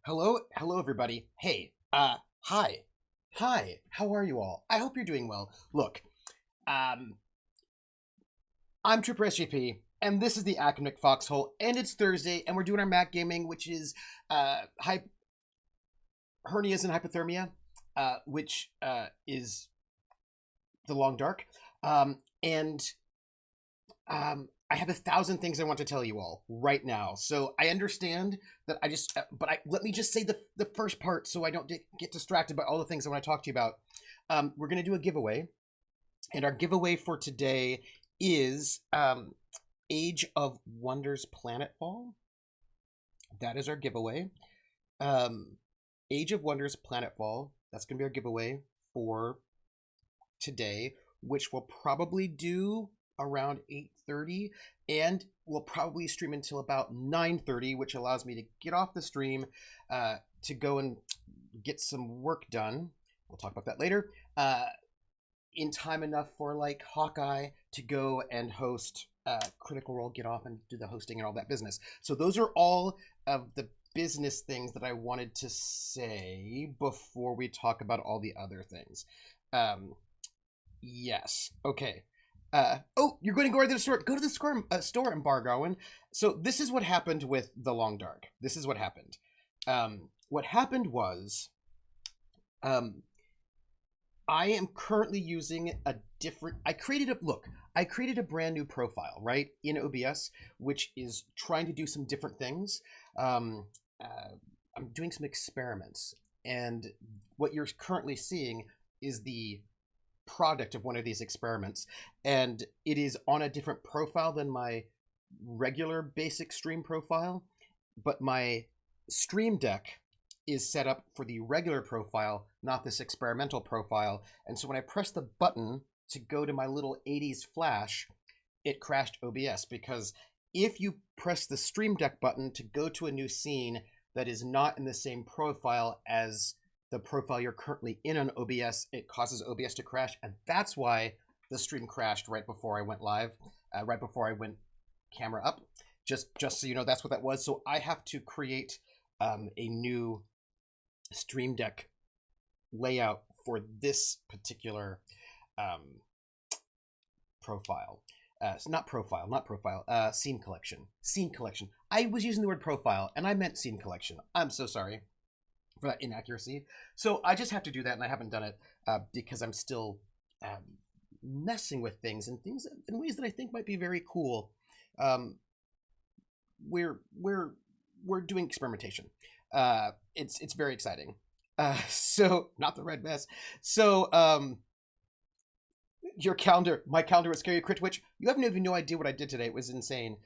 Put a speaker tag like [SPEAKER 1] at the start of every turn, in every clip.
[SPEAKER 1] Hello, everybody. Hey, hi, hi. How are you all? I hope you're doing well. Look, um, I'm Trooper SJP, and this is the Academic Foxhole, and it's Thursday, and we're doing our Mac gaming, which is hernias and hypothermia, which is the long dark, and I have 1,000 things I want to tell you all right now. So I understand that let me just say the first part so I don't get distracted by all the things I want to talk to you about. We're going to do a giveaway, and our giveaway for today is Age of Wonders Planetfall. That is our giveaway. Age of Wonders Planetfall. That's going to be our giveaway for today, which we'll probably do around 8:30, and we'll probably stream until about 9:30, which allows me to get off the stream to go and get some work done. We'll talk about that later. In time enough for like Hawkeye to go and host Critical Role, get off and do the hosting and all that business. So those are all of the business things that I wanted to say before we talk about all the other things. Yes. Okay. You're going to go right to the store. Go to the store and bar Garwin. So this is what happened with the Long Dark. This is what happened. What happened was, I am currently using a different. I created a brand new profile right in OBS, which is trying to do some different things. I'm doing some experiments, and what you're currently seeing is the product of one of these experiments, and it is on a different profile than my regular basic stream profile, but my stream deck is set up for the regular profile, not this experimental profile. And so when I press the button to go to my little 80s flash, it crashed OBS, because if you press the stream deck button to go to a new scene that is not in the same profile as the profile you're currently in on OBS, it causes OBS to crash, and that's why the stream crashed right before I went live, right before I went camera up. Just so you know, that's what that was. So I have to create a new stream deck layout for this particular profile. Not profile, scene collection. I was using the word profile, and I meant scene collection. I'm so sorry for that inaccuracy. So I just have to do that, and I haven't done it because I'm still messing with things in ways that I think might be very cool. We're doing experimentation. It's very exciting. So not the red mess. So my calendar was scary. Crit Twitch, you have no idea what I did today. It was insane.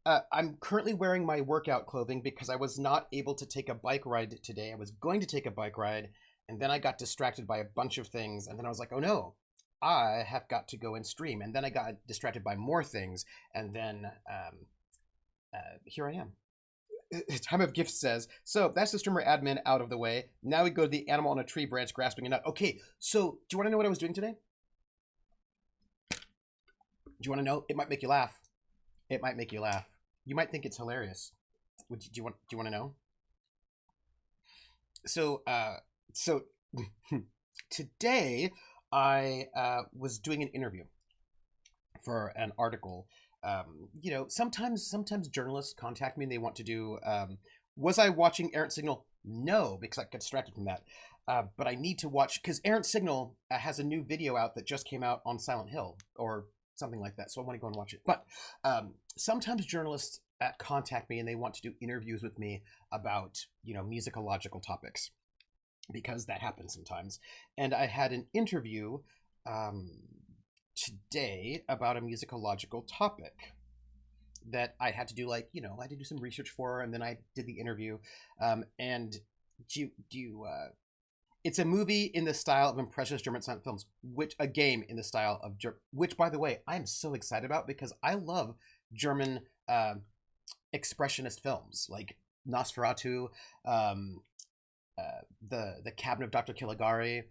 [SPEAKER 1] I'm currently wearing my workout clothing because I was not able to take a bike ride today. I was going to take a bike ride, and then I got distracted by a bunch of things, and then I was like, oh no, I have got to go and stream. And then I got distracted by more things, and then here I am. Time of Gift says, so that's the streamer admin out of the way. Now we go to the animal on a tree branch grasping a nut. Okay, so do you want to know what I was doing today? Do you want to know? It might make you laugh. It might make you laugh. You might think it's hilarious. Do you want to know? So today I was doing an interview for an article. Sometimes journalists contact me and they want to do. Was I watching Errant Signal? No, because I got distracted from that. But I need to watch, because Errant Signal has a new video out that just came out on Silent Hill or something like that. So I want to go and watch it. But sometimes journalists contact me and they want to do interviews with me about, musicological topics, because that happens sometimes. And I had an interview today about a musicological topic that I had to do, I had to do some research for, and then I did the interview. And it's a movie in the style of impressionist German silent films, a game in the style of which, by the way, I am so excited about, because I love German expressionist films like Nosferatu, the Cabinet of Dr. Caligari,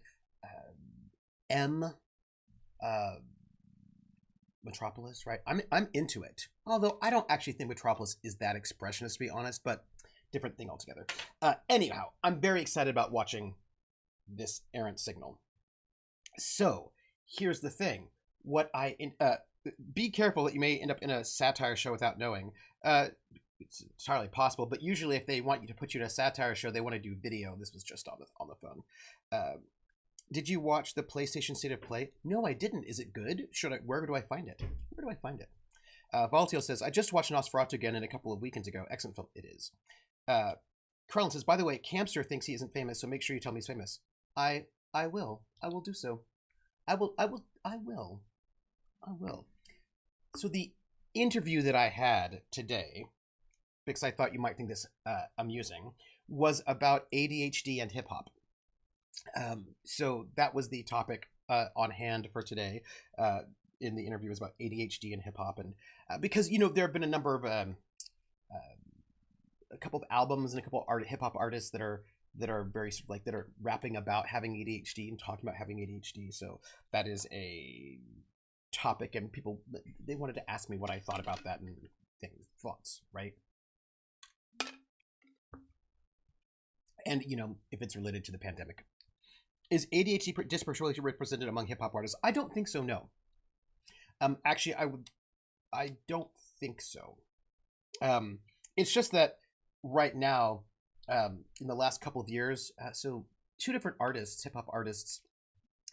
[SPEAKER 1] Metropolis, right? I'm into it. Although I don't actually think Metropolis is that expressionist, to be honest, but different thing altogether. Anyhow, I'm very excited about watching this errant signal. So here's the thing: be careful that you may end up in a satire show without knowing. It's entirely possible, but usually if they want you to put you in a satire show, they want to do video. This was just on the phone. Did you watch the PlayStation State of Play? No, I didn't. Is it good? Where do I find it? Where do I find it? Voltail says, I just watched Nosferatu again a couple of weekends ago. Excellent film. It is. Krellin says, by the way, Campster thinks he isn't famous, so make sure you tell me he's famous. I will. I will do so. I will. So the interview that I had today, because I thought you might think this amusing, was about ADHD and hip hop. So that was the topic on hand for today. In the interview was about ADHD and hip hop, and because there have been a number of a couple of albums and a couple of hip hop artists that are very that are rapping about having ADHD and talking about having ADHD. So that is a topic, and people, they wanted to ask me what I thought about that and thoughts, right? And if it's related to the pandemic. Is ADHD disproportionately represented among hip hop artists? I don't think so. No. Actually, I don't think so. It's just that right now, in the last couple of years, so two different artists, hip hop artists,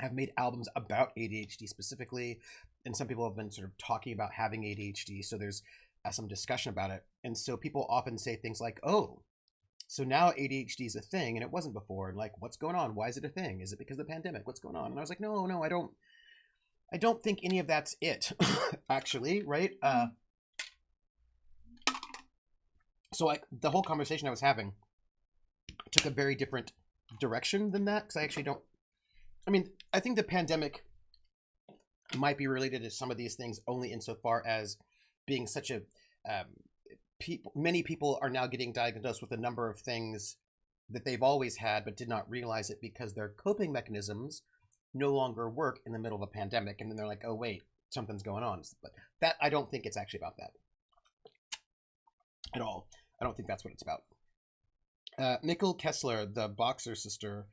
[SPEAKER 1] have made albums about ADHD specifically, and some people have been sort of talking about having ADHD. So there's some discussion about it, and so people often say things like, "Oh, so now ADHD is a thing, and it wasn't before." And like, what's going on? Why is it a thing? Is it because of the pandemic? What's going on? And I was like, no, I don't think any of that's it, actually, right? So the whole conversation I was having took a very different direction than that, because I actually don't. I mean, I think the pandemic might be related to some of these things only insofar as being such a many people are now getting diagnosed with a number of things that they've always had but did not realize it because their coping mechanisms no longer work in the middle of a pandemic, and then they're like, oh wait, something's going on. But that, I don't think it's actually about that at all. I don't think that's what it's about. Mikkel Kessler, the boxer sister,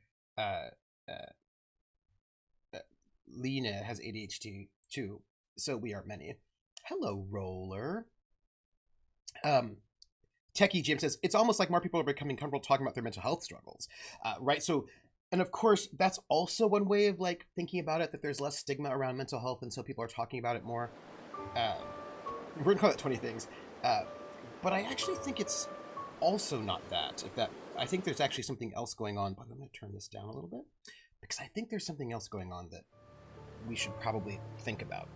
[SPEAKER 1] Lena, has ADHD too, so we are many. Hello, Roller. Techygm says, it's almost like more people are becoming comfortable talking about their mental health struggles, right? So, and of course, that's also one way of like thinking about it, that there's less stigma around mental health, and so people are talking about it more. We're gonna call it 20 things, but I actually think it's also not that. I think there's actually something else going on. But I'm gonna turn this down a little bit because I think there's something else going on that we should probably think about.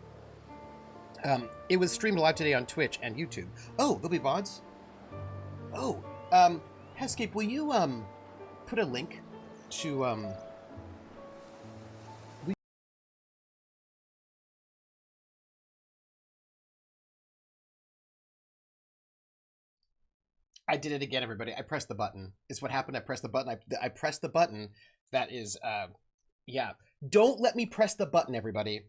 [SPEAKER 1] It was streamed live today on Twitch and YouTube. Oh, there'll be VODs? Oh, Hescape, will you, put a link to, I did it again, everybody. I pressed the button. It's what happened. I pressed the button. I pressed the button. That is, yeah. Don't let me press the button, everybody.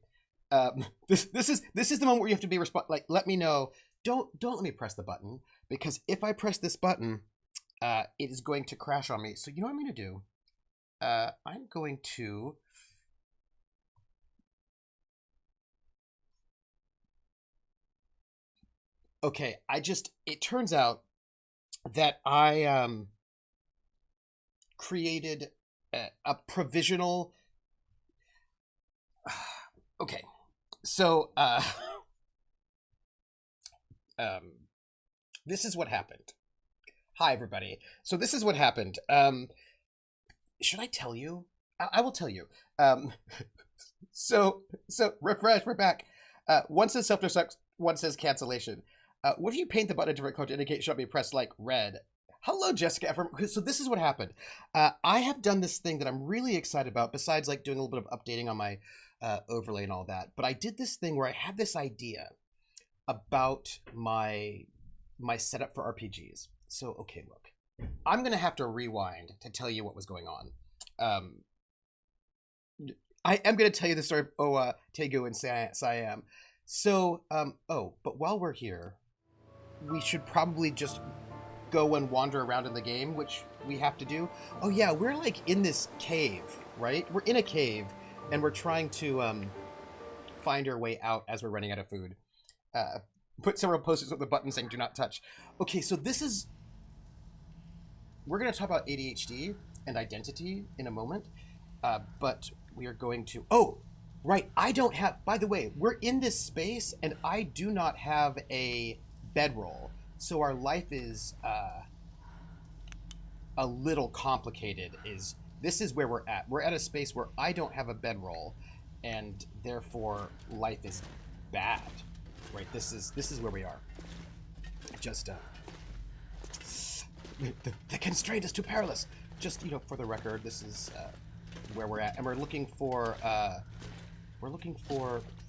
[SPEAKER 1] This is the moment where you have to be let me know. Don't let me press the button, because if I press this button, it is going to crash on me. So you know what I'm going to do? I'm going to okay. It turns out that I created a provisional. Okay, so this is what happened. Hi, everybody. So this is what happened. Should I tell you? I will tell you. So refresh. We're back. One says self-destruct. One says cancellation. What if you paint the button a different color to indicate it should not be pressed, like red? Hello, Jessica. So this is what happened. I have done this thing that I'm really excited about, besides like doing a little bit of updating on my overlay and all that. But I did this thing where I had this idea about my setup for RPGs. So, okay, look. I'm going to have to rewind to tell you what was going on. I am going to tell you the story of Oa, Tegu, and Siam. So, but while we're here, we should probably just go and wander around in the game, which we have to do. Oh yeah, we're like in this cave, right? We're in a cave, and we're trying to find our way out as we're running out of food. Put several posters with the button saying "Do not touch." Okay, so this is. We're going to talk about ADHD and identity in a moment, but we are going to. Oh, right. I don't have. By the way, we're in this space, and I do not have a bedroll, so our life is a little complicated. This is where we're at? We're at a space where I don't have a bedroll, and therefore life is bad. Right. This is where we are. Just the constraint is too perilous. Just for the record, this is where we're at, and we're looking for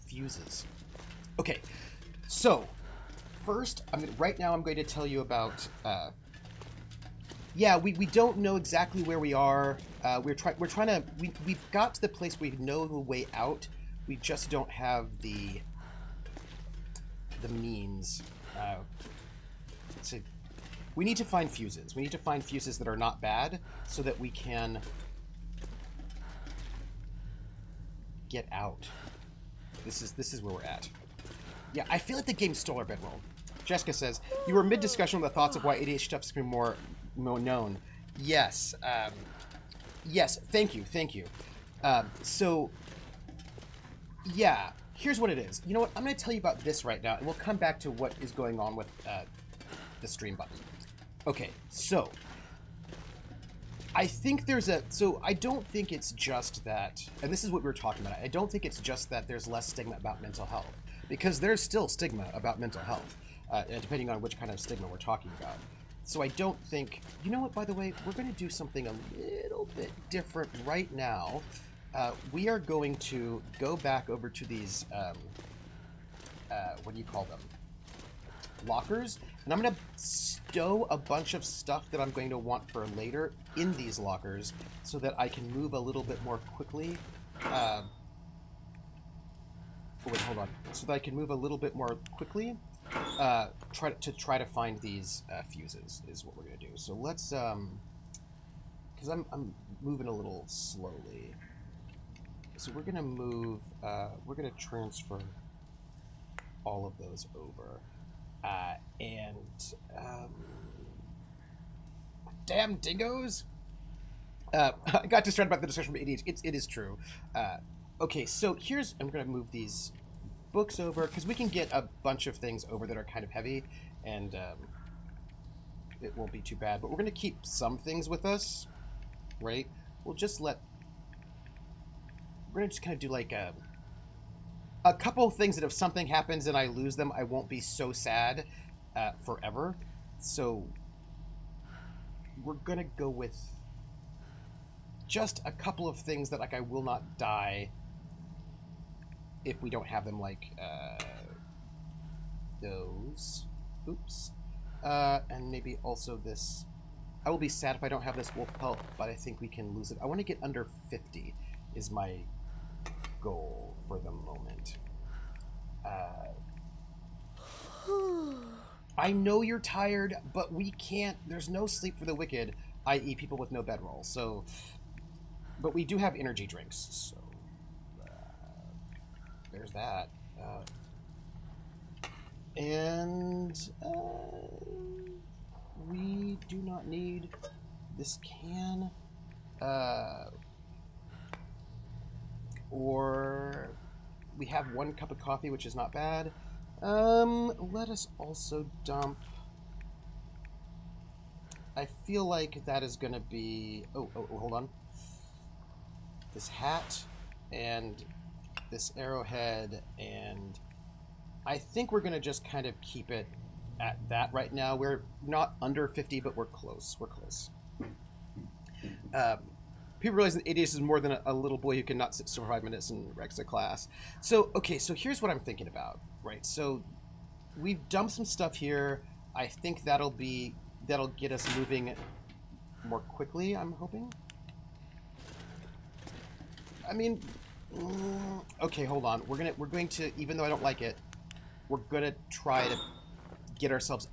[SPEAKER 1] fuses. Okay, so first, right now I'm going to tell you about. Yeah, we don't know exactly where we are. We're trying to. We've got to the place where we know the way out. We just don't have the means. We need to find fuses. We need to find fuses that are not bad so that we can get out. This is where we're at. Yeah, I feel like the game stole our bedroll. Jessica says, you were mid-discussion with the thoughts of why ADHD stuff is becoming more known. Yes. Yes, thank you. So, yeah, here's what it is. You know what? I'm going to tell you about this right now, and we'll come back to what is going on with the stream button. Okay, so I think I don't think it's just that, and this is what we were talking about, I don't think it's just that there's less stigma about mental health, because there's still stigma about mental health, depending on which kind of stigma we're talking about. So I don't think, you know what, by the way, we're going to do something a little bit different right now. We are going to go back over to these, what do you call them? Lockers, and I'm going to stow a bunch of stuff that I'm going to want for later in these lockers so that I can move a little bit more quickly. Wait, hold on. So that I can move a little bit more quickly. Try to find these fuses is what we're going to do. So let's, because I'm moving a little slowly. So we're going to move, we're going to transfer all of those over. Damn dingoes! I got distracted about the discussion about ADHD. It is true. Okay, so I'm going to move these books over, because we can get a bunch of things over that are kind of heavy, and it won't be too bad. But we're going to keep some things with us, right? We're going to just kind of do like a couple of things that if something happens and I lose them, I won't be so sad forever. So we're going to go with just a couple of things that I will not die if we don't have them, like those. Oops. And maybe also this. I will be sad if I don't have this wolf pelt, but I think we can lose it. I want to get under 50 is my goal for the moment. I know you're tired, but we can't. There's no sleep for the wicked, i.e. people with no bedroll. So, but we do have energy drinks. So there's that. And we do not need this can. Or we have 1 cup of coffee, which is not bad. Let us also dump. I feel like that is going to be. Oh, hold on. This hat and this arrowhead, and I think we're going to just kind of keep it at that right now. We're not under 50, but we're close. We're close. People realize that ADHD is more than a little boy who cannot sit still for 5 minutes and wrecks a class. So, okay, so here's what I'm thinking about, right? So we've dumped some stuff here. I think that'll get us moving more quickly, I'm hoping. I mean, okay, hold on. We're going to, even though I don't like it, we're going to try to get ourselves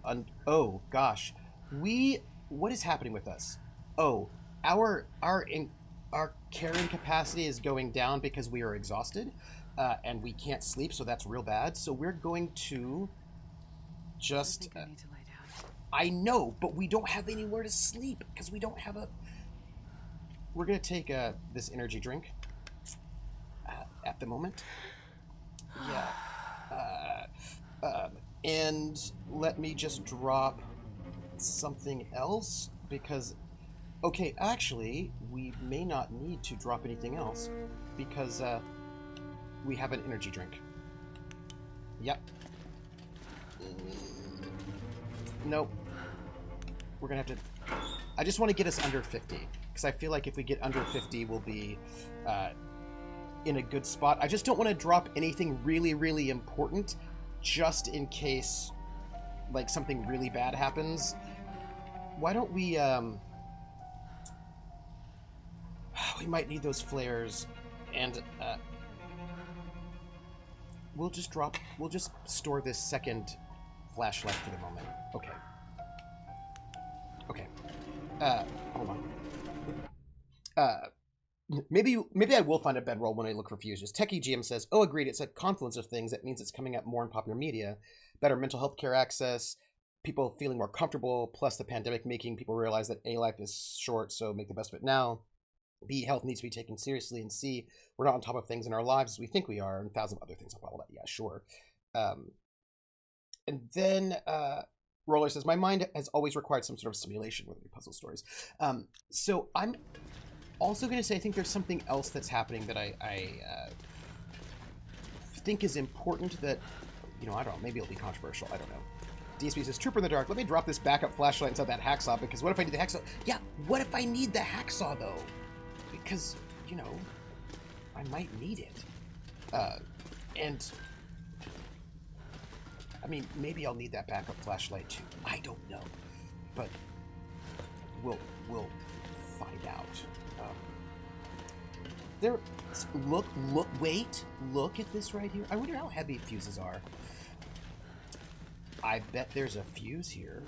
[SPEAKER 1] oh, gosh. What is happening with us? Oh, our carrying capacity is going down because we are exhausted, and we can't sleep, so that's real bad. So we're going to just.
[SPEAKER 2] I need to lay down.
[SPEAKER 1] I know, but we don't have anywhere to sleep because we don't have a. We're gonna take this energy drink. At the moment. Yeah. And let me just drop something else because, okay, actually, we may not need to drop anything else because we have an energy drink. Yep. Nope. We're gonna have to. I just want to get us under 50 because I feel like if we get under 50, we'll be in a good spot. I just don't want to drop anything really, really important just in case like something really bad happens. Why don't we we might need those flares, and we'll just store this second flashlight for the moment. Okay. Hold on. Maybe I will find a bedroll when I look for fuses. Techygm says, "Oh, agreed. It's a confluence of things. That means it's coming up more in popular media. Better mental health care access, people feeling more comfortable, plus the pandemic making people realize that A, life is short, so make the best of it now. B, health needs to be taken seriously, and C, we're not on top of things in our lives as we think we are, and 1,000 other things about all that. Yeah, sure." And then Roller says, "My mind has always required some sort of stimulation with puzzle stories." So I'm also going to say I think there's something else that's happening that I think is important that, I don't know, maybe it'll be controversial. I don't know. DSP says, "Trooper in the dark, let me drop this backup flashlight inside that hacksaw, because what if I need the hacksaw?" Yeah, what if I need the hacksaw, though? Because, I might need it. And, I mean, maybe I'll need that backup flashlight, too. I don't know. But we'll find out. Look at this right here. I wonder how heavy fuses are. I bet there's a fuse here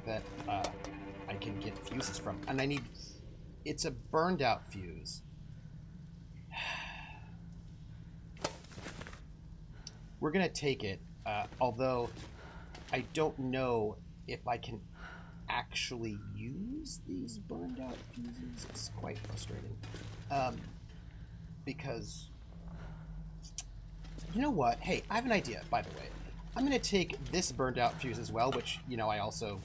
[SPEAKER 1] that I can get fuses from. And it's a burned out fuse. We're gonna take it, although I don't know if I can actually use these burned out fuses. It's quite frustrating. Because, you know what? Hey, I have an idea, by the way. I'm going to take this burned out fuse as well, which, I also...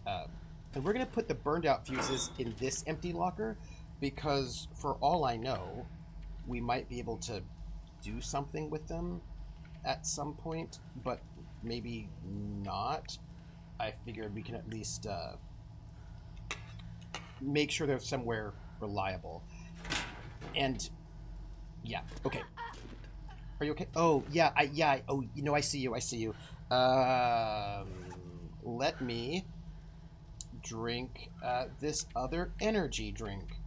[SPEAKER 1] and we're going to put the burned out fuses in this empty locker, because for all I know, we might be able to do something with them at some point, but maybe not. I figured we can at least make sure they're somewhere reliable. And... yeah, okay. Are you okay? Oh, yeah, I see you. Let me drink this other energy drink.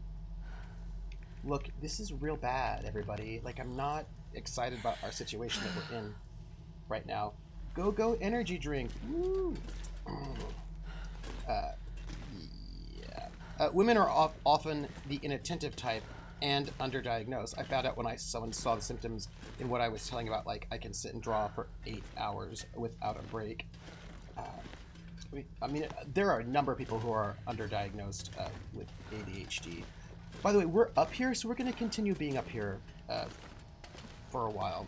[SPEAKER 1] Look, this is real bad, everybody. Like, I'm not excited about our situation that we're in right now. Go energy drink. Woo! Yeah. Women are often the inattentive type and underdiagnosed. I found out when someone saw the symptoms in what I was telling about, like, I can sit and draw for 8 hours without a break. I mean, there are a number of people who are underdiagnosed with ADHD. By the way, we're up here, so we're going to continue being up here for a while.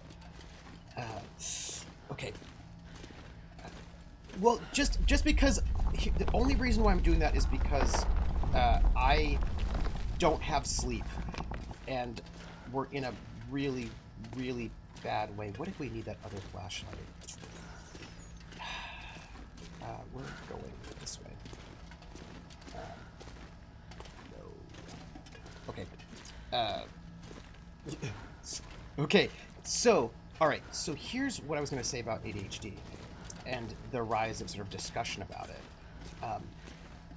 [SPEAKER 1] Okay. Well, just because the only reason why I'm doing that is because I don't have sleep, and we're in a really, really bad way. What if we need that other flashlight? We're going this way. No. Okay. Okay, so, alright, so here's what I was going to say about ADHD and the rise of sort of discussion about it.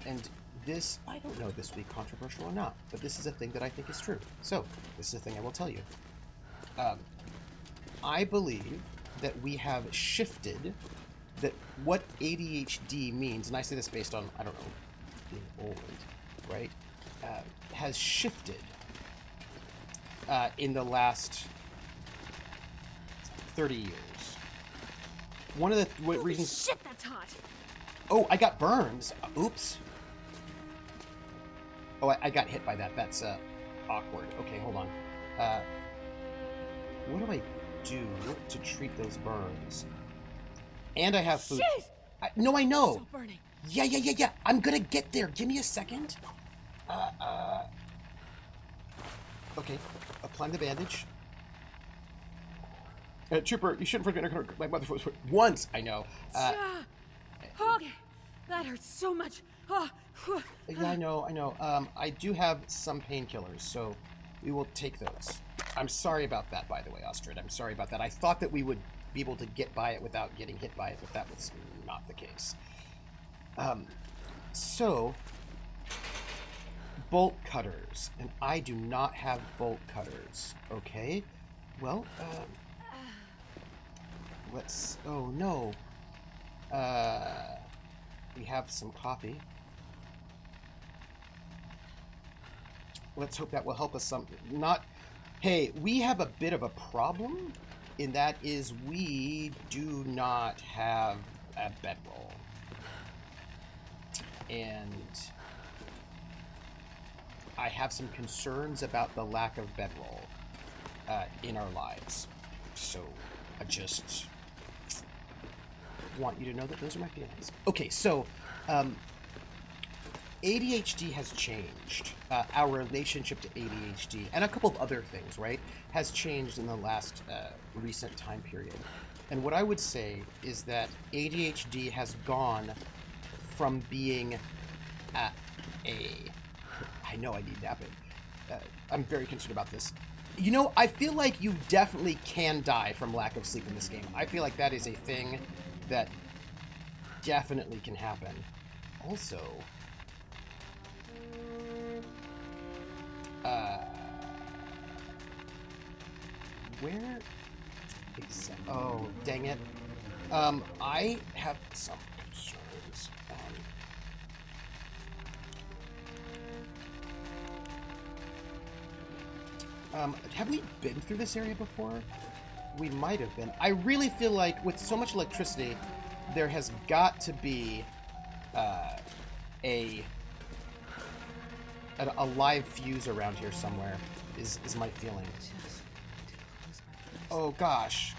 [SPEAKER 1] And this, I don't know if this will be controversial or not, but this is a thing that I think is true. So, this is a thing I will tell you. I believe that we have shifted that what ADHD means, and I say this based on, I don't know, being old, right, has shifted in the last 30 years. One of the reasons...
[SPEAKER 2] Shit, that's hot!
[SPEAKER 1] Oh, I got burns. Oops. Oh, I got hit by that. That's awkward. Okay, hold on. What do I do to treat those burns? And I have food.
[SPEAKER 2] Shit!
[SPEAKER 1] No, I know.
[SPEAKER 2] Still burning.
[SPEAKER 1] Yeah. I'm gonna get there. Give me a second. Okay, applying the bandage. Trooper, you shouldn't forget my mother once. I know.
[SPEAKER 2] Okay, that hurts so much.
[SPEAKER 1] Yeah, I know. I do have some painkillers, so we will take those. I'm sorry about that, by the way, Adhd. I'm sorry about that. I thought that we would be able to get by it without getting hit by it, but that was not the case. So, bolt cutters, and I do not have bolt cutters. Okay, well, let's. Oh no. We have some coffee. Let's hope that will help us some. Not. Hey, we have a bit of a problem, and that is we do not have a bedroll. And I have some concerns about the lack of bedroll in our lives. So I just want you to know that those are my feelings. Okay, so ADHD has changed. Our relationship to ADHD and a couple of other things, right, has changed in the last recent time period. And what I would say is that ADHD has gone from being I know I need napping. I'm very concerned about this. You know, I feel like you definitely can die from lack of sleep in this game. I feel like that is a thing that definitely can happen. Also, where exactly? Oh, dang it. I have some concerns. Have we been through this area before? We might have been. I really feel like with so much electricity, there has got to be a live fuse around here somewhere, is my feeling. Oh gosh.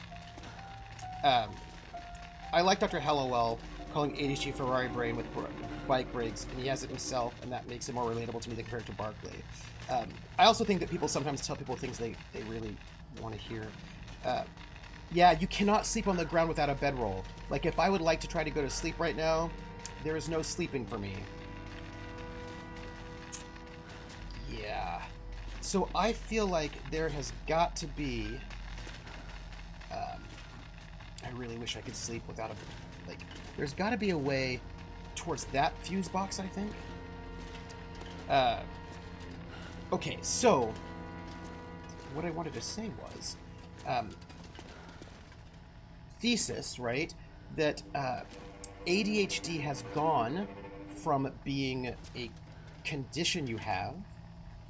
[SPEAKER 1] I like Dr. Hallowell calling ADHD Ferrari brain with bike brakes, and he has it himself, and that makes it more relatable to me than compared to Barkley. I also think that people sometimes tell people things they really want to hear. Yeah, you cannot sleep on the ground without a bedroll. Like, if I would like to try to go to sleep right now, there is no sleeping for me. Yeah. So I feel like there has got to be... I really wish I could sleep without a... Like, there's got to be a way towards that fuse box, I think. Okay, so... What I wanted to say was... thesis, right? That ADHD has gone from being a condition you have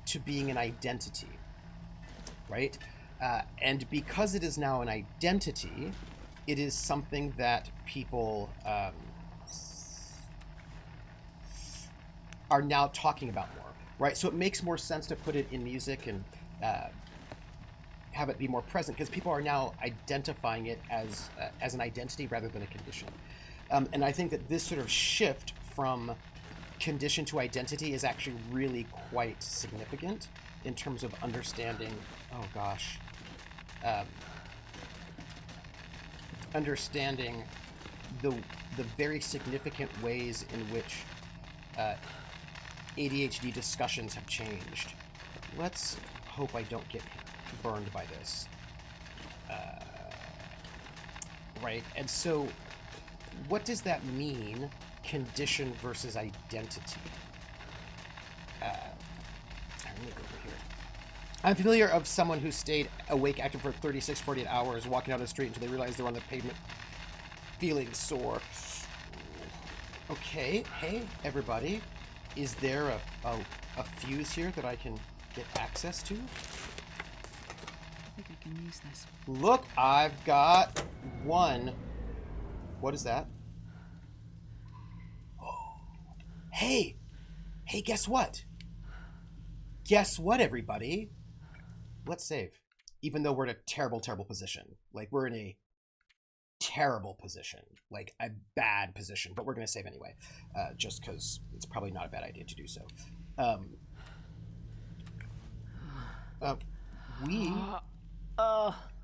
[SPEAKER 1] to being an identity, right? And because it is now an identity, it is something that people are now talking about more, right? So it makes more sense to put it in music and have it be more present, because people are now identifying it as an identity rather than a condition. And I think that this sort of shift from condition to identity is actually really quite significant in terms of understanding, oh gosh, understanding the very significant ways in which ADHD discussions have changed. Let's hope I don't get burned by this. Right, and so what does that mean, condition versus identity? Let me go over here. I'm familiar of someone who stayed awake active for 36, 48 hours, walking down the street until they realized they were on the pavement feeling sore. Okay, hey, everybody. Is there a fuse here that I can get access to?
[SPEAKER 2] I think I can use this.
[SPEAKER 1] Look, I've got one. What is that? Oh. Hey! Hey, guess what? Guess what, everybody? Let's save. Even though we're in a terrible, terrible position. Like, we're in a terrible position. Like, a bad position. But we're going to save anyway. Just because it's probably not a bad idea to do so.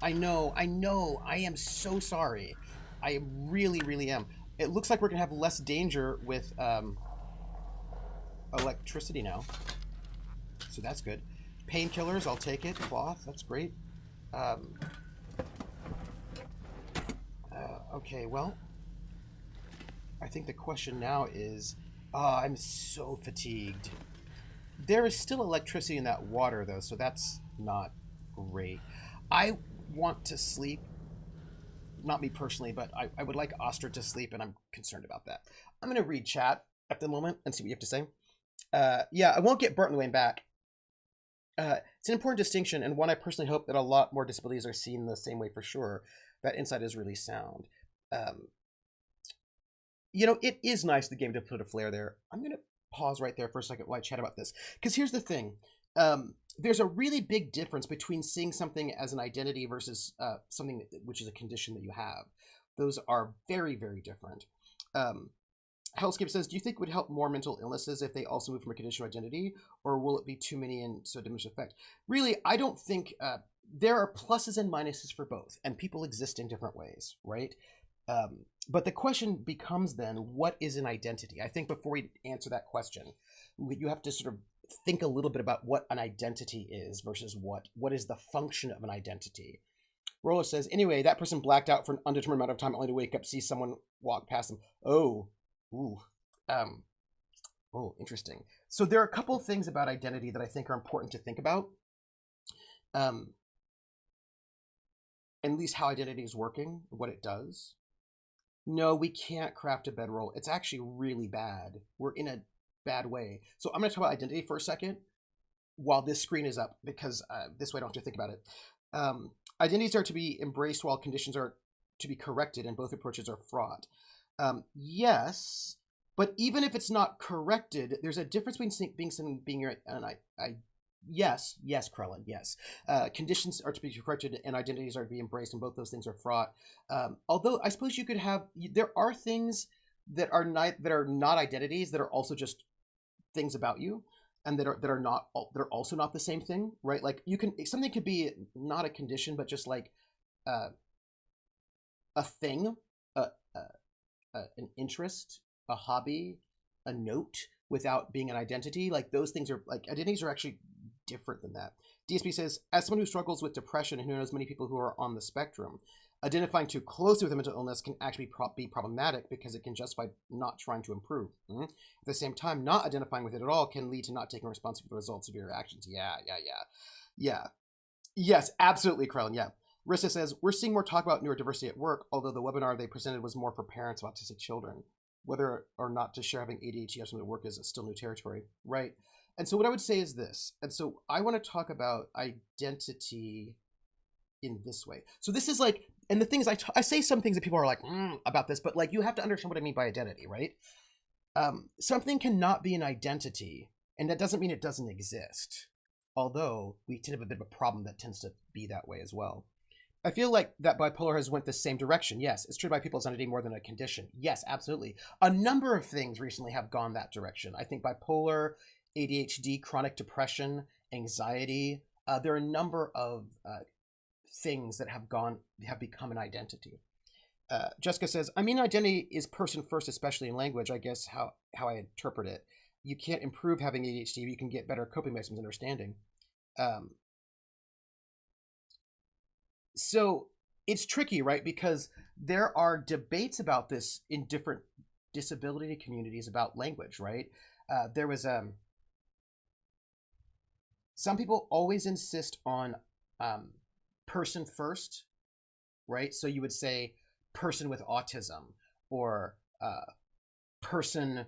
[SPEAKER 1] I know. I am so sorry. I really, really am. It looks like we're going to have less danger with electricity now. So that's good. Painkillers, I'll take it. Cloth, that's great. Okay, well, I think the question now is, I'm so fatigued. There is still electricity in that water, though, so that's not great. I want to sleep. Not me personally, but I would like Oster to sleep, and I'm concerned about that. I'm going to read chat at the moment and see what you have to say. Yeah, I won't get burnt on the way back. It's an important distinction, and one I personally hope that a lot more disabilities are seen the same way for sure. That insight is really sound. You know, it is nice the game to put a flare there. I'm going to pause right there for a second while I chat about this. Because here's the thing. There's a really big difference between seeing something as an identity versus something which is a condition that you have. Those are very, very different. Hellscape says, do you think it would help more mental illnesses if they also move from a condition to identity? Or will it be too many and so diminish effect? Really, I don't think... there are pluses and minuses for both, and people exist in different ways, right? But the question becomes then, what is an identity? I think before we answer that question, you have to sort of think a little bit about what an identity is versus what is the function of an identity. Roller says, anyway, that person blacked out for an undetermined amount of time only to wake up, see someone walk past them. Oh, ooh, oh, interesting. So there are a couple of things about identity that I think are important to think about. At least how identity is working, what it does. No, we can't craft a bedroll. It's actually really bad. We're in a bad way. So I'm going to talk about identity for a second while this screen is up, because this way I don't have to think about it. Identities are to be embraced while conditions are to be corrected, and both approaches are fraught. Yes, but even if it's not corrected, there's a difference between being yes, Krellin, yes. Conditions are to be corrected and identities are to be embraced, and both those things are fraught. Although I suppose you could have, there are things that are not identities that are also just things about you, and that are also not the same thing, right? Like something could be not a condition, but just like a thing, an interest, a hobby, a note, without being an identity. Like those things are like identities are actually different than that. DSP says, as someone who struggles with depression and who knows many people who are on the spectrum, identifying too closely with a mental illness can actually be problematic because it can justify not trying to improve. At the same time, not identifying with it at all can lead to not taking responsibility for the results of your actions. Yeah. Yes, absolutely, Krellin, yeah. Rissa says, we're seeing more talk about neurodiversity at work, although the webinar they presented was more for parents of autistic children. Whether or not to share having ADHD or something at work is still new territory, right? And so what I would say is this. And so I want to talk about identity in this way. So this is like, and the things I say some things that people are like, about this, but like you have to understand what I mean by identity, right? Something cannot be an identity, and that doesn't mean it doesn't exist. Although we tend to have a bit of a problem that tends to be that way as well. I feel like that bipolar has went the same direction. Yes, it's treated by people as an identity more than a condition. Yes, absolutely. A number of things recently have gone that direction. I think bipolar, ADHD, chronic depression, anxiety. There are a number of things that have become an identity. Jessica says, I mean, identity is person first, especially in language. I guess how I interpret it. You can't improve having ADHD. You can get better coping mechanisms and understanding. So it's tricky, right? Because there are debates about this in different disability communities about language, right? There was some people always insist on person first, right? So you would say person with autism or person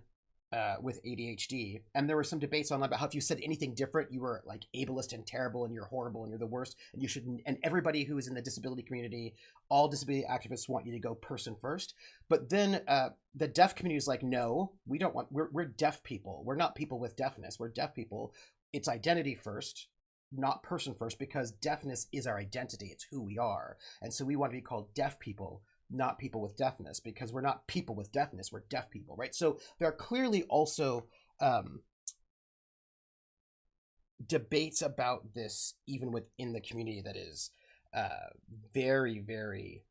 [SPEAKER 1] with ADHD, and there were some debates online about how if you said anything different, you were like ableist and terrible, and you're horrible, and you're the worst, and you shouldn't. And everybody who is in the disability community, all disability activists want you to go person first. But then the deaf community is like, no, we don't want. We're deaf people. We're not people with deafness. We're deaf people. It's identity first, not person first, because deafness is our identity. It's who we are, and so we want to be called deaf people, not people with deafness, because we're not people with deafness, we're deaf people, right? So there are clearly also debates about this even within the community that is very, very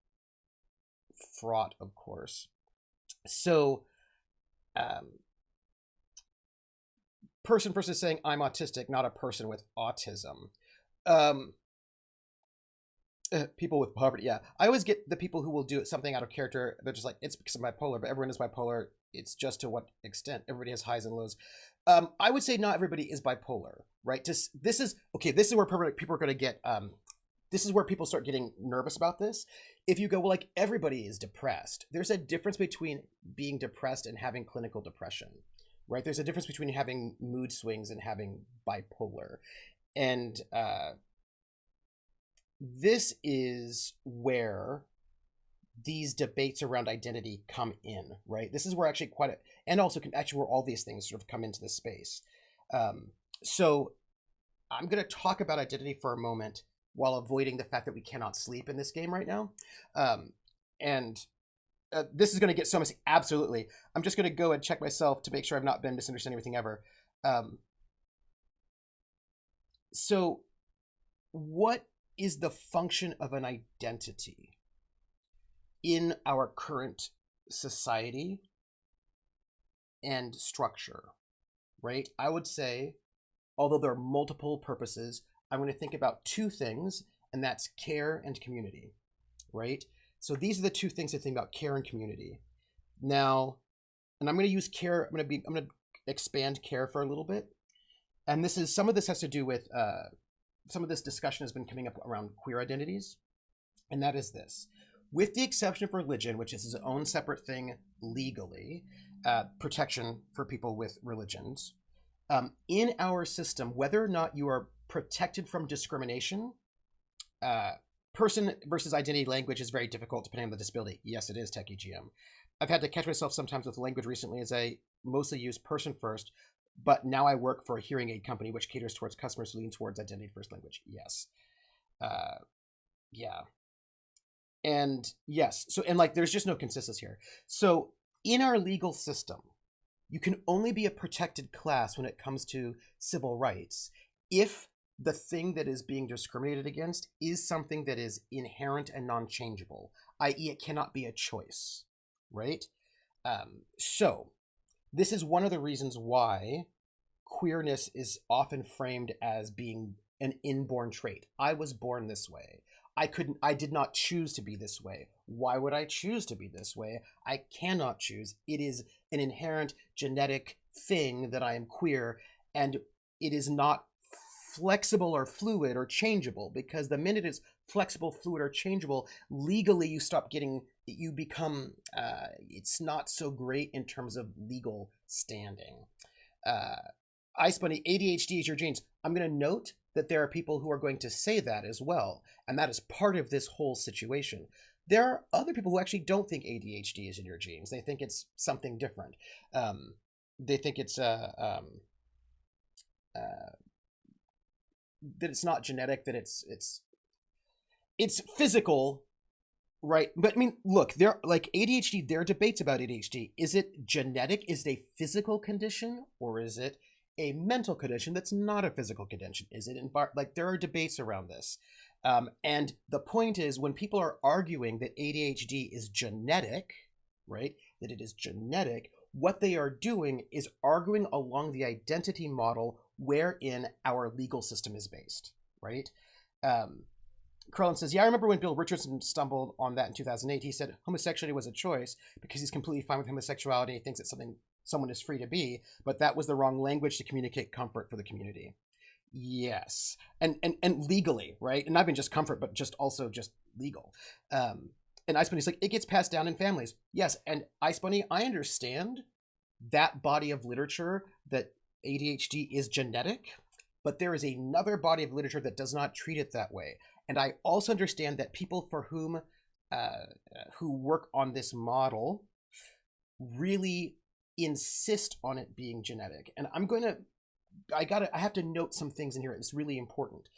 [SPEAKER 1] fraught, of course. So person first is saying I'm autistic, not a person with autism. People with poverty, yeah. I always get the people who will do something out of character. They're just like, it's because I'm bipolar, but everyone is bipolar. It's just to what extent? Everybody has highs and lows. I would say not everybody is bipolar, right? This is where people are going to get, this is where people start getting nervous about this. If you go, well, like everybody is depressed. There's a difference between being depressed and having clinical depression, right? There's a difference between having mood swings and having bipolar. And, this is where these debates around identity come in, right? This is where actually and also where all these things sort of come into the space. So I'm going to talk about identity for a moment while avoiding the fact that we cannot sleep in this game right now. This is going to get so messy. Absolutely. I'm just going to go and check myself to make sure I've not been misunderstanding everything ever. So what is the function of an identity in our current society and structure, right? I would say, although there are multiple purposes, I'm going to think about two things, and that's care and community, right? So these are the two things I think about: care and community. Now, and I'm going to use care. I'm going to expand care for a little bit, and some of this has to do with some of this discussion has been coming up around queer identities, and that is this: with the exception of religion, which is its own separate thing legally, protection for people with religions, in our system, whether or not you are protected from discrimination, person versus identity language is very difficult depending on the disability. Yes, it is, Techygm. I've had to catch myself sometimes with language recently as I mostly use person first, but now I work for a hearing aid company which caters towards customers who lean towards identity first language. Yes. Yeah. And yes. So, and like, there's just no consistency here. So in our legal system, you can only be a protected class when it comes to civil rights if the thing that is being discriminated against is something that is inherent and non-changeable, i.e. it cannot be a choice, right? So this is one of the reasons why queerness is often framed as being an inborn trait. I was born this way. I did not choose to be this way. Why would I choose to be this way? I cannot choose. It is an inherent genetic thing that I am queer, and it is not flexible or fluid or changeable, because the minute it's flexible, fluid, or changeable, legally you become, it's not so great in terms of legal standing. Ice Bunny, ADHD is your genes. I'm going to note that there are people who are going to say that as well, and that is part of this whole situation. There are other people who actually don't think ADHD is in your genes. They think it's something different. They think it's that it's not genetic, that it's physical, right? But I mean, look, there are debates about ADHD. Is it genetic? Is it a physical condition, or is it a mental condition that's not a physical condition? Is it there are debates around this. And the point is, when people are arguing that ADHD is genetic, right, that it is genetic, what they are doing is arguing along the identity model wherein our legal system is based, right? Carlin says, yeah, I remember when Bill Richardson stumbled on that in 2008. He said homosexuality was a choice because he's completely fine with homosexuality. He thinks it's something someone is free to be, but that was the wrong language to communicate comfort for the community. Yes. And legally, right? And not even just comfort, but just also just legal. And Ice Bunny's like, it gets passed down in families. Yes, and Ice Bunny, I understand that body of literature that ADHD is genetic, but there is another body of literature that does not treat it that way. And I also understand that people for whom who work on this model really insist on it being genetic. And I have to note some things in here. It's really important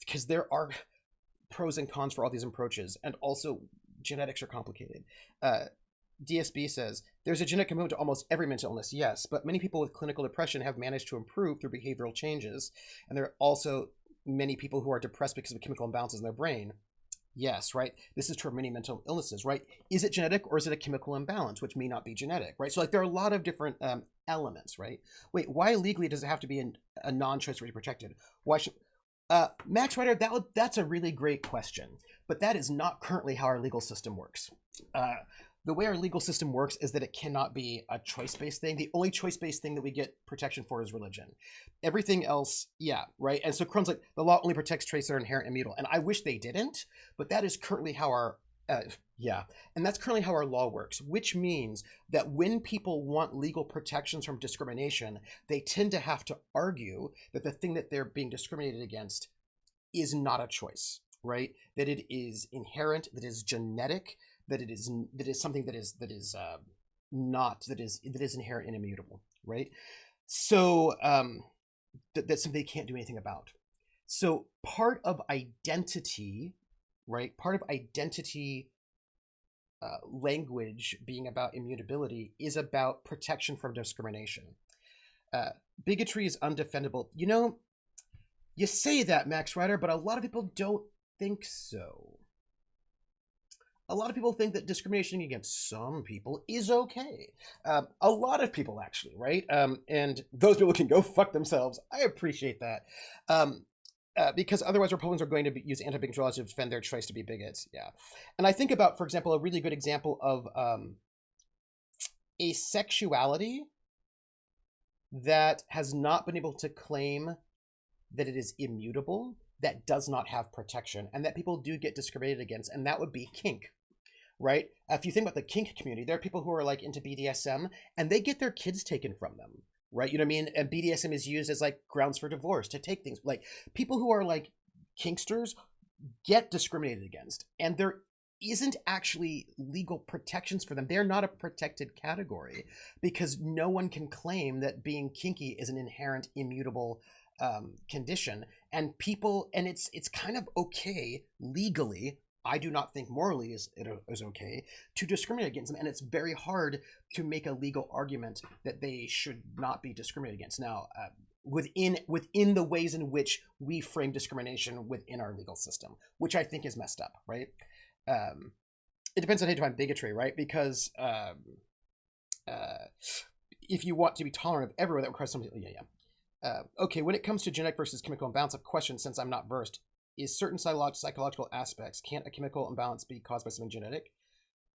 [SPEAKER 1] because there are pros and cons for all these approaches, and also genetics are complicated. DSB says, there's a genetic component to almost every mental illness, yes, but many people with clinical depression have managed to improve through behavioral changes, and there are also many people who are depressed because of chemical imbalances in their brain. Yes, right? This is true of many mental illnesses, right? Is it genetic or is it a chemical imbalance, which may not be genetic, right? So like there are a lot of different elements, right? Wait, why legally does it have to be a non-choice to be protected? Why should... Max Ryder, that's a really great question, but that is not currently how our legal system works. The way our legal system works is that it cannot be a choice-based thing. The only choice-based thing that we get protection for is religion. Everything else, yeah, right? And so Cron's like, the law only protects traits that are inherent and immutable. And I wish they didn't, but that is currently how our, and that's currently how our law works, which means that when people want legal protections from discrimination, they tend to have to argue that the thing that they're being discriminated against is not a choice, right? That it is inherent, that it is genetic, that it is something that is inherent and immutable, right? So that's something they can't do anything about. So part of identity, right? Part of identity language being about immutability is about protection from discrimination. Bigotry is undefendable. You know, you say that, Max Ryder, but a lot of people don't think so. A lot of people think that discrimination against some people is okay. A lot of people, actually, right? And those people can go fuck themselves. I appreciate that. Because otherwise Republicans are going to use anti-bigotry laws to defend their choice to be bigots. Yeah. And I think about, for example, a really good example of a sexuality that has not been able to claim that it is immutable, that does not have protection, and that people do get discriminated against, and that would be kink, right? If you think about the kink community, there are people who are like into BDSM, and they get their kids taken from them, right? You know what I mean? And BDSM is used as like grounds for divorce, to take things. Like people who are like kinksters get discriminated against, and there isn't actually legal protections for them. They're not a protected category because no one can claim that being kinky is an inherent immutable condition. And it's kind of okay legally. I do not think morally is okay to discriminate against them, and it's very hard to make a legal argument that they should not be discriminated against. Now, within the ways in which we frame discrimination within our legal system, which I think is messed up, right? It depends on how you define bigotry, right? Because if you want to be tolerant of everyone, that requires something. Okay, when it comes to genetic versus chemical imbalance, a question, since I'm not versed, is certain psychological aspects, can't a chemical imbalance be caused by something genetic?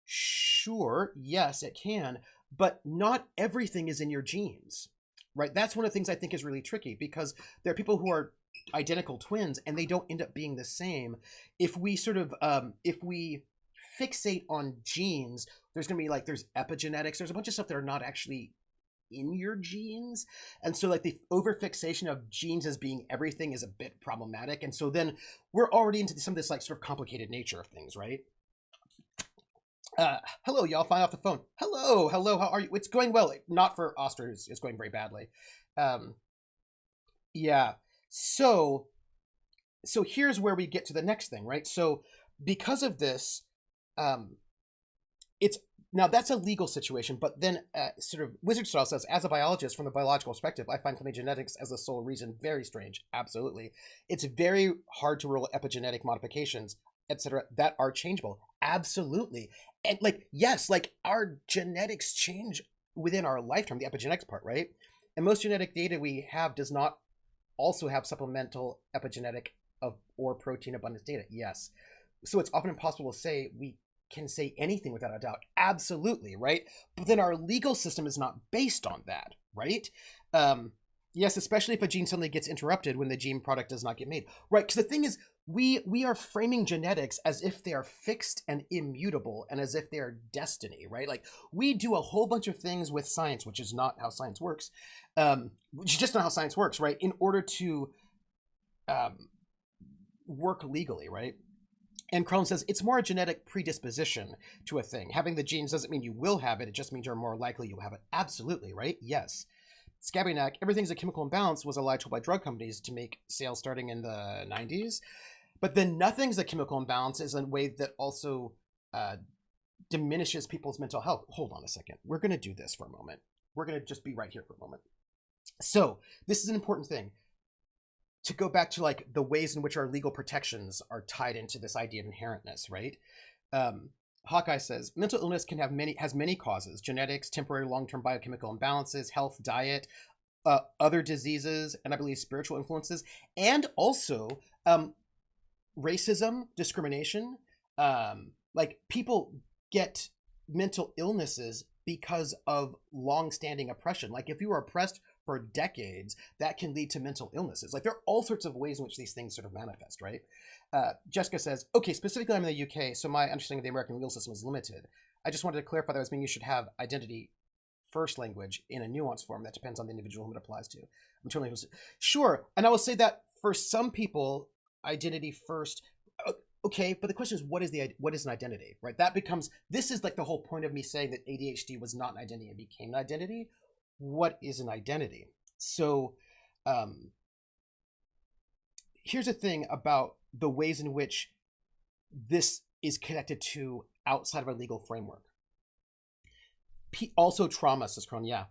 [SPEAKER 1] Sure, yes, it can, but not everything is in your genes, right? That's one of the things I think is really tricky, because there are people who are identical twins and they don't end up being the same. If we sort of, if we fixate on genes, there's going to be there's epigenetics, there's a bunch of stuff that are not actually in your genes, and so the overfixation of genes as being everything is a bit problematic, and so then we're already into some of this sort of complicated nature of things, right? Hello, y'all. Fine off the phone. Hello, how are you? It's going well. Not for Oster, it's going very badly. Yeah. So here's where we get to the next thing, right? So because of this, it's now that's a legal situation, but then sort of Wizard Style says, as a biologist, from the biological perspective, I find claiming genetics as the sole reason very strange. Absolutely. It's very hard to rule epigenetic modifications, etc., that are changeable. Absolutely. And yes, our genetics change within our lifetime, the epigenetics part, right? And most genetic data we have does not also have supplemental epigenetic or protein abundance data. Yes. So it's often impossible to say we can say anything without a doubt. Absolutely, right? But then our legal system is not based on that, right? Yes, especially if a gene suddenly gets interrupted when the gene product does not get made, right? Because the thing is, we are framing genetics as if they are fixed and immutable and as if they are destiny, right? Like we do a whole bunch of things with science, which is not how science works, which is just not how science works, right? In order to work legally, right? And Crone says it's more a genetic predisposition to a thing. Having the genes doesn't mean you will have it. It just means you're more likely you'll have it. Absolutely, right? Yes. Scabianac, everything's a chemical imbalance was a lie told by drug companies to make sales starting in the 90s. But then nothing's a chemical imbalance is a way that also diminishes people's mental health. Hold on a second. We're going to do this for a moment. We're going to just be right here for a moment. So this is an important thing. To go back to like the ways in which our legal protections are tied into this idea of inherentness, right? Hawkeye says mental illness has many causes: genetics, temporary long-term biochemical imbalances, health, diet, other diseases, and I believe spiritual influences, and also racism, discrimination. Like people get mental illnesses because of long-standing oppression. Like if you were oppressed for decades, that can lead to mental illnesses. Like there are all sorts of ways in which these things sort of manifest, right? Jessica says, okay, specifically I'm in the UK, so my understanding of the American legal system is limited. I just wanted to clarify that as meaning you should have identity first language in a nuanced form that depends on the individual whom it applies to. I'm totally sure, and I will say that for some people, identity first. Okay, but the question is, what is an identity, right? This is like the whole point of me saying that ADHD was not an identity and became an identity. What is an identity? So here's the thing about the ways in which this is connected to outside of our legal framework. Also trauma, says Crone, yeah.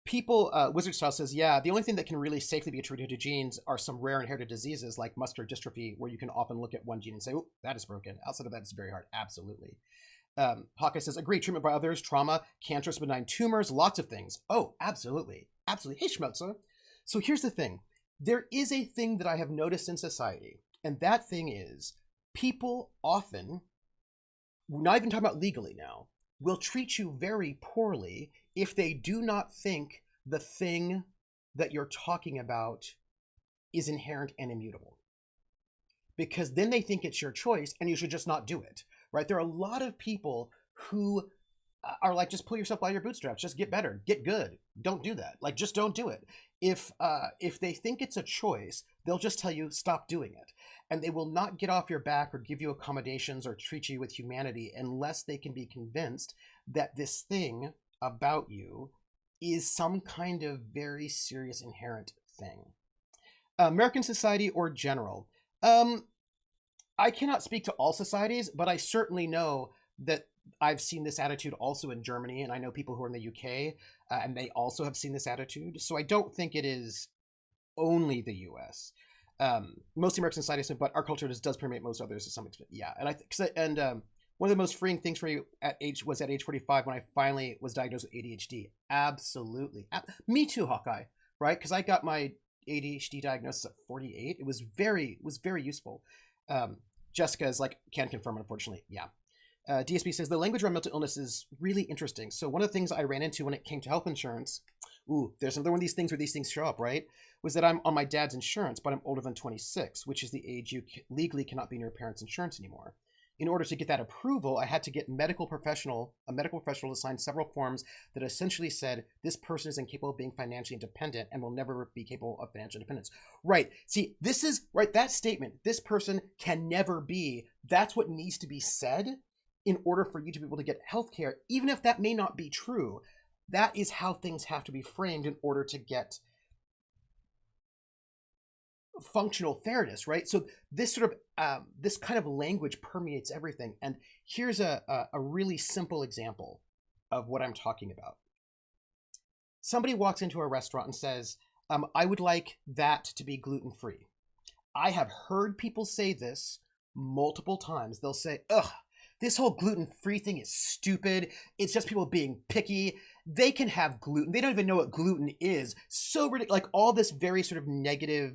[SPEAKER 1] People, Wizard Style says, yeah, the only thing that can really safely be attributed to genes are some rare inherited diseases like muscular dystrophy, where you can often look at one gene and say, oh, that is broken. Outside of that, it's very hard. Absolutely. Hawkeye says, agree, treatment by others, trauma, cancerous benign tumors, lots of things. Oh, absolutely. Absolutely. Hey, Schmelzer. So here's the thing. There is a thing that I have noticed in society, and that thing is people often, we're not even talking about legally now, will treat you very poorly if they do not think the thing that you're talking about is inherent and immutable. Because then they think it's your choice and you should just not do it, right? There are a lot of people who are like, just pull yourself by your bootstraps, just get better, get good. Don't do that. Like, just don't do it. If they think it's a choice, they'll just tell you, stop doing it. And they will not get off your back or give you accommodations or treat you with humanity unless they can be convinced that this thing about you is some kind of very serious inherent thing. American society or general. I cannot speak to all societies, but I certainly know that I've seen this attitude also in Germany, and I know people who are in the UK, and they also have seen this attitude. So I don't think it is only the US. Most American societies, but our culture does permeate most others to some extent. Yeah, and one of the most freeing things for me was at age 45 when I finally was diagnosed with ADHD. Absolutely, me too, Hawkeye. Right? Because I got my ADHD diagnosis at 48. It was very useful. Jessica is like, can confirm, unfortunately. Yeah. DSP says the language around mental illness is really interesting. So one of the things I ran into when it came to health insurance, there's another one of these things where these things show up, right? Was that I'm on my dad's insurance, but I'm older than 26, which is the age you legally cannot be in your parents' insurance anymore. In order to get that approval, I had to get a medical professional to sign several forms that essentially said this person is incapable of being financially independent and will never be capable of financial independence. Right. See, this is right. That statement, this person can never be, that's what needs to be said in order for you to be able to get healthcare, even if that may not be true. That is how things have to be framed in order to get functional fairness, right? So this sort of this kind of language permeates everything. And here's a really simple example of what I'm talking about. Somebody walks into a restaurant and says, I would like that to be gluten-free. I have heard people say this multiple times. They'll say, ugh, this whole gluten-free thing is stupid. It's just people being picky. They can have gluten. They don't even know what gluten is. So like all this very sort of negative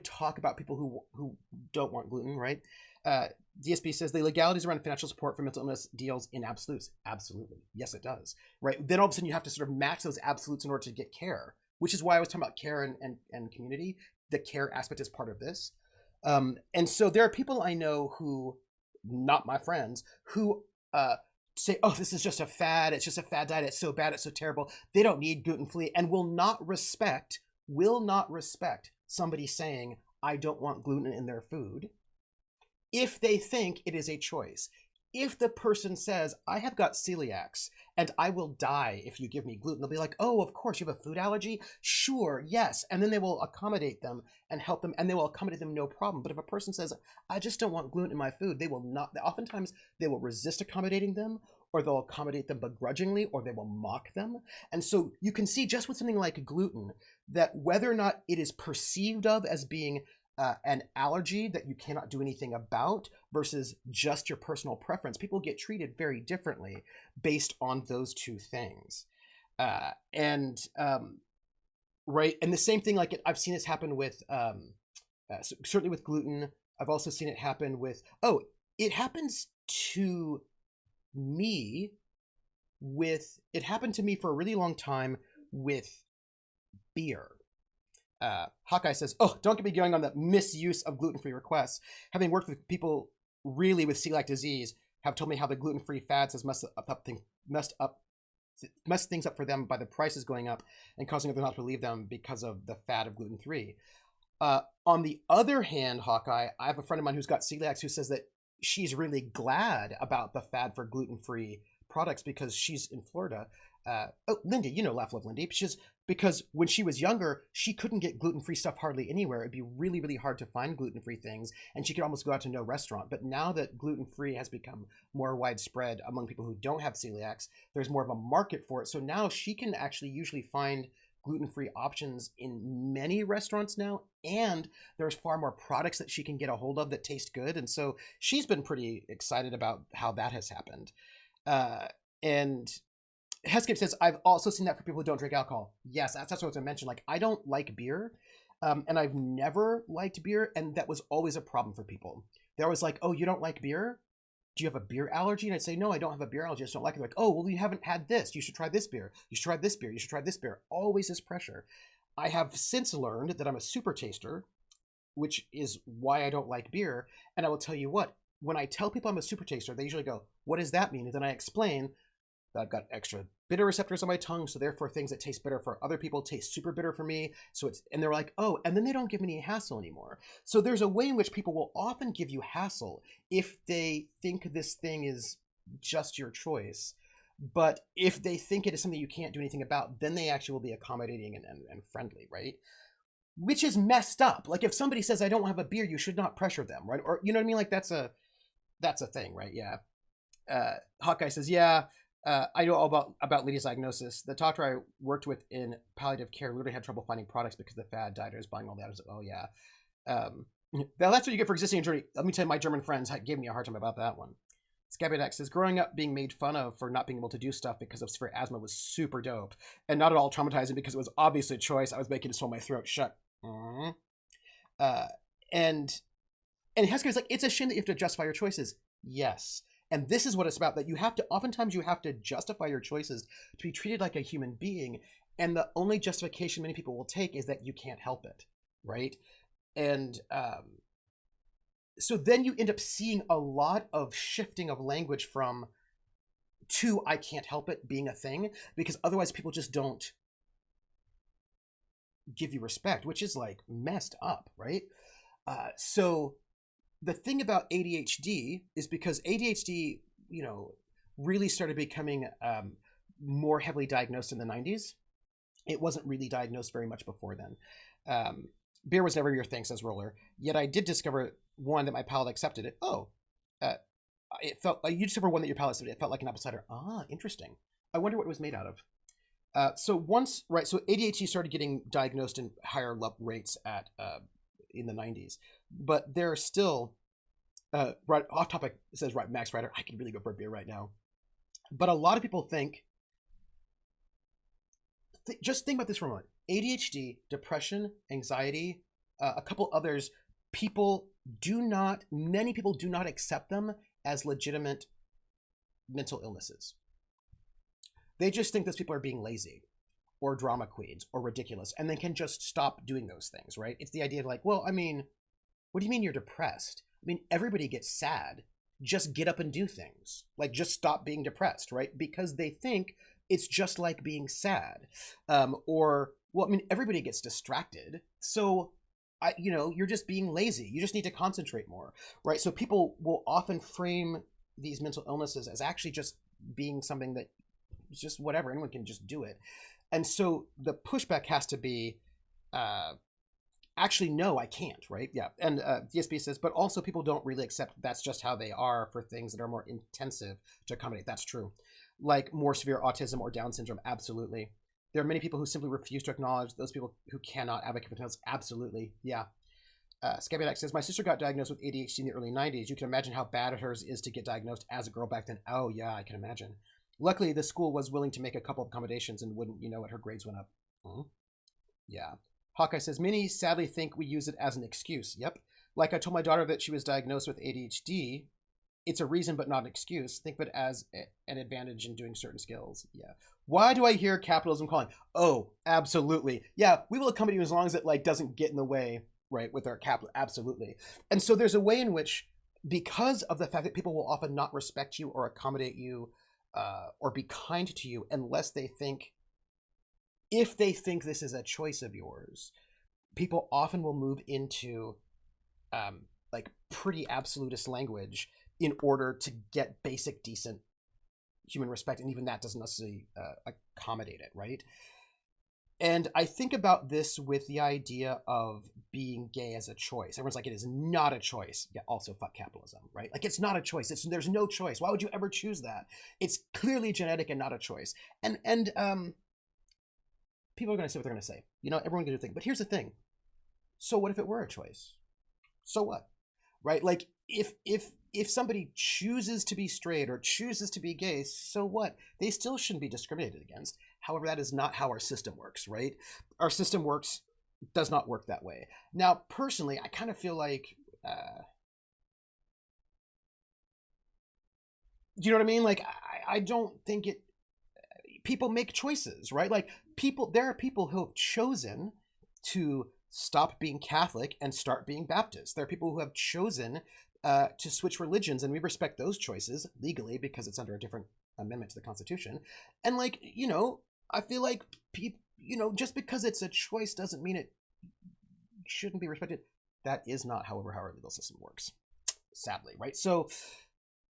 [SPEAKER 1] talk about people who don't want gluten, right? DSP says the legalities around financial support for mental illness deals in absolutes. Absolutely. Yes, it does. Right. Then all of a sudden you have to sort of match those absolutes in order to get care, which is why I was talking about care and community. the care aspect is part of this. And so there are people I know who, not my friends, who say, oh, this is just a fad. It's just a fad diet. It's so bad. It's so terrible. They don't need gluten-free, and will not respect somebody saying, I don't want gluten in their food, if they think it is a choice. If the person says, I have got celiacs and I will die if you give me gluten, they'll be like, oh, of course, you have a food allergy? Sure, yes. And then they will accommodate them and help them, and they will accommodate them no problem. But if a person says, I just don't want gluten in my food, they will not, oftentimes they will resist accommodating them, or they'll accommodate them begrudgingly, or they will mock them. And so you can see just with something like gluten, that whether or not it is perceived of as being an allergy that you cannot do anything about versus just your personal preference, people get treated very differently based on those two things. Right. And the same thing, like I've seen this happen with, certainly with gluten. I've also seen it happen with, it happens to me it happened to me for a really long time with beer. Hawkeye says, oh, don't get me going on the misuse of gluten-free requests. Having worked with people really with celiac disease, have told me how the gluten-free fads has messed things up for them by the prices going up and causing others not to believe them because of the fad of gluten-free. On the other hand, Hawkeye, I have a friend of mine who's got celiacs who says that she's really glad about the fad for gluten-free products because she's in Florida. Lindy, you know Laugh Love Lindy. Because when she was younger, she couldn't get gluten-free stuff hardly anywhere. It'd be really, really hard to find gluten-free things, and she could almost go out to no restaurant. But now that gluten-free has become more widespread among people who don't have celiacs, there's more of a market for it. So now she can actually usually find gluten-free options in many restaurants now, and there's far more products that she can get a hold of that taste good. And so she's been pretty excited about how that has happened. And Hescape says, I've also seen that for people who don't drink alcohol. Yes, that's what I mentioned. Like, I don't like beer, and I've never liked beer, and that was always a problem for people. They're always like, oh, you don't like beer? Do you have a beer allergy? And I'd say, no, I don't have a beer allergy. I just don't like it. They're like, oh, well, you haven't had this. You should try this beer. You should try this beer. You should try this beer. Always this pressure. I have since learned that I'm a super taster, which is why I don't like beer. And I will tell you what, when I tell people I'm a super taster, they usually go, what does that mean? And then I explain that I've got extra bitter receptors on my tongue, so therefore things that taste bitter for other people taste super bitter for me. And they're like, oh, and then they don't give me any hassle anymore. So there's a way in which people will often give you hassle if they think this thing is just your choice. But if they think it is something you can't do anything about, then they actually will be accommodating and friendly, right? Which is messed up. Like if somebody says, I don't have a beer, you should not pressure them, right? Or, you know what I mean? Like that's a thing, right? Yeah. Hawkeye says, yeah, I know all about Lydia's diagnosis. The doctor I worked with in palliative care literally had trouble finding products because the fad dieters buying all that. I was like, oh yeah. Now that's what you get for existing in Germany. Let me tell you, my German friends gave me a hard time about that one. Scabidex says, growing up being made fun of for not being able to do stuff because of severe asthma was super dope. And not at all traumatizing because it was obviously a choice I was making to swallow my throat shut. And Hesker's like, it's a shame that you have to justify your choices. Yes. And this is what it's about, that oftentimes you have to justify your choices to be treated like a human being. And the only justification many people will take is that you can't help it, right? And so then you end up seeing a lot of shifting of language to I can't help it being a thing, because otherwise people just don't give you respect, which is like messed up, right? So the thing about ADHD is because ADHD, really started becoming more heavily diagnosed in the 90s. It wasn't really diagnosed very much before then. Beer was never your thing, says Roller. Yet I did discover one that my palate accepted it. It felt like you discovered one that your palate accepted. It felt like an apple cider. Ah, interesting. I wonder what it was made out of. So ADHD started getting diagnosed in higher rates in the 90s, but there are still, right off topic, it says, right, Max Ryder, I could really go for a beer right now. But a lot of people just think about this for a moment. ADHD, depression, anxiety, a couple others, many people do not accept them as legitimate mental illnesses. They just think those people are being lazy, or drama queens or ridiculous, and then can just stop doing those things, right? It's the idea of like, well, I mean, what do you mean you're depressed? I mean, everybody gets sad. Just get up and do things. Like, just stop being depressed, right? Because they think it's just like being sad. Or, well, I mean, everybody gets distracted. So, you're just being lazy. You just need to concentrate more, right? So people will often frame these mental illnesses as actually just being something that is just whatever. Anyone can just do it. And so the pushback has to be, actually, no, I can't, right? Yeah. And DSP says, but also people don't really accept that's just how they are for things that are more intensive to accommodate. That's true. Like more severe autism or Down syndrome, absolutely. There are many people who simply refuse to acknowledge those people who cannot advocate for themselves. Absolutely. Yeah. Scabiac says, my sister got diagnosed with ADHD in the early 90s. You can imagine how bad hers is to get diagnosed as a girl back then. Oh, yeah, I can imagine. Luckily, the school was willing to make a couple of accommodations and wouldn't, what, her grades went up. Yeah. Hawkeye says, many sadly think we use it as an excuse. Yep. Like I told my daughter that she was diagnosed with ADHD. It's a reason, but not an excuse. Think of it as an advantage in doing certain skills. Yeah. Why do I hear capitalism calling? Oh, absolutely. Yeah, we will accommodate you as long as it doesn't get in the way, right, with our capital. Absolutely. And so there's a way in which, because of the fact that people will often not respect you or accommodate you or be kind to you unless they think, if they think this is a choice of yours, people often will move into pretty absolutist language in order to get basic, decent human respect. And even that doesn't necessarily accommodate it, right? And I think about this with the idea of being gay as a choice. Everyone's like, it is not a choice. Yeah, also fuck capitalism, right? Like, it's not a choice. There's no choice. Why would you ever choose that? It's clearly genetic and not a choice. And people are going to say what they're going to say. Everyone's going to think. But here's the thing. So what if it were a choice? So what? Right? Like, if somebody chooses to be straight or chooses to be gay, so what? They still shouldn't be discriminated against. However, that is not how our system works, right? Our system does not work that way. Now, personally, I kind of feel like, do you know what I mean? Like, I don't think people make choices, right? Like, there are people who have chosen to stop being Catholic and start being Baptist. There are people who have chosen to switch religions, and we respect those choices legally because it's under a different amendment to the Constitution. And I feel like just because it's a choice doesn't mean it shouldn't be respected. That is not, however, how our legal system works, sadly, right? So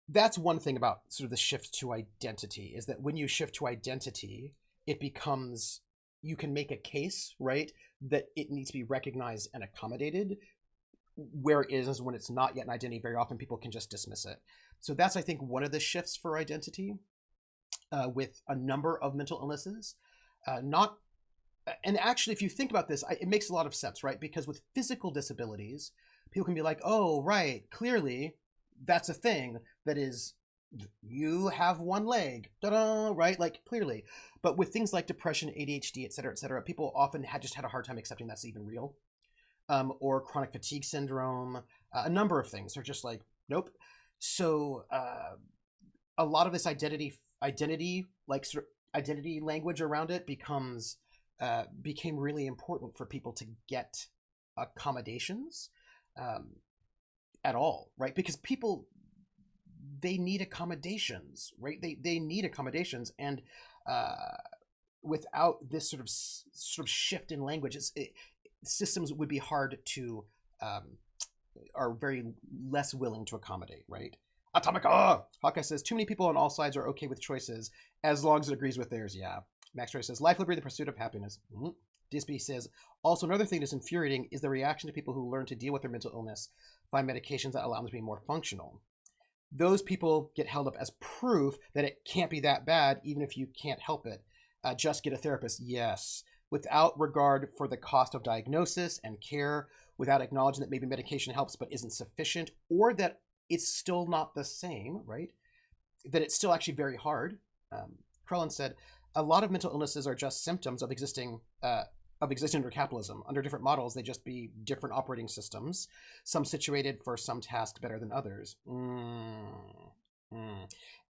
[SPEAKER 1] that's one thing about sort of the shift to identity, is that when you shift to identity, it becomes, you can make a case, right, that it needs to be recognized and accommodated, where it is when it's not yet an identity. Very often people can just dismiss it. So that's, I think, one of the shifts for identity with a number of mental illnesses. And actually, if you think about this, it makes a lot of sense, right? Because with physical disabilities, people can be like, oh, right, clearly that's a thing that is, you have one leg, ta-da, right? Like, clearly. But with things like depression, ADHD, et cetera, people often just had a hard time accepting that's even real. Or chronic fatigue syndrome, a number of things are just like, nope. So a lot of this identity, like sort of identity language around it became really important for people to get accommodations at all, right? Because people, they need accommodations, right? They need accommodations, and without this sort of shift in language, systems would be hard to, are very less willing to accommodate, right? Atomic, Hawkeye says, too many people on all sides are okay with choices as long as it agrees with theirs. Yeah. Max Ray says, life, liberty, the pursuit of happiness. DSP says, also another thing that's infuriating is the reaction to people who learn to deal with their mental illness, find medications that allow them to be more functional. Those people get held up as proof that it can't be that bad, even if you can't help it. Just get a therapist. Yes. Without regard for the cost of diagnosis and care, without acknowledging that maybe medication helps but isn't sufficient, or that it's still not the same, right? That it's still actually very hard. Krellin said, a lot of mental illnesses are just symptoms of existing under capitalism. Under different models, they just be different operating systems, some situated for some tasks better than others.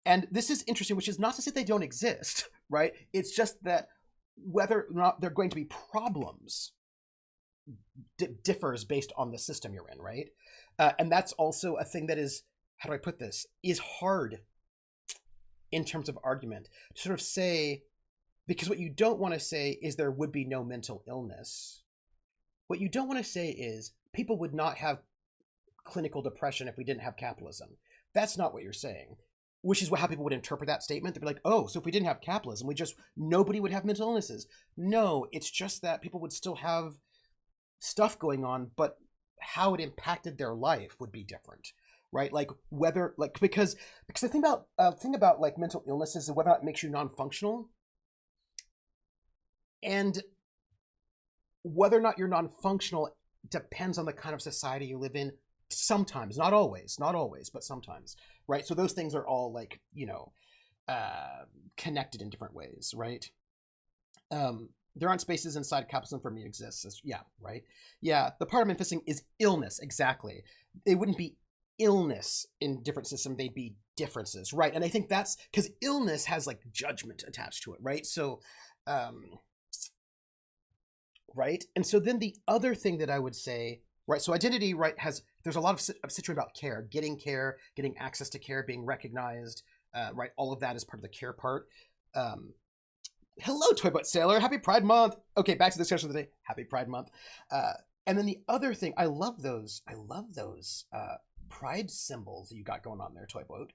[SPEAKER 1] And this is interesting, which is not to say they don't exist, right? It's just that whether or not they're going to be problems differs based on the system you're in, right? And that's also a thing that is, how do I put this, is hard in terms of argument to sort of say, because what you don't want to say is there would be no mental illness. What you don't want to say is people would not have clinical depression if we didn't have capitalism. That's not what you're saying, which is how people would interpret that statement. They'd be like, oh, so if we didn't have capitalism, nobody would have mental illnesses. No, it's just that people would still have stuff going on, but how it impacted their life would be different, right? Like whether, like, because the thing about like mental illnesses is whether or not it makes you non-functional, and whether or not you're non-functional depends on the kind of society you live in. Sometimes, not always, but sometimes, right? So those things are all like, connected in different ways, right? There aren't spaces inside capitalism for me exists. Yeah, right. Yeah, the part I'm emphasizing is illness. Exactly. It wouldn't be illness in different systems. They'd be differences, right? And I think that's because illness has like judgment attached to it, right? So, right. And so then the other thing that I would say, right? So identity, right, there's a lot of situation about care, getting access to care, being recognized, right? All of that is part of the care part. Hello, Toyboat Sailor. Happy Pride Month. Okay, back to the discussion of the day. Happy Pride Month. And then the other thing, I love those pride symbols that you got going on there, Toyboat.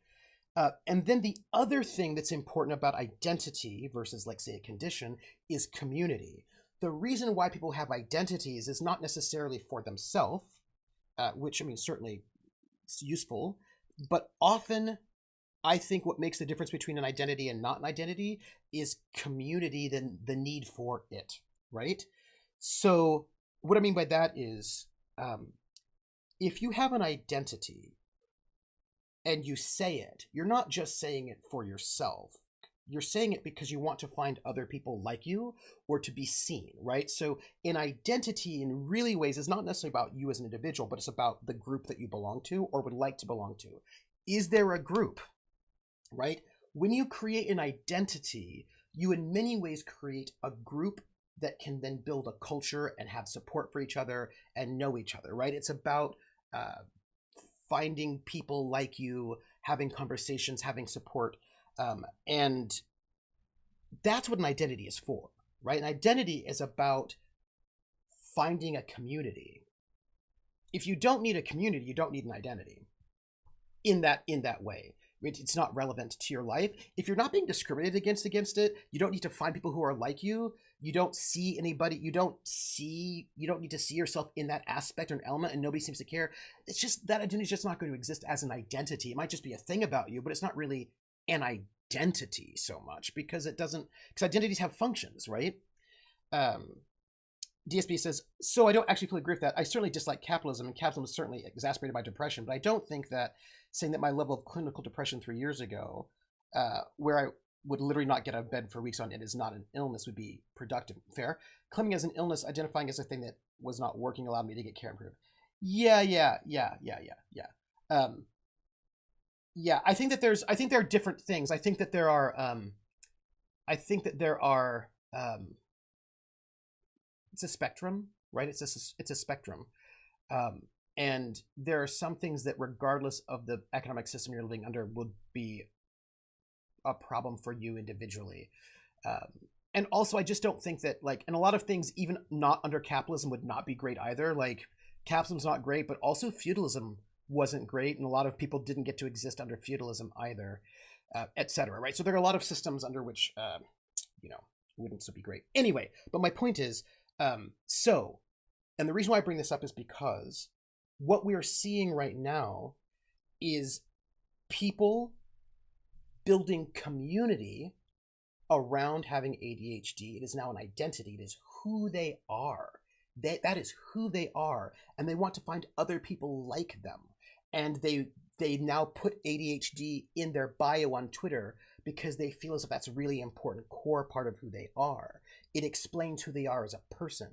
[SPEAKER 1] And then the other thing that's important about identity versus, like, say, a condition is community. The reason why people have identities is not necessarily for themselves, which, I mean, certainly it's useful, but often I think what makes the difference between an identity and not an identity is community, the need for it, right? So what I mean by that is, if you have an identity and you say it, you're not just saying it for yourself. You're saying it because you want to find other people like you or to be seen, right? So an identity in really ways is not necessarily about you as an individual, but it's about the group that you belong to or would like to belong to. Is there a group, right? When you create an identity, you in many ways create a group that can then build a culture and have support for each other and know each other, right? It's about finding people like you, having conversations, having support. And that's what an identity is for, right? An identity is about finding a community. If you don't need a community, you don't need an identity in that way. It's not relevant to your life. If you're not being discriminated against it, you don't need to find people who are like you. You don't see anybody. You don't need to see yourself in that aspect or an element, and nobody seems to care. It's just that identity is just not going to exist as an identity. It might just be a thing about you, but it's not really an identity so much because identities have functions, right? DSB says, so I don't actually fully agree with that. I certainly dislike capitalism, and capitalism is certainly exacerbated by depression, but I don't think that saying that my level of clinical depression 3 years ago, where I would literally not get out of bed for weeks on end, is not an illness would be productive. Fair. Claiming as an illness, identifying as a thing that was not working allowed me to get care improved. Yeah. I think there are different things. I think that there are it's a spectrum, right? It's a spectrum. And there are some things that, regardless of the economic system you're living under, would be a problem for you individually. And also, I just don't think that, like, and a lot of things, even not under capitalism, would not be great either. Like, capitalism's not great, but also feudalism wasn't great, and a lot of people didn't get to exist under feudalism either, etc. Right? So there are a lot of systems under which, wouldn't still be great. Anyway, but my point is, and the reason why I bring this up is because what we are seeing right now is people building community around having ADHD. It is now an identity. It is who they are. That is who they are, and they want to find other people like them. And they now put ADHD in their bio on Twitter because they feel as if that's a really important core part of who they are. It explains who they are as a person.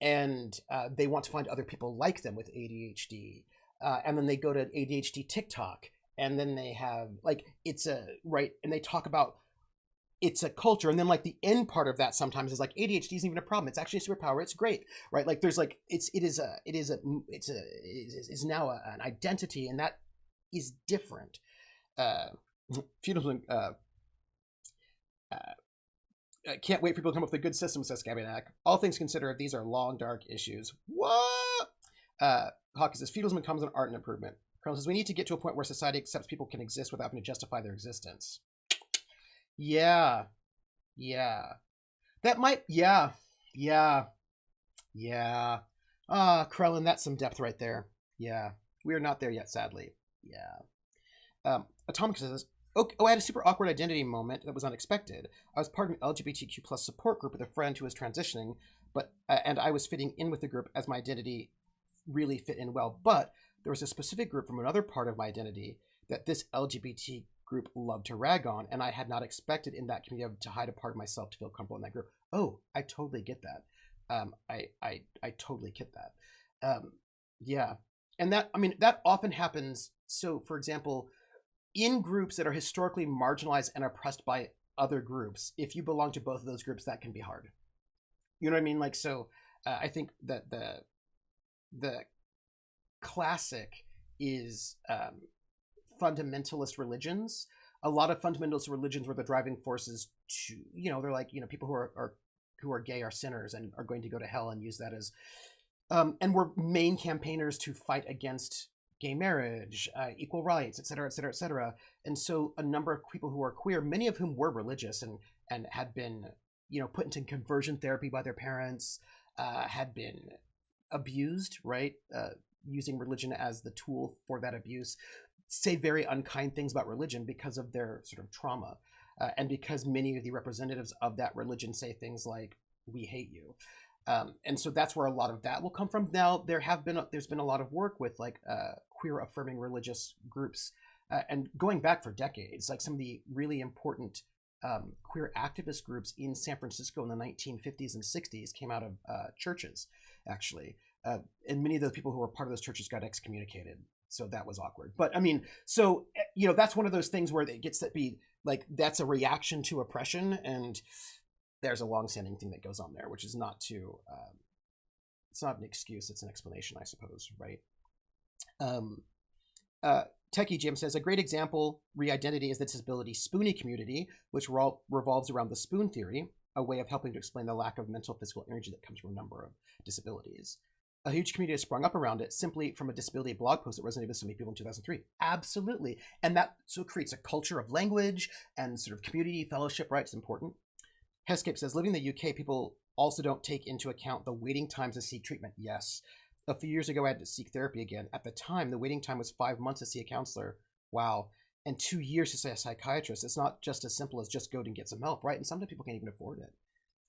[SPEAKER 1] And they want to find other people like them with ADHD. And then they go to ADHD TikTok, and then they have, like, and they talk about it's a culture. And then like the end part of that sometimes is like ADHD isn't even a problem. It's actually a superpower. It's great, right? Like there's like it's now an identity, and that is different. Feudalism. I can't wait for people to come up with a good system, says Gabinak. All things considered, these are long, dark issues. What? Hawkins says, feudalism becomes an art and improvement. Colonel says, we need to get to a point where society accepts people can exist without having to justify their existence. Yeah. That might, yeah. Krellin, that's some depth right there. Yeah. We are not there yet, sadly. Yeah. Atomic says, I had a super awkward identity moment that was unexpected. I was part of an LGBTQ plus support group with a friend who was transitioning, and I was fitting in with the group as my identity really fit in well. But there was a specific group from another part of my identity that this LGBT group loved to rag on, and I had not expected in that community to hide a part of myself to feel comfortable in that group. Oh, I totally get that. I totally get that. Yeah, and that often happens. So, for example, in groups that are historically marginalized and oppressed by other groups, if you belong to both of those groups, that can be hard. You know what I mean? Like, so I think that the classic is fundamentalist religions. A lot of fundamentalist religions were the driving forces to, they're like, people who are gay are sinners and are going to go to hell, and use that as, and were main campaigners to fight against gay marriage, equal rights, et cetera, et cetera, et cetera. And so a number of people who are queer, many of whom were religious and had been, put into conversion therapy by their parents, had been abused, right? Using religion as the tool for that abuse, say very unkind things about religion because of their sort of trauma. And because many of the representatives of that religion say things like, we hate you. And so that's where a lot of that will come from. Now, there's been a lot of work with like queer affirming religious groups, and going back for decades, like some of the really important queer activist groups in San Francisco in the 1950s and 60s came out of churches, actually. And many of those people who were part of those churches got excommunicated. So that was awkward. But that's one of those things where it gets to be like, that's a reaction to oppression, and there's a long-standing thing that goes on there, which is not to, it's not an excuse, it's an explanation, I suppose, right? Techygm says, a great example, re-identity, is the disability spoonie community, which revolves around the spoon theory, a way of helping to explain the lack of mental physical energy that comes from a number of disabilities. A huge community has sprung up around it simply from a disability blog post that resonated with so many people in 2003. Absolutely. And that so creates a culture of language and sort of community fellowship, right? It's important. Hescape says, living in the UK, people also don't take into account the waiting times to seek treatment. Yes. A few years ago, I had to seek therapy again. At the time, the waiting time was 5 months to see a counselor. Wow. And 2 years to see a psychiatrist. It's not just as simple as just go and get some help, right? And sometimes people can't even afford it.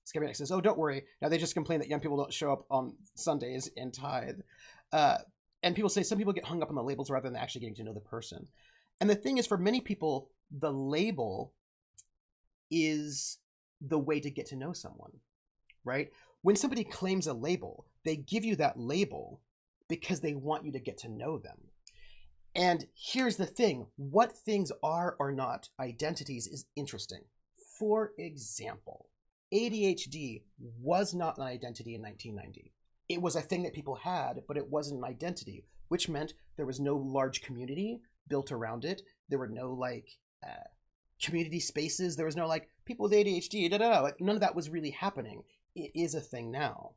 [SPEAKER 1] Scabiac says, oh, don't worry. Now they just complain that young people don't show up on Sundays and tithe. And people say some people get hung up on the labels rather than actually getting to know the person. And the thing is, for many people, the label is the way to get to know someone, right? When somebody claims a label, they give you that label because they want you to get to know them. And here's the thing, what things are or not identities is interesting. For example, ADHD was not an identity in 1990. It was a thing that people had, but it wasn't an identity, which meant there was no large community built around it. There were no community spaces. There was no people with ADHD, Like, none of that was really happening. It is a thing now.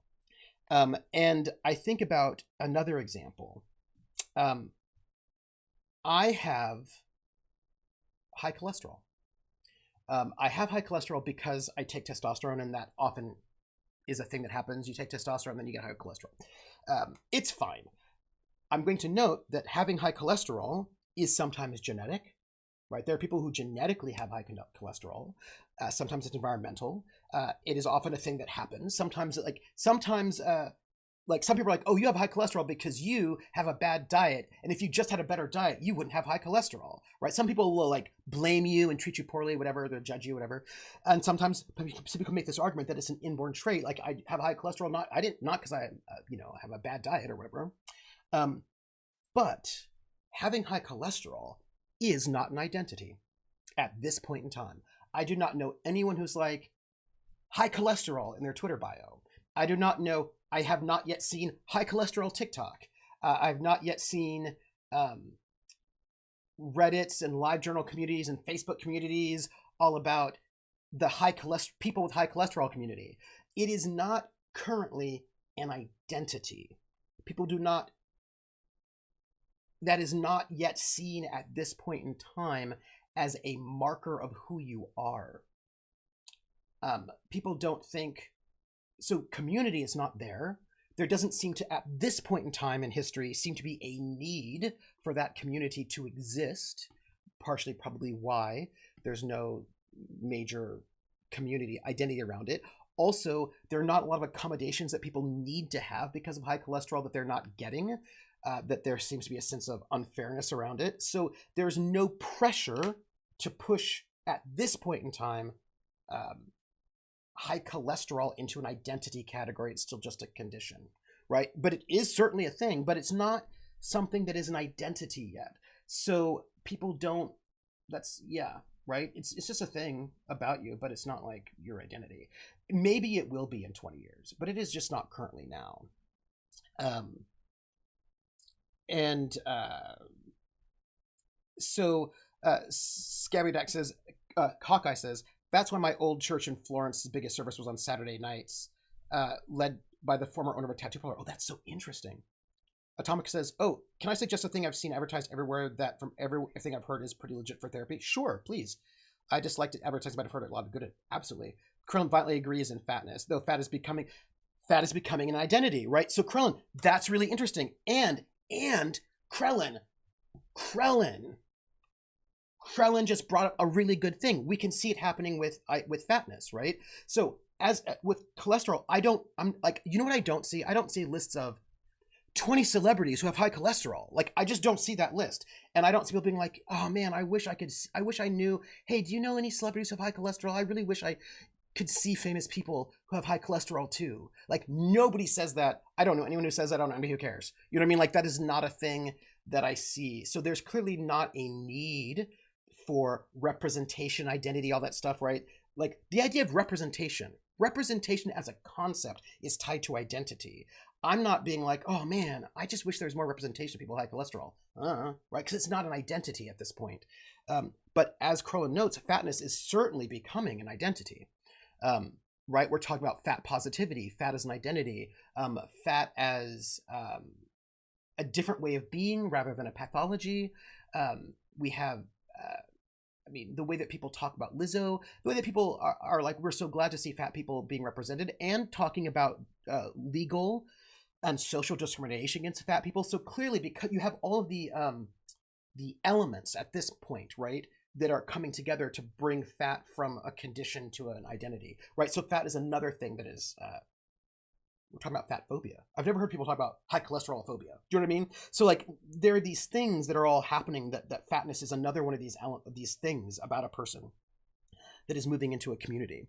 [SPEAKER 1] And I think about another example. I have high cholesterol. I have high cholesterol because I take testosterone, and that often is a thing that happens. You take testosterone, then you get high cholesterol. It's fine. I'm going to note that having high cholesterol is sometimes genetic, right? There are people who genetically have high cholesterol. Sometimes it's environmental. It is often a thing that happens. Sometimes some people are like, oh, you have high cholesterol because you have a bad diet. And if you just had a better diet, you wouldn't have high cholesterol, right? Some people will blame you and treat you poorly, whatever, they'll judge you, whatever. And sometimes people make this argument that it's an inborn trait. Like, I have high cholesterol, not because I, have a bad diet or whatever. But having high cholesterol is not an identity at this point in time. I do not know anyone who's like high cholesterol in their Twitter bio. I do not know. I have not yet seen high cholesterol TikTok. I've not yet seen Reddits and live journal communities and Facebook communities all about the high cholesterol people with high cholesterol community. It is not currently an identity. People do not. That is not yet seen at this point in time as a marker of who you are. People don't think so. Community is not there. There doesn't seem to, at this point in time in history, seem to be a need for that community to exist. Partially, probably why there's no major community identity around it. Also, there are not a lot of accommodations that people need to have because of high cholesterol that they're not getting. That there seems to be a sense of unfairness around it. So there's no pressure to push at this point in time high cholesterol into an identity category. It's still just a condition, right? But it is certainly a thing, but it's not something that is an identity yet. So people don't, right? It's just a thing about you, but it's not like your identity. Maybe it will be in 20 years, but it is just not currently now. Scabby Deck says, Hawkeye says, that's why my old church in Florence's biggest service was on Saturday nights, led by the former owner of a tattoo parlor. Oh, that's so interesting. Atomic says, oh, can I suggest a thing I've seen advertised everywhere that from everything I've heard is pretty legit for therapy? Sure, please. I just liked it advertised, but I've heard a lot of good. Absolutely. Krillin violently agrees in fatness, though fat is becoming an identity, right? So Krillin, that's really interesting. And Krillin just brought up a really good thing. We can see it happening with fatness, right? So as with cholesterol, I'm like, you know what I don't see? I don't see lists of 20 celebrities who have high cholesterol. Like, I just don't see that list. And I don't see people being like, oh man, I wish I knew, hey, do you know any celebrities who have high cholesterol? I really wish I could see famous people who have high cholesterol too. Like, nobody says that. I don't know anyone who says that. I don't know anybody who cares. You know what I mean? Like, that is not a thing that I see. So there's clearly not a need for representation, identity, all that stuff, right? Like, the idea of representation as a concept is tied to identity. I'm not being like, oh man, I just wish there was more representation of people with high cholesterol, right? Because it's not an identity at this point. But as Krillin notes, fatness is certainly becoming an identity, right? We're talking about fat positivity, fat as an identity, fat as a different way of being rather than a pathology. We have the way that people talk about Lizzo, the way that people are like, we're so glad to see fat people being represented, and talking about legal and social discrimination against fat people. So clearly, because you have all of the elements at this point, right, that are coming together to bring fat from a condition to an identity, right? So fat is another thing that is, we're talking about fat phobia. I've never heard people talk about high cholesterol phobia. Do you know what I mean? So like, there are these things that are all happening that fatness is another one of these things about a person that is moving into a community.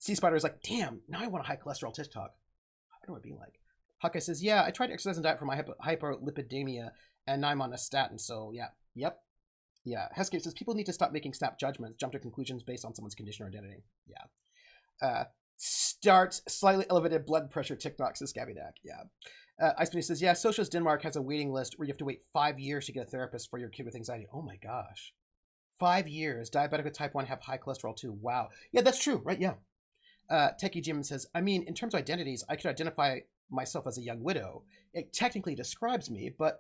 [SPEAKER 1] Sea Spider is like, damn, now I want a high cholesterol TikTok. I don't know what it'd be like. Hawkeye says, yeah, I tried exercise and diet for my hyperlipidemia, and now I'm on a statin, so yeah. Yep. Yeah. Heskate says, people need to stop making snap judgments, jump to conclusions based on someone's condition or identity. Yeah. Starts slightly elevated blood pressure TikTok, says Scabby Dack. Yeah. Iceman says, yeah, Socialist Denmark has a waiting list where you have to wait 5 years to get a therapist for your kid with anxiety. Oh my gosh. 5 years. Diabetic with type 1 have high cholesterol too. Wow. Yeah, that's true, right? Yeah. Techygm says, I mean, in terms of identities, I could identify myself as a young widow. It technically describes me, but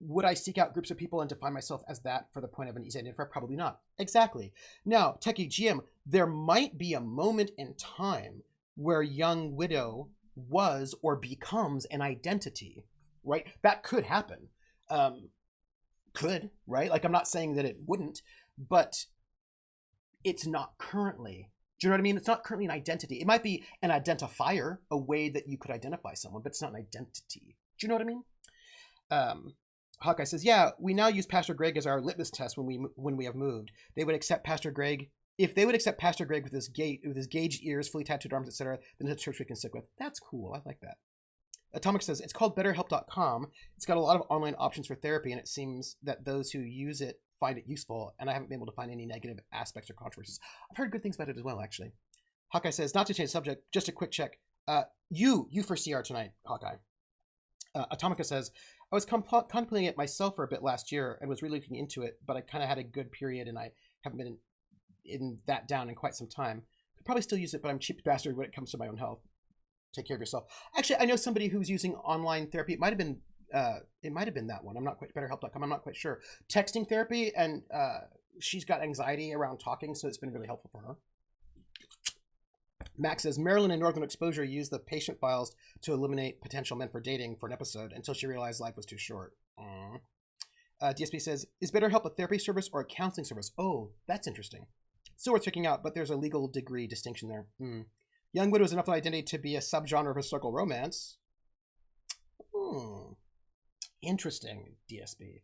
[SPEAKER 1] would I seek out groups of people and define myself as that for the point of an easy identifier? Probably not. Exactly. Now, Techygm, there might be a moment in time where young widow was or becomes an identity, right? That could happen. Could, right? Like, I'm not saying that it wouldn't, but it's not currently. Do you know what I mean? It's not currently an identity. It might be an identifier, a way that you could identify someone, but it's not an identity. Do you know what I mean? Hawkeye says, yeah, we now use Pastor Greg as our litmus test when we have moved. They would accept Pastor Greg. If they would accept Pastor Greg with his gauged ears, fully tattooed arms, etc., then it's a church we can stick with. That's cool. I like that. Atomic says, it's called BetterHelp.com. It's got a lot of online options for therapy, and it seems that those who use it find it useful, and I haven't been able to find any negative aspects or controversies. I've heard good things about it as well, actually. Hawkeye says, not to change subject, just a quick check. You for CR tonight, Hawkeye. Atomica says, I was contemplating it myself for a bit last year and was really looking into it, but I kind of had a good period and I haven't been in that down in quite some time. Could probably still use it, but I'm a cheap bastard when it comes to my own health. Take care of yourself. Actually, I know somebody who's using online therapy. It might have been that one. I'm not quite, betterhelp.com. I'm not quite sure. Texting therapy, and she's got anxiety around talking, so it's been really helpful for her. Max says, Marilyn and Northern Exposure used the patient files to eliminate potential men for dating for an episode until she realized life was too short. DSP says, is BetterHelp a therapy service or a counseling service? Oh, that's interesting. Still worth checking out, but there's a legal degree distinction there. Young Widow is enough of an identity to be a subgenre of historical romance. Interesting, DSP.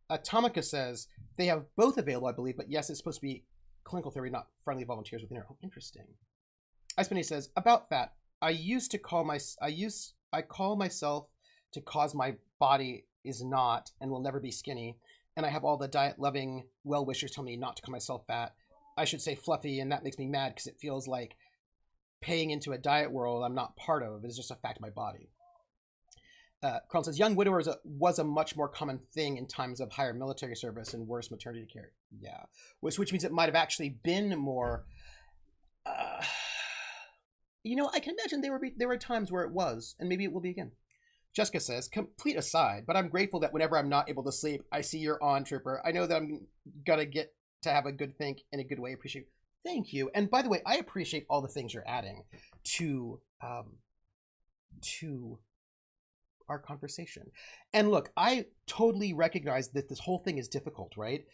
[SPEAKER 1] Atomica says, they have both available, I believe, but yes, it's supposed to be clinical therapy, not friendly volunteers within her. Oh, interesting. Icepenny says, about fat, I call myself to cause my body is not and will never be skinny, and I have all the diet-loving well-wishers tell me not to call myself fat. I should say fluffy, and that makes me mad because it feels like paying into a diet world I'm not part of is just a fact of my body. Carl says, young widowers was a much more common thing in times of higher military service and worse maternity care. Yeah, which means it might have actually been more... I can imagine there were times where it was, and maybe it will be again. Jessica says, complete aside, but I'm grateful that whenever I'm not able to sleep, I see you're on, Trooper. I know that I'm gonna get to have a good think in a good way. Appreciate. Thank you. And by the way, I appreciate all the things you're adding to our conversation. And look, I totally recognize that this whole thing is difficult, right?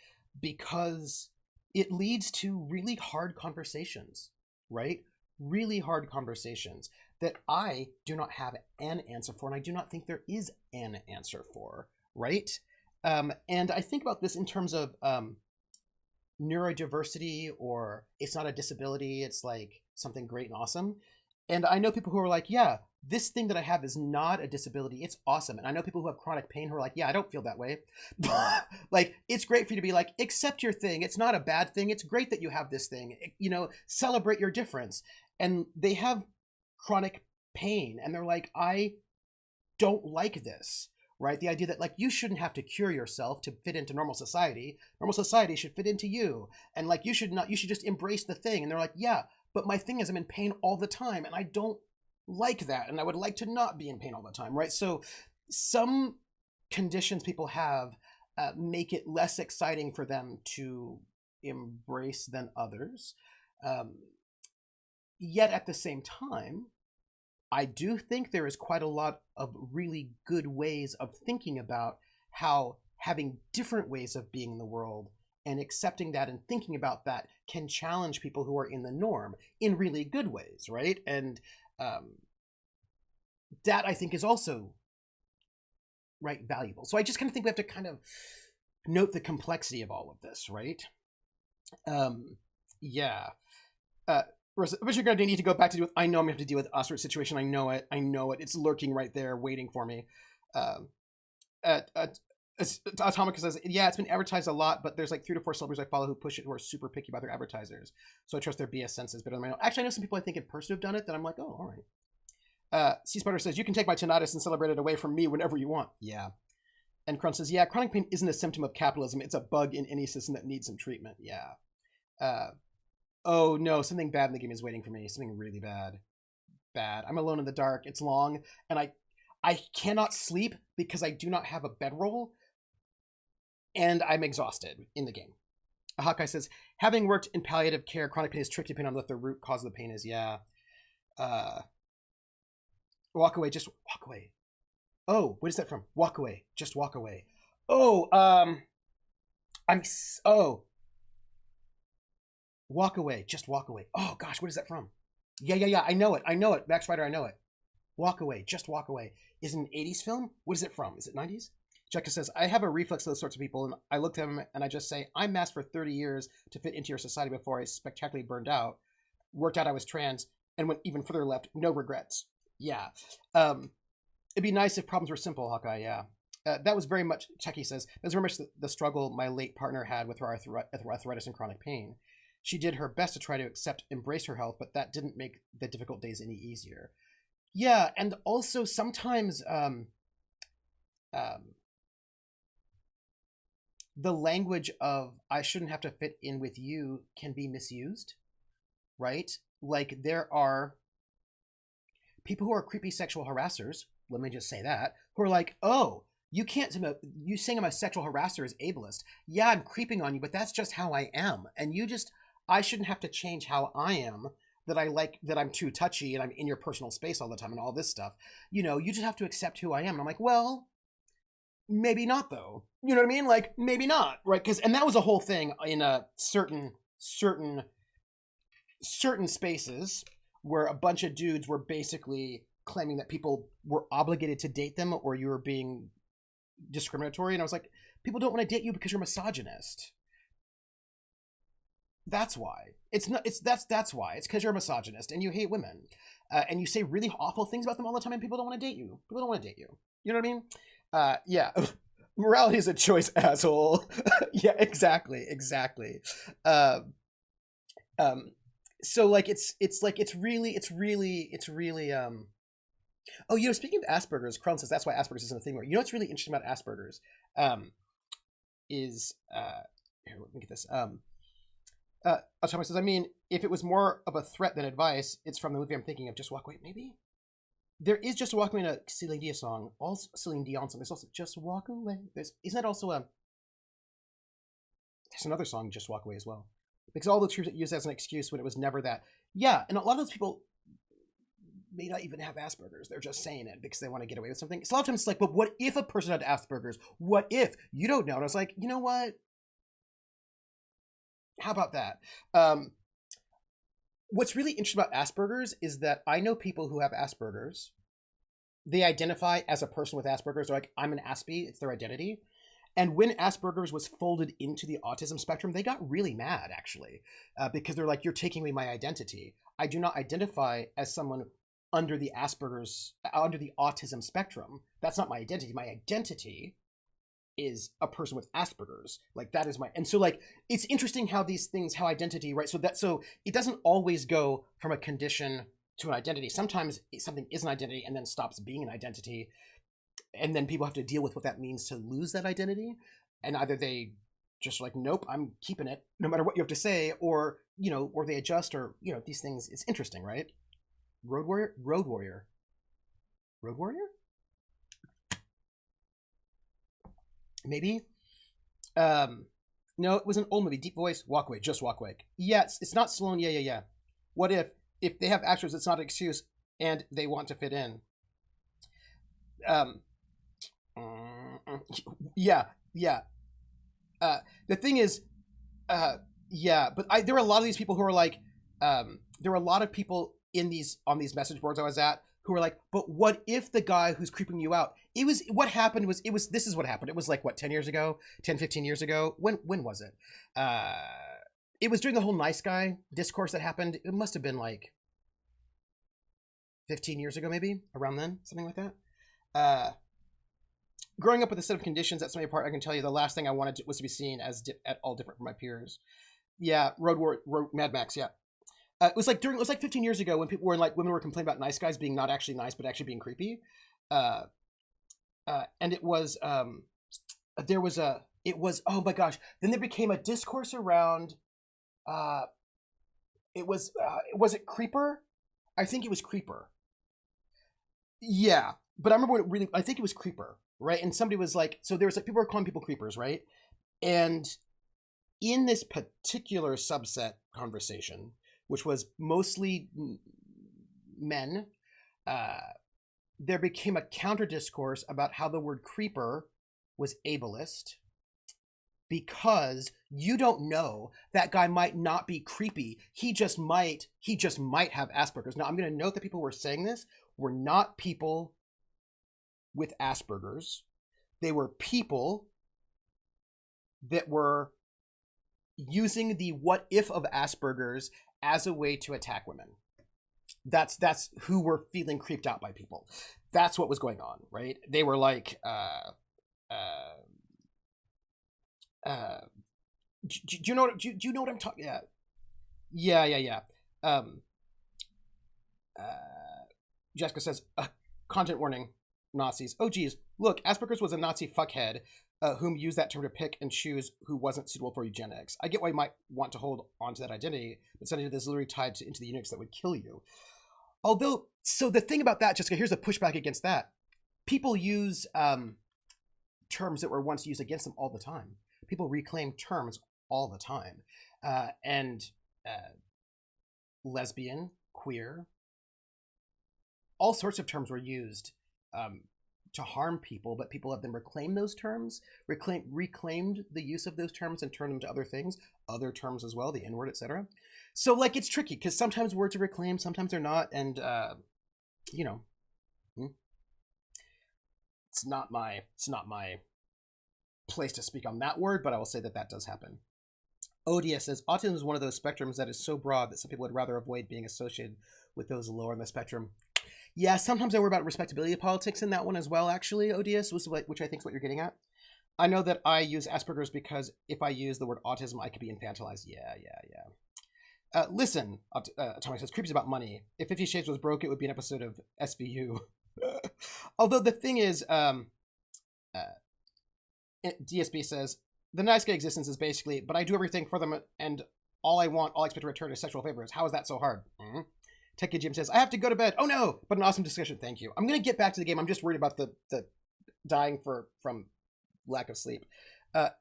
[SPEAKER 1] Because it leads to really hard conversations, right? Really hard conversations that I do not have an answer for, and I do not think there is an answer for, right? And I think about this in terms of neurodiversity, or it's not a disability, it's like something great and awesome. And I know people who are like, yeah, this thing that I have is not a disability, it's awesome. And I know people who have chronic pain who are like, yeah, I don't feel that way. Like, it's great for you to be like, accept your thing, it's not a bad thing, it's great that you have this thing, celebrate your difference. And they have chronic pain and they're like, I don't like this, right? The idea that like you shouldn't have to cure yourself to fit into normal society. Normal society should fit into you. And like you should just embrace the thing. And they're like, yeah, but my thing is I'm in pain all the time and I don't like that. And I would like to not be in pain all the time, right? So some conditions people have make it less exciting for them to embrace than others. Yet at the same time, I do think there is quite a lot of really good ways of thinking about how having different ways of being in the world and accepting that and thinking about that can challenge people who are in the norm in really good ways, right? And that I think is also valuable. So I just kind of think we have to kind of note the complexity of all of this, right? Yeah. Eventually going to need to go back to do with, I know I'm going to have to deal with the Ostrich situation. I know it. It's lurking right there waiting for me. Atomica says, yeah, it's been advertised a lot, but there's like 3 to 4 celebrities I follow who push it who are super picky about their advertisers. So I trust their BS senses better than my own. Actually, I know some people I think in person who've done it that I'm like, oh, all right. Sea Spider says, you can take my tinnitus and celebrate it away from me whenever you want. Yeah. And Crunch says, yeah, chronic pain isn't a symptom of capitalism. It's a bug in any system that needs some treatment. Yeah. Oh no, something bad in the game is waiting for me. Something really bad. I'm alone in the dark. It's long, and I cannot sleep because I do not have a bedroll, and I'm exhausted in the game. Hawkeye says, having worked in palliative care, chronic pain is tricky depending on what the root cause of the pain is. Yeah. Walk away, just walk away. Oh, what is that from? Walk away, just walk away. Oh, walk away, just walk away. Oh gosh, what is that from? Yeah. I know it. Max Rider, I know it. Walk away, just walk away. Is it an 80s film? What is it from? Is it 90s? Jessica says, I have a reflex to those sorts of people, and I look at them and I just say, I'm masked for 30 years to fit into your society before I spectacularly burned out. Worked out I was trans, and went even further left, no regrets. Yeah. It'd be nice if problems were simple, Hawkeye, yeah. that was very much, Checky says, that was very much the struggle my late partner had with her arthritis and chronic pain. She did her best to try to embrace her health, but that didn't make the difficult days any easier. Yeah, and also sometimes the language of "I shouldn't have to fit in with you" can be misused, right? Like there are people who are creepy sexual harassers. Let me just say that, who are like, "Oh, you can't. You saying I'm a sexual harasser is ableist. Yeah, I'm creeping on you, but that's just how I am, and I shouldn't have to change how I am. That I'm too touchy and I'm in your personal space all the time and all this stuff. You just have to accept who I am." And I'm like, well, maybe not though. You know what I mean? Like maybe not, right? And that was a whole thing in a certain spaces where a bunch of dudes were basically claiming that people were obligated to date them or you were being discriminatory. And I was like, people don't want to date you because you're misogynist. That's why. That's why. It's because you're a misogynist and you hate women. And you say really awful things about them all the time and people don't want to date you. People don't want to date you. You know what I mean? Yeah. Morality is a choice, asshole. Yeah, exactly. So like it's really oh, speaking of Asperger's, Krell says that's why Asperger's isn't a thing. What's really interesting about Asperger's is here, let me get this. Thomas says, I mean, if it was more of a threat than advice, it's from the movie I'm thinking of, Just Walk Away. Maybe there is Just Walk Away in a Celine Dion song. Also Celine Dion song. There's also Just Walk Away. Isn't that also there's another song, Just Walk Away, as well. Because all the troops that used as an excuse when it was never that. Yeah, and a lot of those people may not even have Asperger's. They're just saying it because they want to get away with something. So a lot of times it's like, but what if a person had Asperger's? What if? You don't know. And I was like, you know what? How about that? What's really interesting about Asperger's is that I know people who have Asperger's. They identify as a person with Asperger's. They're like, I'm an Aspie. It's their identity. And when Asperger's was folded into the autism spectrum, they got really mad, actually, because they're like, you're taking away my identity. I do not identify as someone under the autism spectrum. That's not my identity. My identity is a person with Asperger's. Like that is and so like it's interesting how these things, how identity, right? So it doesn't always go from a condition to an identity. Sometimes something is an identity and then stops being an identity, and then people have to deal with what that means to lose that identity. And either they just like, nope, I'm keeping it no matter what you have to say, or or they adjust, or these things. It's interesting, right? Road Warrior. Maybe. No, it was an old movie. Deep Voice, Walk Away, Just Walk Away. Yes, it's not Sloan. Yeah. What if they have actors? It's not an excuse, and they want to fit in. Yeah. The thing is, yeah, but there were a lot of these people who are like, there were a lot of people on these message boards I was at who were like, but what if the guy who's creeping you out, this is what happened. It was like, what, 10 years ago, 10, 15 years ago? When was it? It was during the whole nice guy discourse that happened. It must have been like 15 years ago, maybe, around then, something like that. Growing up with a set of conditions that set me apart, I can tell you the last thing I wanted was to be seen as at all different from my peers. Yeah, Mad Max, yeah. It was like 15 years ago when people were like, women were complaining about nice guys being not actually nice, but actually being creepy. And it was, oh my gosh. Then there became a discourse around, was it Creeper? I think it was Creeper. Yeah. But I remember I think it was Creeper, right? And somebody was like, so there was like, people were calling people creepers, right? And in this particular subset conversation, which was mostly men, there became a counter discourse about how the word creeper was ableist, because you don't know, that guy might not be creepy. He just might have Asperger's. Now I'm going to note that people who were saying this were not people with Asperger's. They were people that were using the what if of Asperger's as a way to attack women. That's who were feeling creeped out by people. That's what was going on, right? They were like, Do you know what? Do you know what I'm talking? Yeah. Um, Jessica says, content warning, Nazis. Oh, geez. Look, Asperger's was a Nazi fuckhead whom used that term to pick and choose who wasn't suitable for eugenics. I get why you might want to hold on to that identity, but suddenly this is literally tied into the eugenics that would kill you. Although, so the thing about that, Jessica, here's a pushback against that. People use terms that were once used against them all the time. People reclaim terms all the time. And lesbian, queer, all sorts of terms were used to harm people, but people have then reclaimed those terms, reclaimed the use of those terms and turned them to other things, other terms as well, the N-word, etc. So, like, it's tricky because sometimes words are reclaimed, sometimes they're not, and you know, it's not my place to speak on that word, but I will say that does happen. Odia says, autism is one of those spectrums that is so broad that some people would rather avoid being associated with those lower on the spectrum. Yeah, sometimes I worry about respectability politics in that one as well, actually, Odious, which I think is what you're getting at. I know that I use Asperger's because if I use the word autism, I could be infantilized. Yeah. Listen, Atomic says, creepy's about money. If 50 Shades was broke, it would be an episode of SVU. Although the thing is, DSB says, the nice guy existence is basically, but I do everything for them, and all I expect in return is sexual favors. How is that so hard? Mm-hmm. Techygm says, I have to go to bed. Oh no, but an awesome discussion. Thank you. I'm going to get back to the game. I'm just worried about the dying from lack of sleep.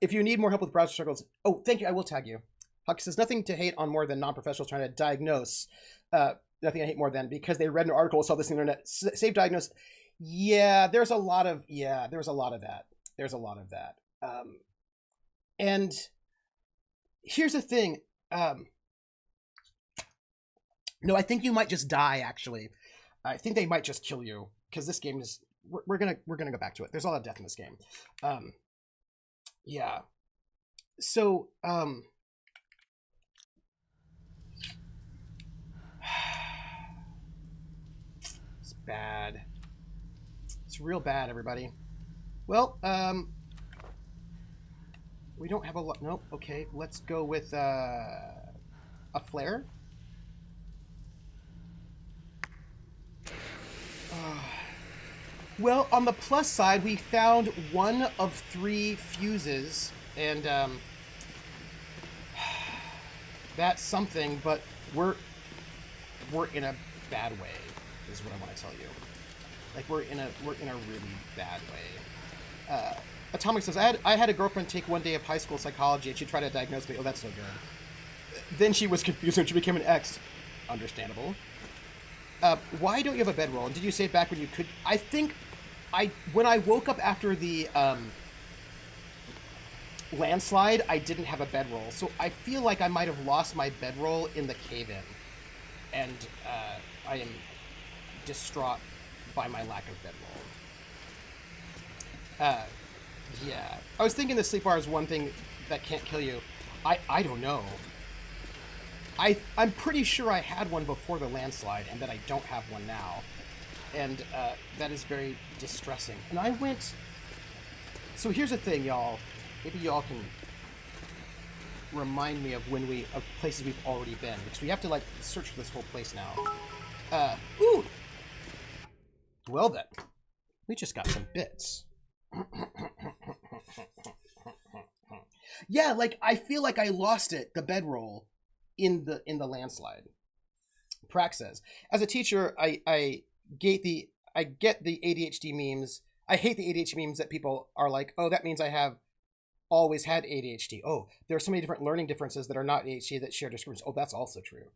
[SPEAKER 1] If you need more help with browser struggles, oh, thank you. I will tag you. Huck says, nothing to hate on more than non-professionals trying to diagnose. Nothing I hate more than because they read an article, saw this on the internet, save diagnose. Yeah, there's a lot of that. And here's the thing. No, I think you might just die, actually. I think they might just kill you, because this game is... We're gonna go back to it. There's a lot of death in this game. Yeah. So, it's bad. It's real bad, everybody. Well, we don't have a lot... Nope, okay. Let's go with, a flare. Well, on the plus side, we found one of 3 fuses, and that's something, but we're in a bad way, is what I want to tell you. Like, we're in a really bad way. Atomic says, I had a girlfriend take 1 day of high school psychology, and she tried to diagnose me. Oh, that's so good. Then she was confused, and she became an ex. Understandable. Why don't you have a bedroll? And did you say it back when you could? I think when I woke up after the landslide, I didn't have a bedroll. So I feel like I might have lost my bedroll in the cave-in. And I am distraught by my lack of bedroll. Yeah. I was thinking the sleep bar is one thing that can't kill you. I don't know. I'm pretty sure I had one before the landslide and that I don't have one now. And that is very distressing. And I went... So here's the thing, y'all. Maybe y'all can remind me of of places we've already been. Because we have to, like, search for this whole place now. Ooh! Well then. We just got some bits. Yeah, like, I feel like I lost it, the bedroll, in the landslide. Prax says, as a teacher, I get the ADHD memes. I hate the ADHD memes that people are like, oh, that means I have always had ADHD. Oh, there are so many different learning differences that are not ADHD that share discriminants. Oh, that's also true.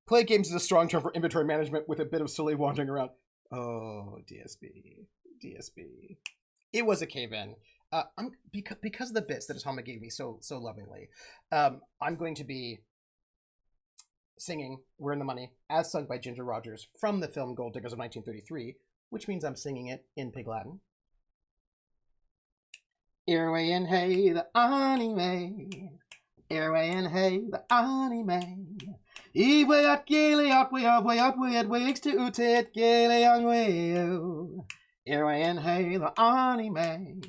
[SPEAKER 1] Play games is a strong term for inventory management with a bit of silly wandering around. Oh, DSB. It was a cave-in. Because of the bits that Atomic gave me so lovingly, I'm going to be singing We're in the Money, as sung by Ginger Rogers from the film Gold Diggers of 1933, which means I'm singing it in Pig Latin. Airway and hey, the anime. Airway and hey, the anime. Way up, gaily up, way up, wigs to utit, gaily young way. Airway and hey, the anime.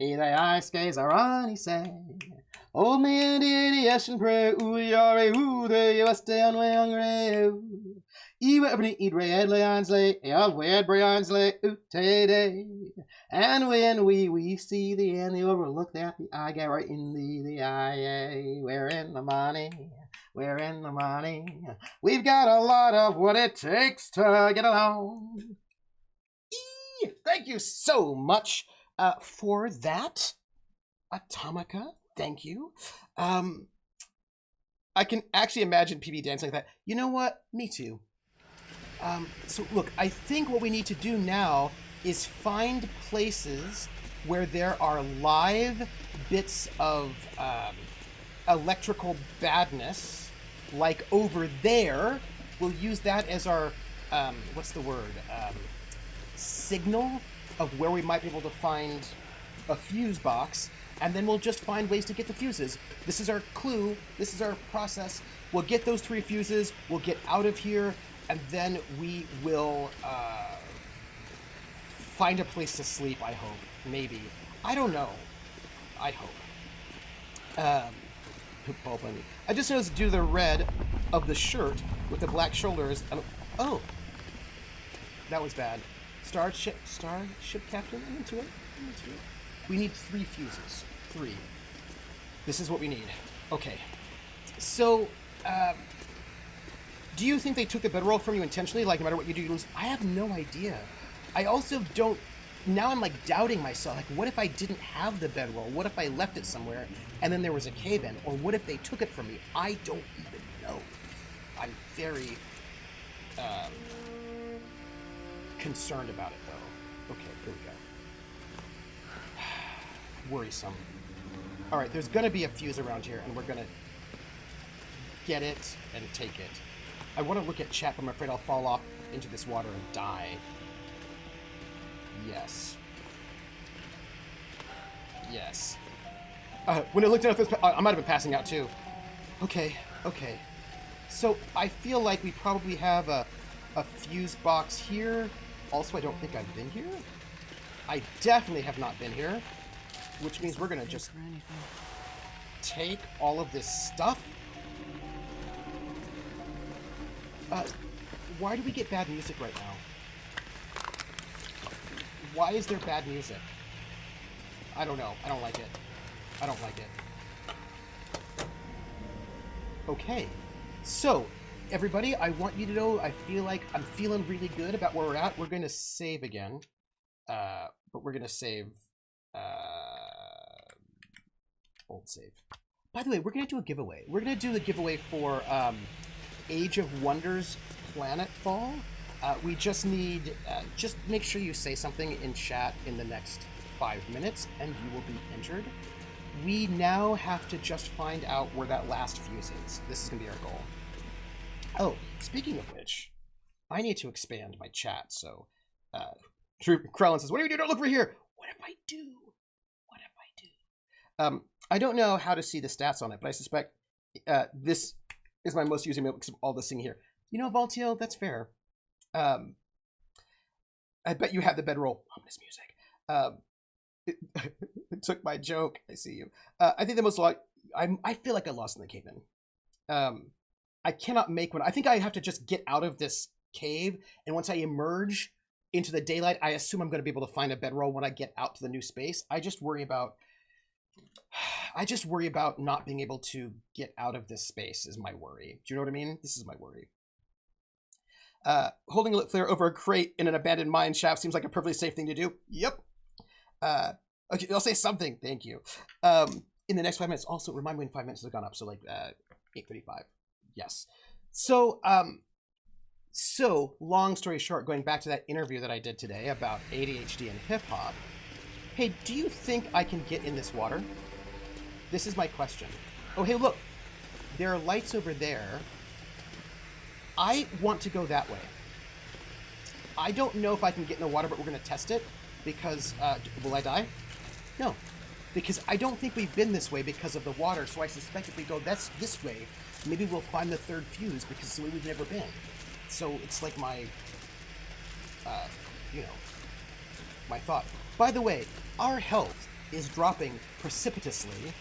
[SPEAKER 1] I skates are on, he say. Old man did the ocean pray, ooh, yare, ooh, they was down way hungry. Ewe ebony eat red leons lay, red brions lay, ooh, day. And when we see the end, the overlook that the eye get right in the eye. We're in the money. We're in the money. We've got a lot of what it takes to get along. Thank you so much for that, Atomica. Thank you. I can actually imagine PB dancing like that. You know what? Me too. So look, I think what we need to do now is find places where there are live bits of electrical badness, like over there. We'll use that as our, what's the word? Signal of where we might be able to find a fuse box, and then we'll just find ways to get the fuses. This is our clue. This is our process. We'll get those 3 fuses. We'll get out of here, and then we will find a place to sleep, I hope. Maybe. I don't know. I hope. I just noticed due to the red of the shirt with the black shoulders. Oh. That was bad. Starship captain, I'm into it. We need 3 fuses. 3. This is what we need. Okay. So, do you think they took the bedroll from you intentionally? Like, no matter what you do, you lose? I have no idea. I also don't... Now I'm, like, doubting myself. Like, what if I didn't have the bedroll? What if I left it somewhere, and then there was a cave-in? Or what if they took it from me? I don't even know. I'm very... concerned about it, though. Okay, here we go. Worrisome. Alright, there's gonna be a fuse around here, and we're gonna get it and take it. I want to look at chat, but I'm afraid I'll fall off into this water and die. Yes. Yes. When I looked at this, I might have been passing out, too. Okay, okay. So, I feel like we probably have a fuse box here. Also, I don't think I've been here. I definitely have not been here. Which means we're going to just take all of this stuff. Why do we get bad music right now? Why is there bad music? I don't know. I don't like it. I don't like it. Okay. So, everybody, I want you to know I feel like I'm feeling really good about where we're at. We're going to save again. But we're going to save... old save. By the way, we're going to do a giveaway. We're going to do the giveaway for Age of Wonders Planetfall. We just need... just make sure you say something in chat in the next 5 minutes, and you will be entered. We now have to just find out where that last fuse is. This is going to be our goal. Oh, speaking of which, I need to expand my chat, so... Krellin says, what do we do? Don't look for here! What if I do? What if I do? I don't know how to see the stats on it, but I suspect this is my most used email because of all this thing here. You know, Valtio, that's fair. I bet you have the bedroll. Ominous music. It took my joke. I see you. I think the most... I feel like I lost in the cave-in. I cannot make one. I think I have to just get out of this cave, and once I emerge into the daylight, I assume I'm going to be able to find a bedroll when I get out to the new space. I just worry about not being able to get out of this space is my worry. Do you know what I mean? This is my worry. Holding a lit flare over a crate in an abandoned mine shaft seems like a perfectly safe thing to do. Yep. Okay, I'll say something. Thank you. In the next 5 minutes. Also, remind me when 5 minutes have gone up. So like 8:35. Yes. So, long story short, going back to that interview that I did today about ADHD and hip-hop, hey, do you think I can get in this water? This is my question. Oh, hey, look. There are lights over there. I want to go that way. I don't know if I can get in the water, but we're going to test it because, will I die? No. Because I don't think we've been this way because of the water, so I suspect if we go this way, maybe we'll find the third fuse because it's the way we've never been. So it's like my, my thought. By the way, our health is dropping precipitously,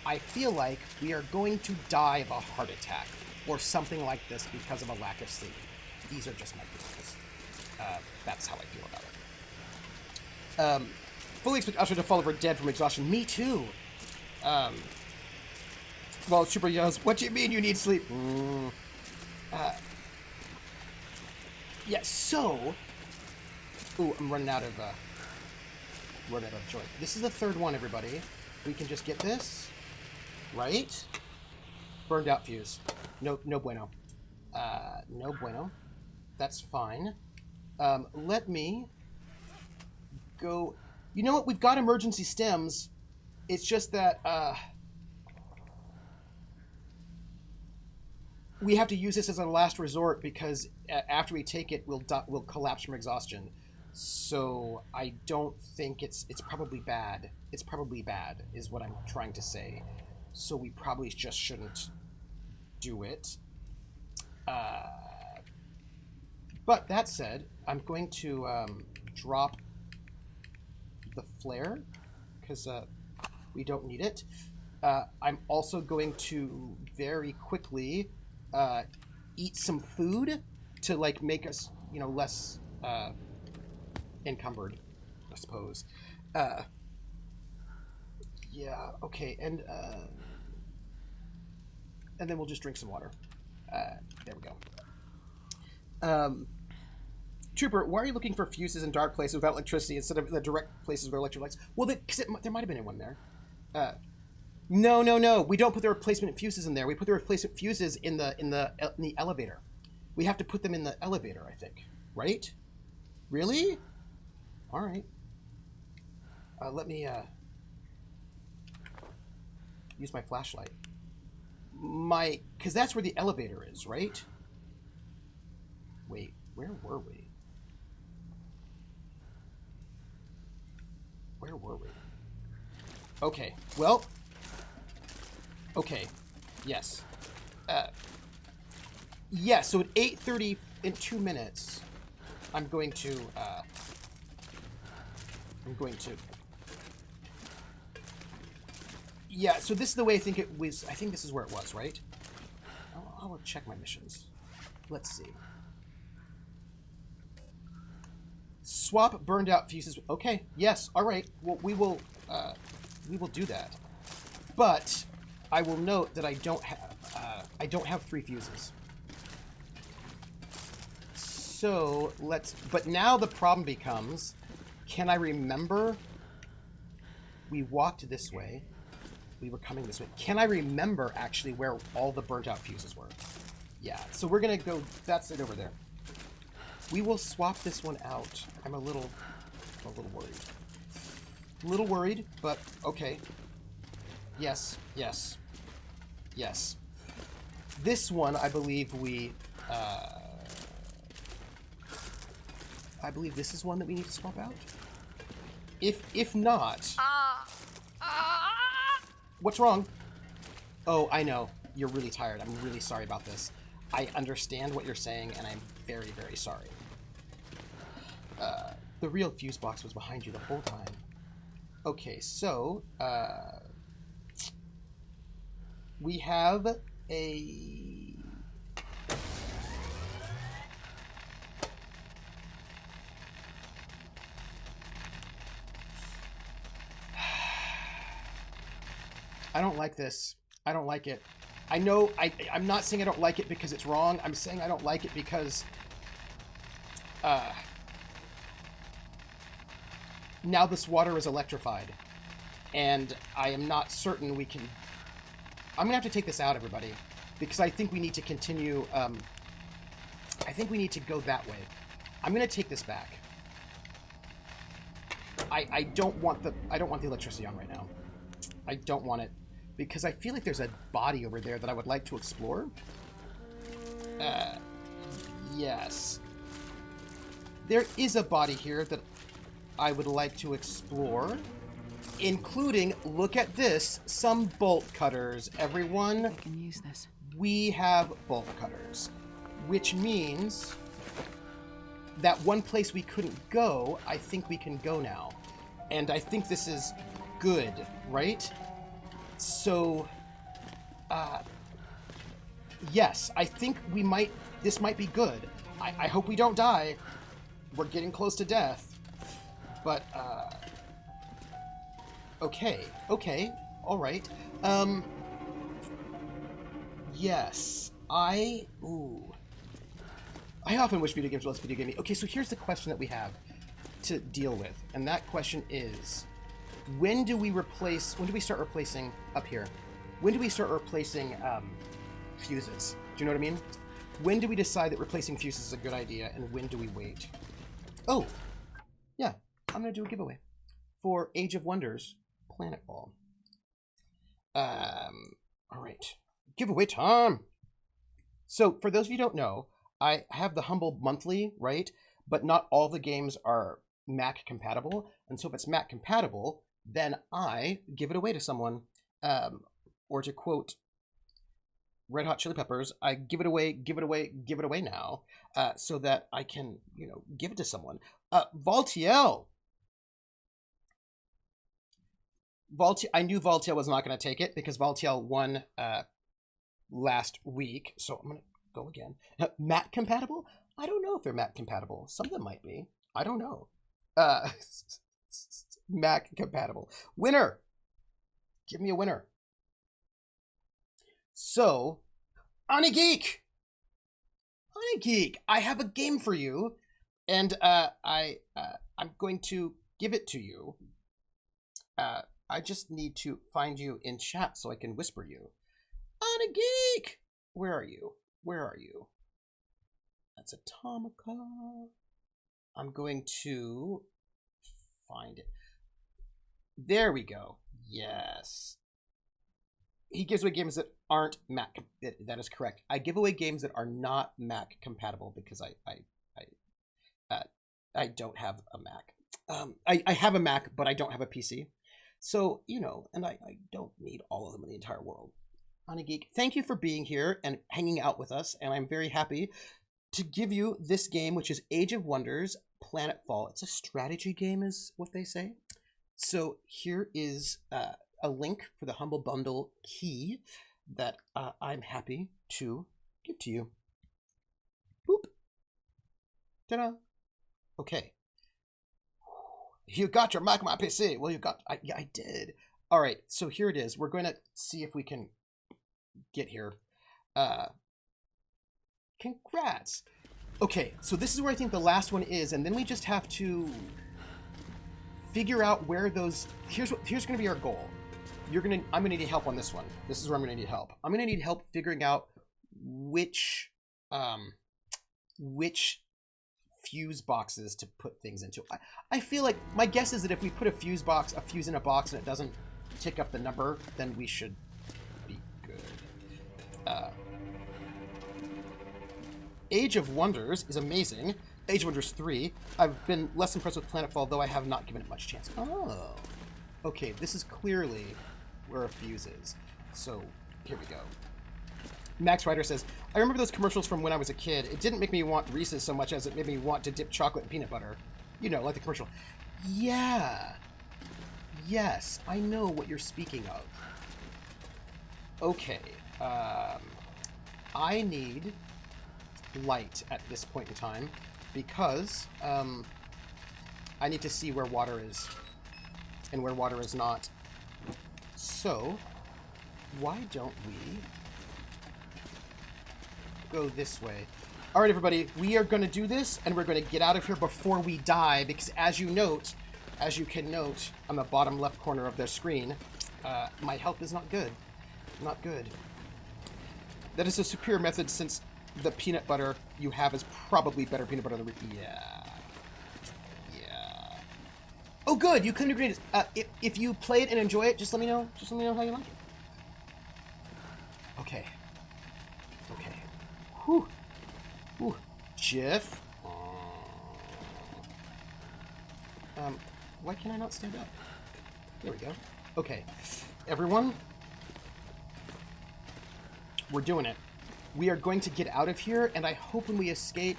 [SPEAKER 1] I feel like we are going to die of a heart attack or something like this because of a lack of sleep. These are just my feelings. That's how I feel about it. Fully expect Usher to fall over dead from exhaustion. Me too. Well, Trooper yells, "What do you mean you need sleep?" Yeah, so... Ooh, I'm running out of joy. This is the third one, everybody. We can just get this. Right? Burned out fuse. No bueno. No bueno. That's fine. Let me go... You know what? We've got emergency stems. It's just that, we have to use this as a last resort because after we take it, we'll collapse from exhaustion. So I don't think it's probably bad. It's probably bad, is what I'm trying to say. So we probably just shouldn't do it. But that said, I'm going to drop the flare because we don't need it. I'm also going to very quickly eat some food to like make us, less encumbered, I suppose. Yeah, okay, and then we'll just drink some water. There we go. Trooper, why are you looking for fuses in dark places without electricity instead of the direct places with electric lights? Well, because there might have been one there. No. We don't put the replacement fuses in there. We put the replacement fuses in the elevator. We have to put them in the elevator, I think. Right? Really? All right. Let me use my flashlight. Because that's where the elevator is, right? Wait, where were we? Where were we? Okay, well... Okay, yes. Yeah, so at 8:30 in 2 minutes, I'm going to... Yeah, so this is the way I think it was... I think this is where it was, right? I'll check my missions. Let's see. Swap burned out fuses. Okay, yes, all right. Well, we will do that. But I will note that I don't have 3 fuses. So but now the problem becomes, can I remember? We walked this way. We were coming this way. Can I remember actually where all the burnt out fuses were? Yeah, so we're gonna go, that's it over there. We will swap this one out. I'm a little worried. A little worried, but okay. Yes. This one, I believe I believe this is one that we need to swap out. If not... What's wrong? Oh, I know. You're really tired. I'm really sorry about this. I understand what you're saying, and I'm very, very sorry. The real fuse box was behind you the whole time. Okay, so, we have a... I don't like this. I don't like it. I know, I'm not saying I don't like it because it's wrong. I'm saying I don't like it because... now this water is electrified. And I am not certain we can... I'm going to have to take this out, everybody. Because I think we need to continue... I think we need to go that way. I'm going to take this back. I don't want the electricity on right now. I don't want it. Because I feel like there's a body over there that I would like to explore. Yes. There is a body here that I would like to explore. Including, look at this, some bolt cutters. Everyone,
[SPEAKER 2] I can use this.
[SPEAKER 1] We have bolt cutters. Which means that one place we couldn't go, I think we can go now. And I think this is good, right? So, yes, I think this might be good. I hope we don't die. We're getting close to death. But, okay, all right. Yes, I often wish video games were less video gaming. Okay, so here's the question that we have to deal with, and that question is, when do we start replacing up here? When do we start replacing fuses? Do you know what I mean? When do we decide that replacing fuses is a good idea, and when do we wait? Oh, yeah, I'm gonna do a giveaway for Age of Wonders Planetfall. All right, giveaway time. So for those of you who don't know, I have the Humble Monthly, right? But not all the games are Mac compatible, and so if it's Mac compatible, then I give it away to someone. Or to quote Red Hot Chili Peppers, I give it away now, so that I can, give it to someone. Valtiel, I knew Valtiel was not going to take it because Valtiel won last week, so I'm going to go again. Mac compatible? I don't know if they're Mac compatible. Some of them might be. I don't know. Mac compatible. Winner! Give me a winner. So, Onigeek, I have a game for you, and I'm going to give it to you. I just need to find you in chat so I can whisper you. Onigeek, where are you? That's Atomica. I'm going to find it. There we go. Yes. He gives away games that aren't Mac. That is correct. I give away games that are not Mac compatible because I don't have a Mac. I have a Mac, but I don't have a PC. So, and I don't need all of them in the entire world. Onigeek, thank you for being here and hanging out with us, and I'm very happy to give you this game, which is Age of Wonders Planetfall. It's a strategy game, is what they say. So here is a link for the Humble Bundle key that I'm happy to give to you. Boop. Ta-da. Okay. You got your Mac on my PC. Well, yeah, I did. All right, so here it is. We're going to see if we can get here. Congrats. Okay, so this is where I think the last one is, and then we just have to figure out where those. Here's going to be our goal. I'm gonna need help on this one. This is where I'm gonna need help. I'm gonna need help figuring out which fuse boxes to put things into. I feel like my guess is that if we put a fuse in a box and it doesn't tick up the number, then we should be good. Age of Wonders is amazing. Age of Wonders 3. I've been less impressed with Planetfall, though I have not given it much chance. Oh. Okay, this is clearly where a fuse is. So, here we go. Max Ryder says, I remember those commercials from when I was a kid. It didn't make me want Reese's so much as it made me want to dip chocolate in peanut butter. Like the commercial. Yeah. Yes, I know what you're speaking of. Okay. I need light at this point in time because I need to see where water is and where water is not. So, why don't we go this way? All right, everybody, we are going to do this, and we're going to get out of here before we die, because as you can note on the bottom left corner of their screen, my health is not good. Not good. That is a superior method, since the peanut butter you have is probably better peanut butter than yeah. Oh, good. You couldn't agree. If you play it and enjoy it, just let me know. Just let me know how you like it. Okay. Whew. Jiff. Why can I not stand up? There we go. Okay. Everyone. We're doing it. We are going to get out of here, and I hope when we escape,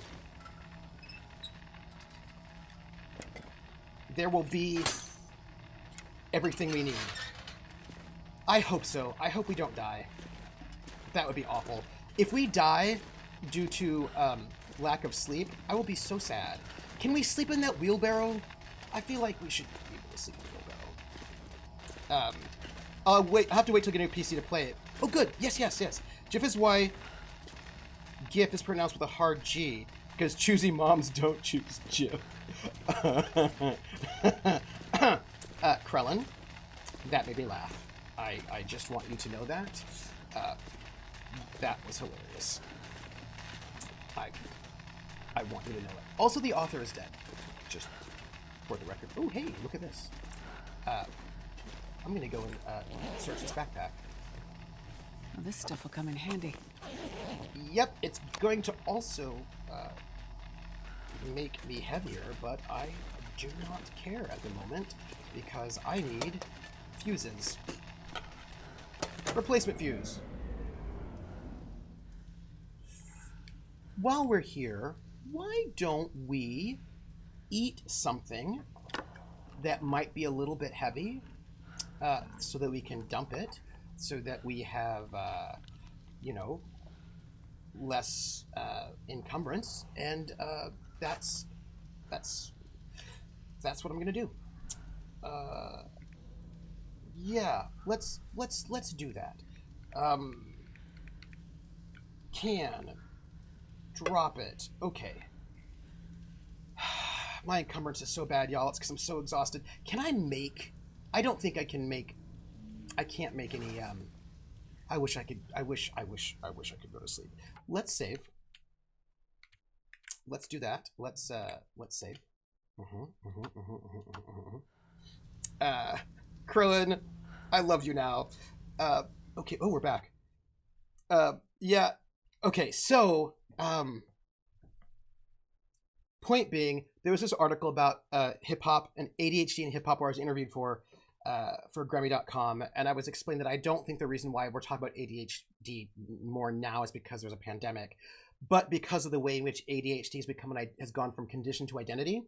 [SPEAKER 1] there will be everything we need. I hope so. I hope we don't die. That would be awful. If we die due to lack of sleep, I will be so sad. Can we sleep in that wheelbarrow? I feel like we should be able to sleep in the wheelbarrow. Wait, I'll have to wait till I get a new PC to play it. Oh, good. Yes, yes, yes. GIF is why GIF is pronounced with a hard G, because choosy moms don't choose GIF. Krellin, that made me laugh. I just want you to know that. That was hilarious. I want you to know it. Also, the author is dead. Just for the record. Oh, hey, look at this. I'm going to go and search this backpack.
[SPEAKER 2] Well, this stuff will come in handy.
[SPEAKER 1] Yep, it's going to also make me heavier, but I do not care at the moment because I need fuses. Replacement fuse. While we're here, why don't we eat something that might be a little bit heavy so that we can dump it, so that we have, less encumbrance, and that's what I'm gonna do. Yeah, let's do that. Can drop it. Okay. My encumbrance is so bad, y'all. It's because I'm so exhausted. Can I make? I don't think I can make. I can't make any. I wish I could. I wish I could go to sleep. Let's save. Let's do that. Let's save. Krillin, I love you now. Okay. Oh, we're back. Yeah. Okay. So, point being, there was this article about hip hop and ADHD and hip hop where I was interviewed for Grammy.com, and I was explaining that I don't think the reason why we're talking about ADHD more now is because there's a pandemic, but because of the way in which ADHD has gone from condition to identity.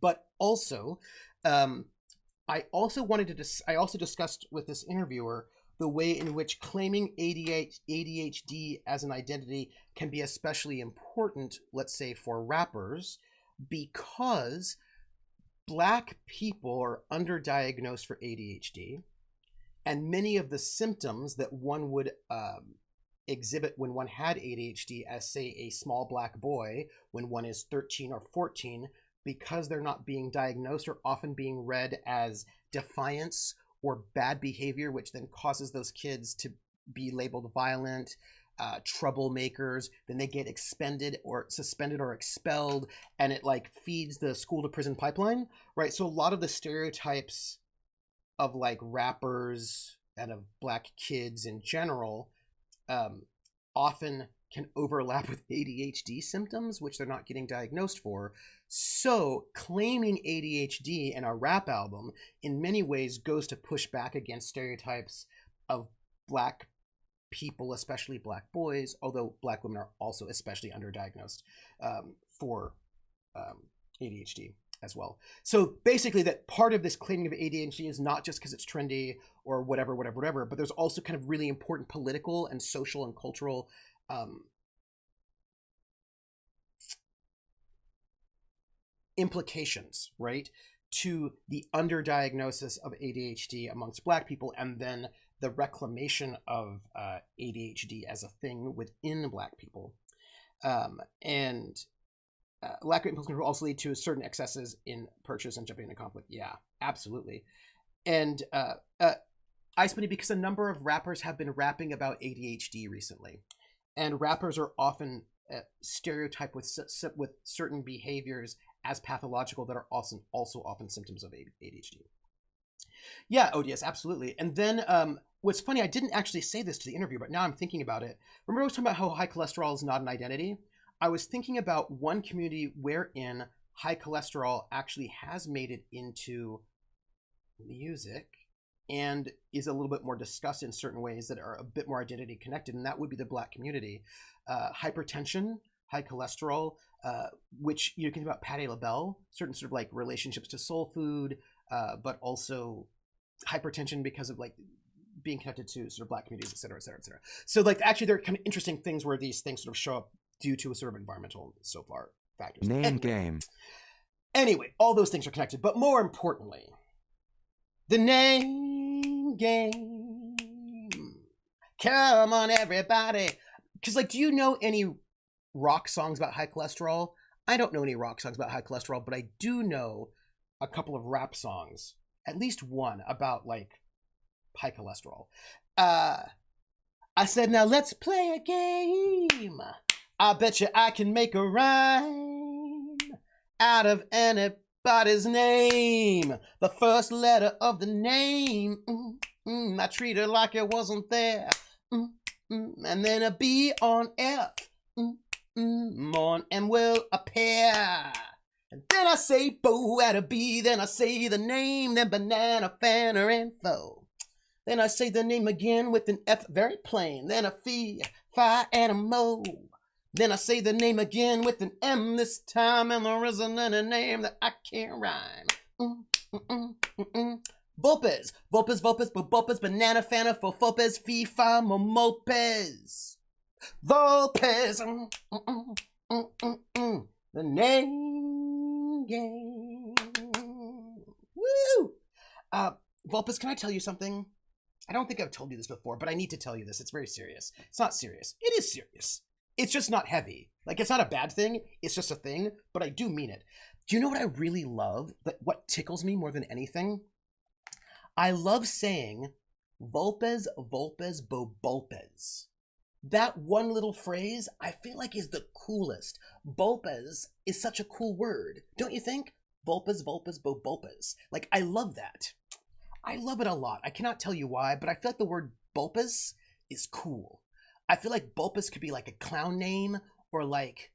[SPEAKER 1] But also, I also discussed with this interviewer the way in which claiming ADHD as an identity can be especially important, let's say, for rappers, because Black people are underdiagnosed for ADHD, and many of the symptoms that one would exhibit when one had ADHD, as, say, a small Black boy when one is 13 or 14, because they're not being diagnosed, are often being read as defiance or bad behavior, which then causes those kids to be labeled violent, troublemakers. Then they get suspended or expelled, and it like feeds the school to prison pipeline, right? So a lot of the stereotypes of like rappers and of Black kids in general often can overlap with ADHD symptoms, which they're not getting diagnosed for. So claiming ADHD in a rap album in many ways goes to push back against stereotypes of Black people, especially Black boys, although Black women are also especially underdiagnosed for ADHD as well. So basically that part of this claiming of ADHD is not just because it's trendy or whatever, but there's also kind of really important political and social and cultural implications, right, to the underdiagnosis of ADHD amongst Black people, and then the reclamation of ADHD as a thing within Black people. Lack of impulse control also lead to certain excesses in purchase and jumping into conflict. Yeah, absolutely. And I funny because a number of rappers have been rapping about ADHD recently, and rappers are often stereotyped with certain behaviors as pathological that are also often symptoms of ADHD. Yeah, ODS, absolutely. And then what's funny, I didn't actually say this to the interview, but now I'm thinking about it. Remember I was talking about how high cholesterol is not an identity? I was thinking about one community wherein high cholesterol actually has made it into music and is a little bit more discussed in certain ways that are a bit more identity connected, and that would be the Black community. Hypertension, high cholesterol, which you can think about Patti LaBelle, certain sort of like relationships to soul food, but also hypertension because of like being connected to sort of Black communities, et cetera, et cetera, et cetera. So like actually there are kind of interesting things where these things sort of show up due to a sort of environmental so far factors.
[SPEAKER 3] Name game.
[SPEAKER 1] Anyway, all those things are connected, but more importantly, the name game. Come on, everybody. Because, like, do you know any rock songs about high cholesterol? I don't know any rock songs about high cholesterol, but I do know a couple of rap songs, at least one about, like, high cholesterol. I said, now let's play a game. I bet you I can make a rhyme out of anybody's name. The first letter of the name. I treat it like it wasn't there. And then a B on F. On M will appear. And then I say Bo at a B. Then I say the name. Then banana, fan, or info. Then I say the name again with an F, very plain. Then a fee, fi, and a mo. Then I say the name again with an M this time, and there isn't any name that I can't rhyme. Volpes, Volpes, Volpes, Volpes, Banana, Fana, Fofopes, Fee, Fa, Momopes. Volpes, the name game. Woo! Volpes, can I tell you something? I don't think I've told you this before, but I need to tell you this. It's very serious. It's not serious. It is serious. It's just not heavy. Like, it's not a bad thing. It's just a thing, but I do mean it. Do you know what I really love? What tickles me more than anything? I love saying, Volpes, Volpes, Bobulpes. That one little phrase, I feel like is the coolest. Volpes is such a cool word, don't you think? Volpes, Volpes, Bobulpes. Like, I love that. I love it a lot. I cannot tell you why, but I feel like the word Bulpus is cool. I feel like Bulpus could be like a clown name or like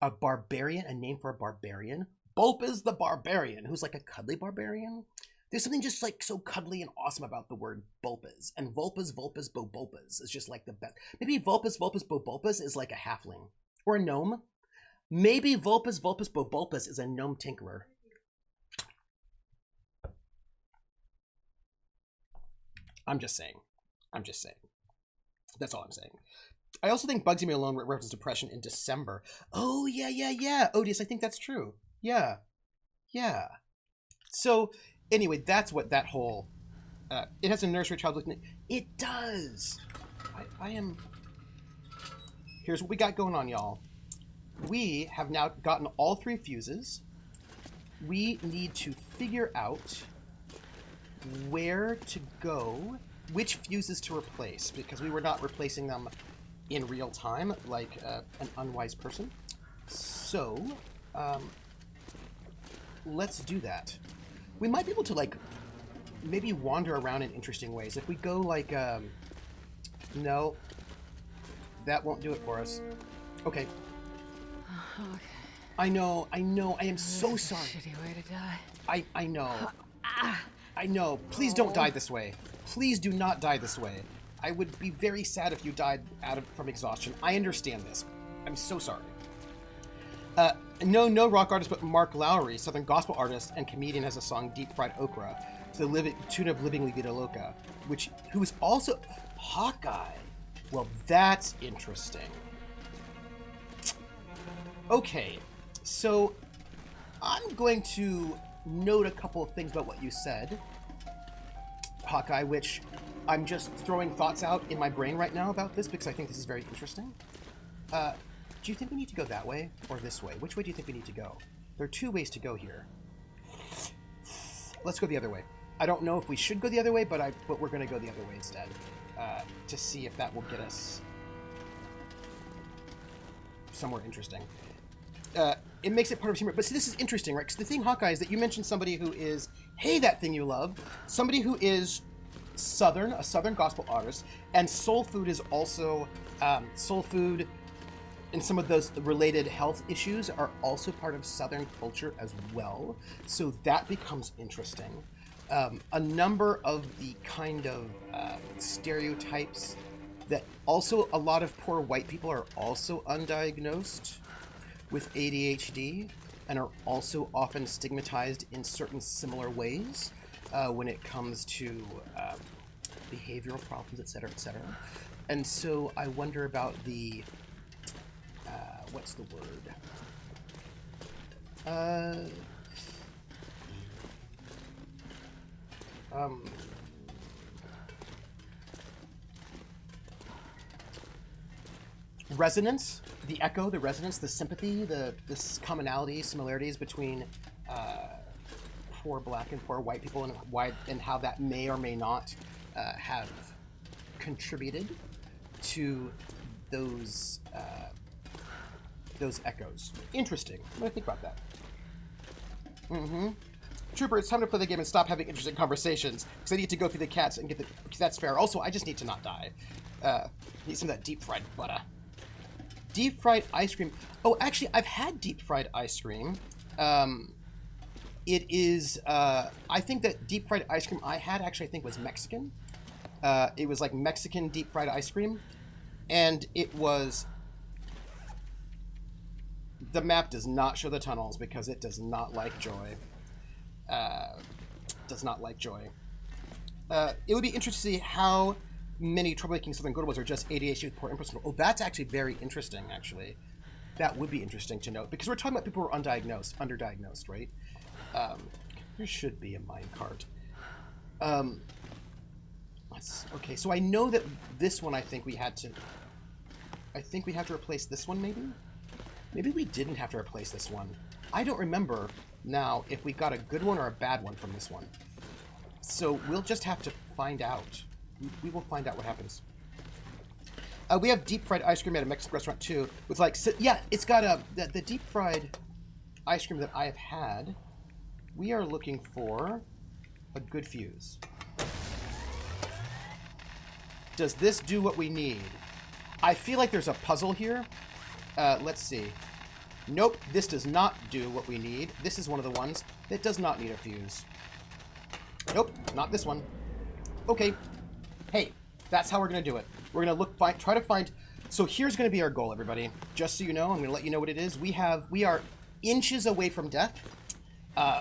[SPEAKER 1] a barbarian, a name for a barbarian. Bulpus the barbarian, who's like a cuddly barbarian. There's something just like so cuddly and awesome about the word Bulpus. And Vulpus, Vulpus, Bobulpus is just like the best. Maybe Vulpus, Vulpus, Bobulpus is like a halfling or a gnome. Maybe Vulpus, Vulpus, Bobulpus is a gnome tinkerer. I'm just saying. I'm just saying. That's all I'm saying. I also think Bugsy Me Alone references depression in December. Oh, yeah. Odious, I think that's true. Yeah. So, anyway, that's what that whole... it has a nursery child looking at... It does! I am... Here's what we got going on, y'all. We have now gotten all 3 fuses. We need to figure out where to go, which fuses to replace, because we were not replacing them in real time like an unwise person. So, let's do that. We might be able to, like, maybe wander around in interesting ways. If we go, like, no, that won't do it for us. Okay.
[SPEAKER 2] Okay.
[SPEAKER 1] I know, I am so sorry.
[SPEAKER 2] Shitty way to die.
[SPEAKER 1] I know. I know. Please don't die this way. Please do not die this way. I would be very sad if you died from exhaustion. I understand this. I'm so sorry. No rock artist, but Mark Lowry, Southern gospel artist and comedian, has a song "Deep Fried Okra" to the tune of "Living La Vida Loca," who is also Hawkeye. Well, that's interesting. Okay, so I'm going to note a couple of things about what you said, Hawkeye, which I'm just throwing thoughts out in my brain right now about this because I think this is very interesting. Do you think we need to go that way or this way? Which way do you think we need to go? There are 2 ways to go here. Let's go the other way. I don't know if we should go the other way, but we're going to go the other way instead to see if that will get us somewhere interesting. It makes it part of humor. But see, this is interesting, right? Because the thing, Hawkeye, is that you mentioned somebody who is, hey, that thing you love, somebody who is Southern, a Southern gospel artist, and soul food is also, soul food and some of those related health issues are also part of Southern culture as well. So that becomes interesting. A number of the kind of stereotypes that also a lot of poor white people are also undiagnosed with ADHD and are also often stigmatized in certain similar ways. when it comes to behavioral problems, etc., etc. And so I wonder about the what's the word? Resonance, the echo, the resonance, the sympathy, the commonality, similarities between poor black and poor white people, and why and how that may or may not have contributed to those echoes. Interesting. I'm gonna think about that. Trooper, it's time to play the game and stop having interesting conversations, because I need to go through the cats and get the... That's fair. Also, I just need to not die. Need some of that deep-fried butter. Deep-fried ice cream. Oh, actually, I've had deep-fried ice cream. It is... I think that deep-fried ice cream I had, actually, I think was Mexican. It was like Mexican deep-fried ice cream. And it was... The map does not show the tunnels because it does not like joy. Does not like joy. It would be interesting to see how many troublemaking Southern Gotawas are just ADHD with poor input. Oh, that's actually very interesting, actually. That would be interesting to note. Because we're talking about people who are undiagnosed, underdiagnosed, right? There should be a minecart. Okay, so I know that this one, I think we had to replace this one, maybe? Maybe we didn't have to replace this one. I don't remember now if we got a good one or a bad one from this one. So we'll just have to find out. We will find out what happens. We have deep fried ice cream at a Mexican restaurant too, with like, yeah, it's got the deep fried ice cream that I have had. We are looking for a good fuse. Does this do what we need? I feel like there's a puzzle here. Let's see. Nope, this does not do what we need. This is one of the ones that does not need a fuse. Nope, not this one. Okay. Hey, that's how we're going to do it. We're going to try to find... So here's going to be our goal, everybody. Just so you know, I'm going to let you know what it is. We are inches away from death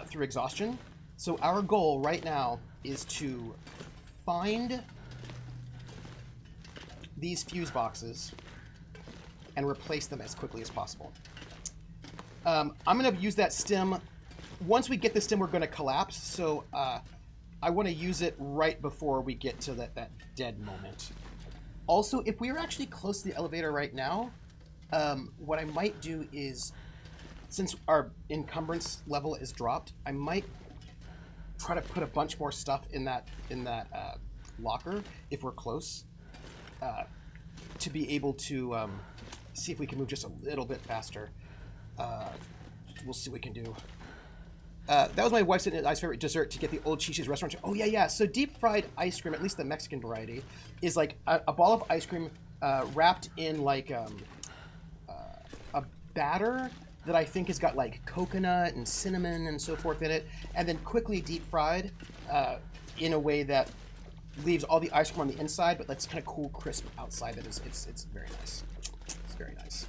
[SPEAKER 1] through exhaustion. So our goal right now is to find these fuse boxes and replace them as quickly as possible. I'm going to use that stim. Once we get the stim, we're going to collapse. So I want to use it right before we get to that dead moment. Also, if we are actually close to the elevator right now, what I might do is, since our encumbrance level is dropped, I might try to put a bunch more stuff in that locker if we're close, to be able to see if we can move just a little bit faster. We'll see what we can do. That was my wife's favorite dessert, to get the old Chi-Chi's restaurant. Oh, yeah. So deep fried ice cream, at least the Mexican variety, is like a ball of ice cream wrapped in like a batter that I think has got like coconut and cinnamon and so forth in it, and then quickly deep fried in a way that leaves all the ice cream on the inside, but that's kind of cool, crisp outside. That is, it's very nice. It's very nice.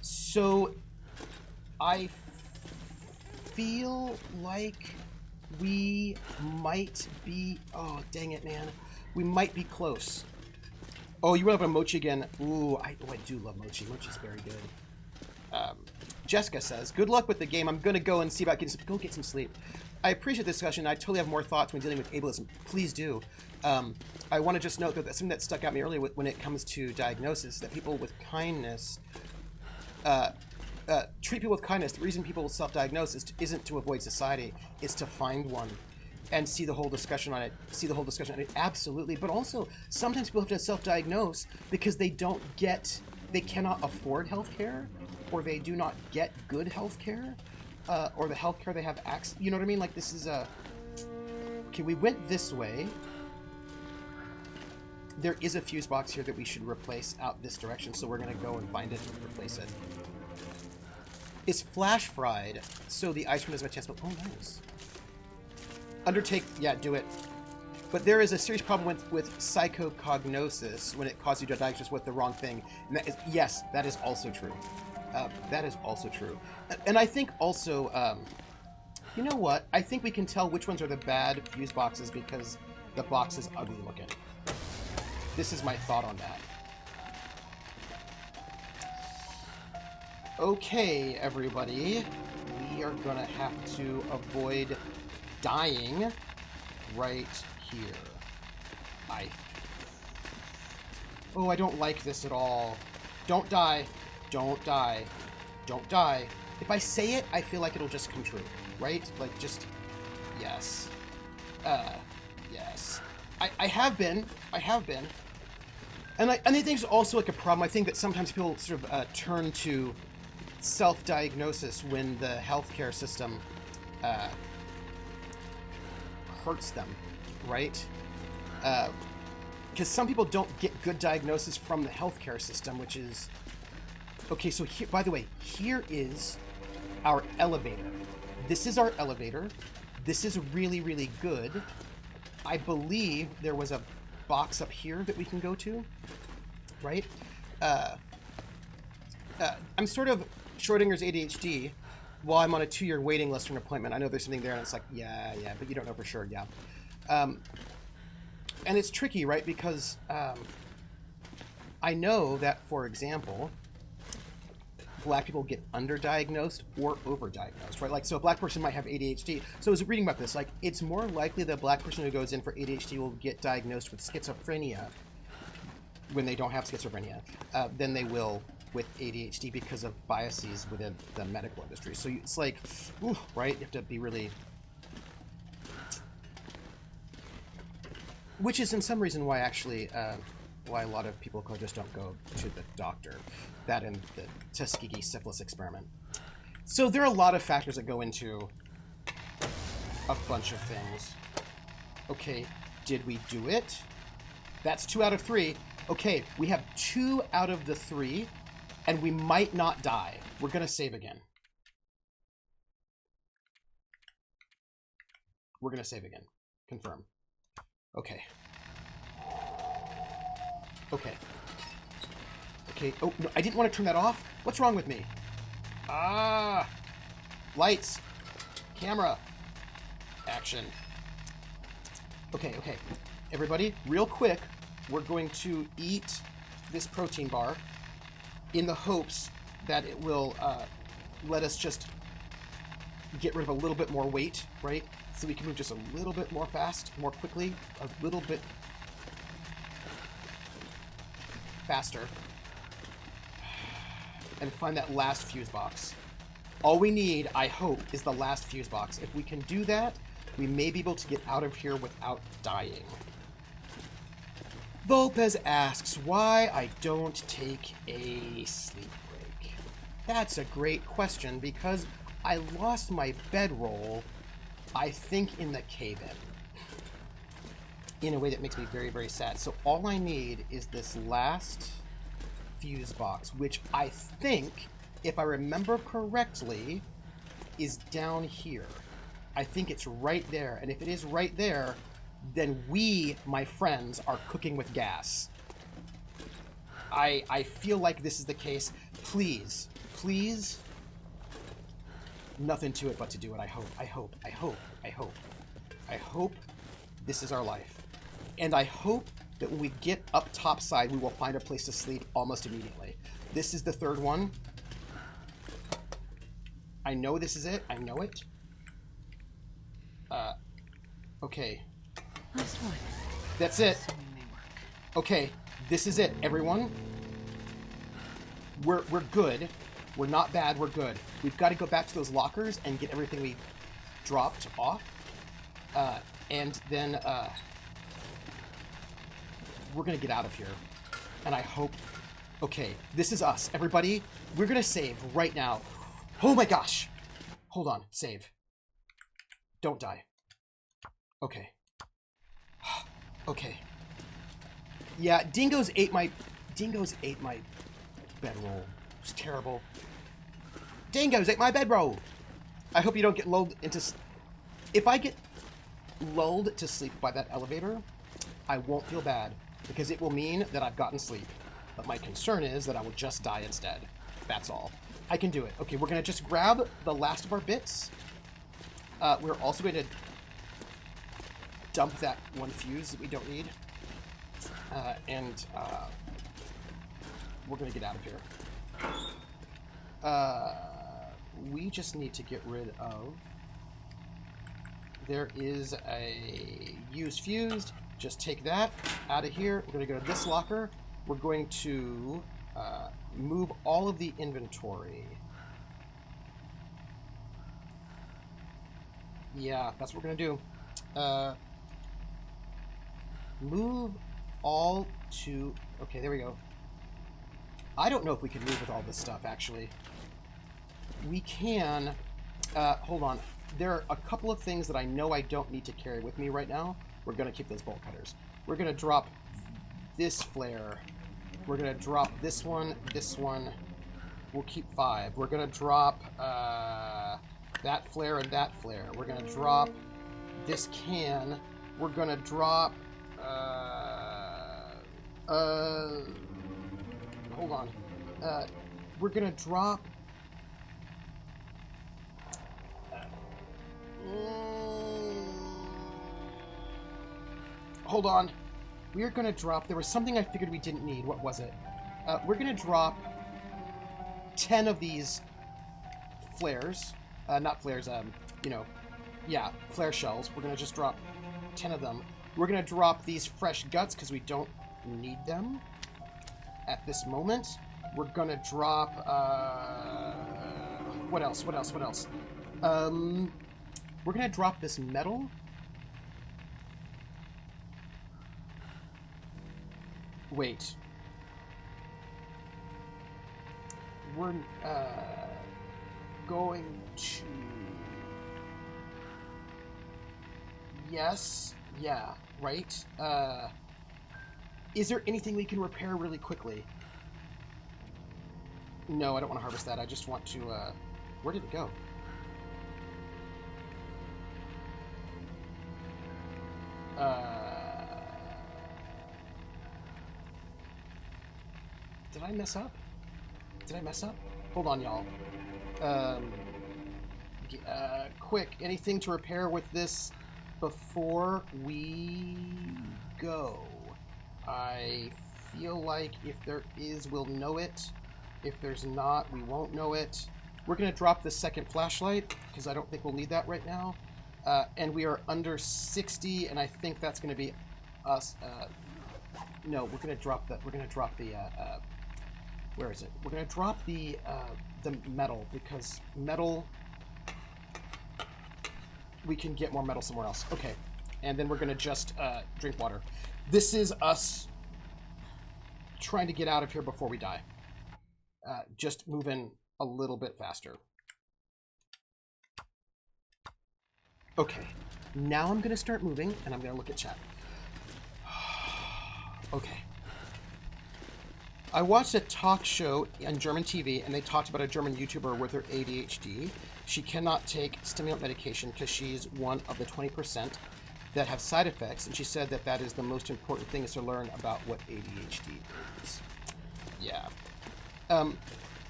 [SPEAKER 1] So I feel like we might be... Oh, dang it, man. We might be close. Oh, you went up on mochi again. Ooh, I do love mochi. Mochi's very good. Jessica says, good luck with the game. I'm going to go and see about go get some sleep. I appreciate the discussion. I totally have more thoughts when dealing with ableism. Please do. I want to just note that something that stuck out me earlier when it comes to diagnosis, that people with kindness... treat people with kindness. The reason people self-diagnose isn't to avoid society, it's to find one and see the whole discussion on it. Absolutely. But also, sometimes people have to self-diagnose because they cannot afford healthcare, or they do not get good healthcare, or the healthcare they have access. You know what I mean? Like, this is okay, we went this way. There is a fuse box here that we should replace out this direction, so we're going to go and find it and replace it. It's flash fried, so the ice cream doesn't have a chance. But oh, nice. Undertake, yeah, do it. But there is a serious problem with psychocognosis when it causes you to diagnose with the wrong thing. And that is, yes, that is also true. That is also true. And I think also You know what? I think we can tell which ones are the bad fuse boxes because the box is ugly looking. This is my thought on that. Okay, everybody. We are gonna have to avoid dying right here. Oh, I don't like this at all. Don't die. Don't die. Don't die. If I say it, I feel like it'll just come true, right? Like, just... Yes. Yes. I have been. And I think there's also, like, a problem. I think that sometimes people sort of turn to self-diagnosis when the healthcare system hurts them, right? Because some people don't get good diagnosis from the healthcare system, which is... Okay, so here, by the way, here is our elevator. This is our elevator. This is really, really good. I believe there was a box up here that we can go to, right? I'm sort of Schrodinger's ADHD while I'm on a 2-year waiting list for an appointment. I know there's something there, and it's like, yeah, but you don't know for sure, yeah. And it's tricky, right? Because I know that, for example, black people get underdiagnosed or overdiagnosed, right? Like, so a black person might have ADHD. So I was reading about this. Like, it's more likely that a black person who goes in for ADHD will get diagnosed with schizophrenia when they don't have schizophrenia than they will with ADHD because of biases within the medical industry. So it's like, ooh, right? You have to be really... Which is in some reason why actually, why a lot of people just don't go to the doctor. That and the Tuskegee syphilis experiment. So there are a lot of factors that go into a bunch of things. Okay, did we do it? That's 2 out of 3. Okay, we have 2 out of the 3, and we might not die. We're gonna save again. We're gonna save again. Confirm. Okay. Okay. Okay. Oh, no, I didn't want to turn that off. What's wrong with me? Ah! Lights. Camera. Action. Okay, okay. Everybody, real quick, we're going to eat this protein bar in the hopes that it will let us just get rid of a little bit more weight, right? So we can move just a little bit more fast, more quickly, a little bit faster, and find that last fuse box. All we need, I hope, is the last fuse box. If we can do that, we may be able to get out of here without dying. Volpez asks why I don't take a sleep break. That's a great question because I lost my bedroll, I think, in the cave-in. In a way that makes me very, very sad. So all I need is this last fuse box, which I think, if I remember correctly, is down here. I think it's right there. And if it is right there, then we, my friends, are cooking with gas. I feel like this is the case. Please, please. Nothing to it but to do it. I hope this is our life. And I hope that when we get up topside, we will find a place to sleep almost immediately. This is the 3rd one. I know this is it. I know it. Okay.
[SPEAKER 2] Last one.
[SPEAKER 1] That's it. Okay, this is it, everyone. We're good. We're not bad, we're good. We've got to go back to those lockers and get everything we dropped off. And then, we're gonna get out of here. And I hope... Okay, this is us. Everybody, we're gonna save right now. Oh my gosh! Hold on, save. Don't die. Okay. Okay. Yeah, dingoes ate my bedroll. It's terrible. Dingoes ate my bedroll! I hope you don't get lulled into... If I get lulled to sleep by that elevator, I won't feel bad, because it will mean that I've gotten sleep. But my concern is that I will just die instead. That's all. I can do it. Okay, we're gonna just grab the last of our bits. We're also going to dump that one fuse that we don't need. And we're going to get out of here. We just need to get rid of... There is a used fuse. Just take that out of here. We're going to go to this locker. We're going to move all of the inventory. Yeah, that's what we're going to do. Move all to... Okay, there we go. I don't know if we can move with all this stuff, actually. We can... hold on. There are a couple of things that I know I don't need to carry with me right now. We're going to keep those bolt cutters. We're going to drop this flare. We're going to drop this one, this one. We'll keep 5. We're going to drop that flare and that flare. We're going to drop this can. We're going to drop... hold on. We're going to drop... hold on. We're going to drop... There was something I figured we didn't need. What was it? We're going to drop 10 of these flares. Not flares, you know. Yeah, flare shells. We're going to just drop 10 of them. We're going to drop these fresh guts because we don't need them at this moment. We're going to drop... what else? What else? What else? We're going to drop this metal. Wait. We're going to... Yes. Yeah, right? Is there anything we can repair really quickly? No, I don't want to harvest that. I just want to... Where did it go? Did I mess up? Did I mess up? Hold on, y'all. Quick, anything to repair with this before we go? I feel like if there is, we'll know it. If there's not, we won't know it. We're going to drop the second flashlight, because I don't think we'll need that right now. And we are under 60, and I think that's going to be us. No, we're going to drop the... We're going to drop the... where is it? We're going to drop the metal, because metal... We can get more metal somewhere else. Okay. And then we're going to just drink water. This is us trying to get out of here before we die. Just moving a little bit faster. Okay. Now I'm going to start moving, and I'm going to look at chat. Okay. I watched a talk show on German TV, and they talked about a German YouTuber with her ADHD. She cannot take stimulant medication because she's one of the 20% that have side effects, and she said that that is the most important thing is to learn about what ADHD is. Yeah.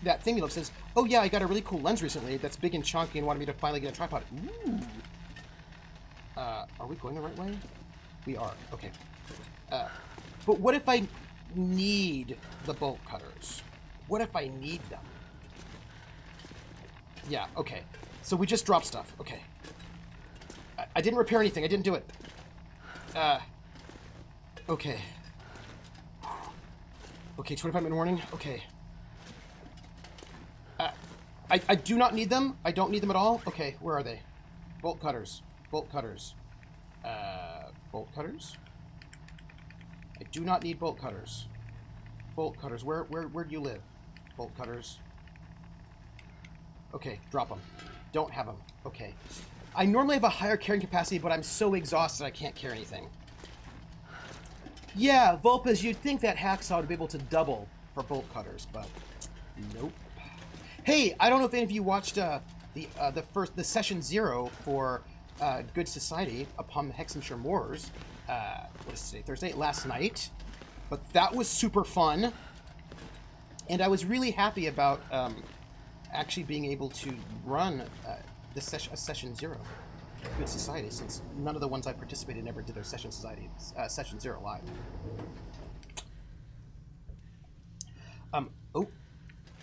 [SPEAKER 1] That thingy says, oh yeah, I got a really cool lens recently that's big and chunky and wanted me to finally get a tripod. Ooh. Are we going the right way? We are. Okay. But what if I need the bolt cutters? What if I need them? Yeah, okay. So we just dropped stuff. Okay. I didn't repair anything. I didn't do it. Okay. Okay, 25-minute warning. Okay. I do not need them. I don't need them at all. Okay, where are they? Bolt cutters. Bolt cutters. Bolt cutters? I do not need bolt cutters. Bolt cutters. Where do you live? Bolt cutters. Okay, drop them. Don't have them. Okay. I normally have a higher carrying capacity, but I'm so exhausted I can't carry anything. Yeah, Vulpes, you'd think that hacksaw would be able to double for bolt cutters, but nope. Hey, I don't know if any of you watched the session 0 for Good Society upon the Hexhamshire Moors. What is today? Thursday? Last night. But that was super fun. And I was really happy about actually being able to run a session 0. good society, since none of the ones I participated in ever did their session 0 live. Oh,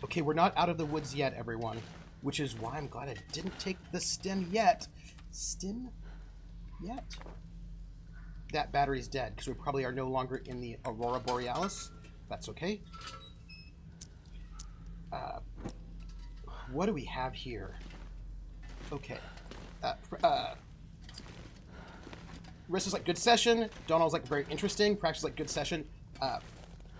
[SPEAKER 1] okay, we're not out of the woods yet, everyone, which is why I'm glad I didn't take the stim yet. Stim yet? That battery's dead, because we probably are no longer in the Aurora Borealis. That's okay. What do we have here? Okay. Rissa's like, good session. Donald's like, very interesting. Practice like, good session.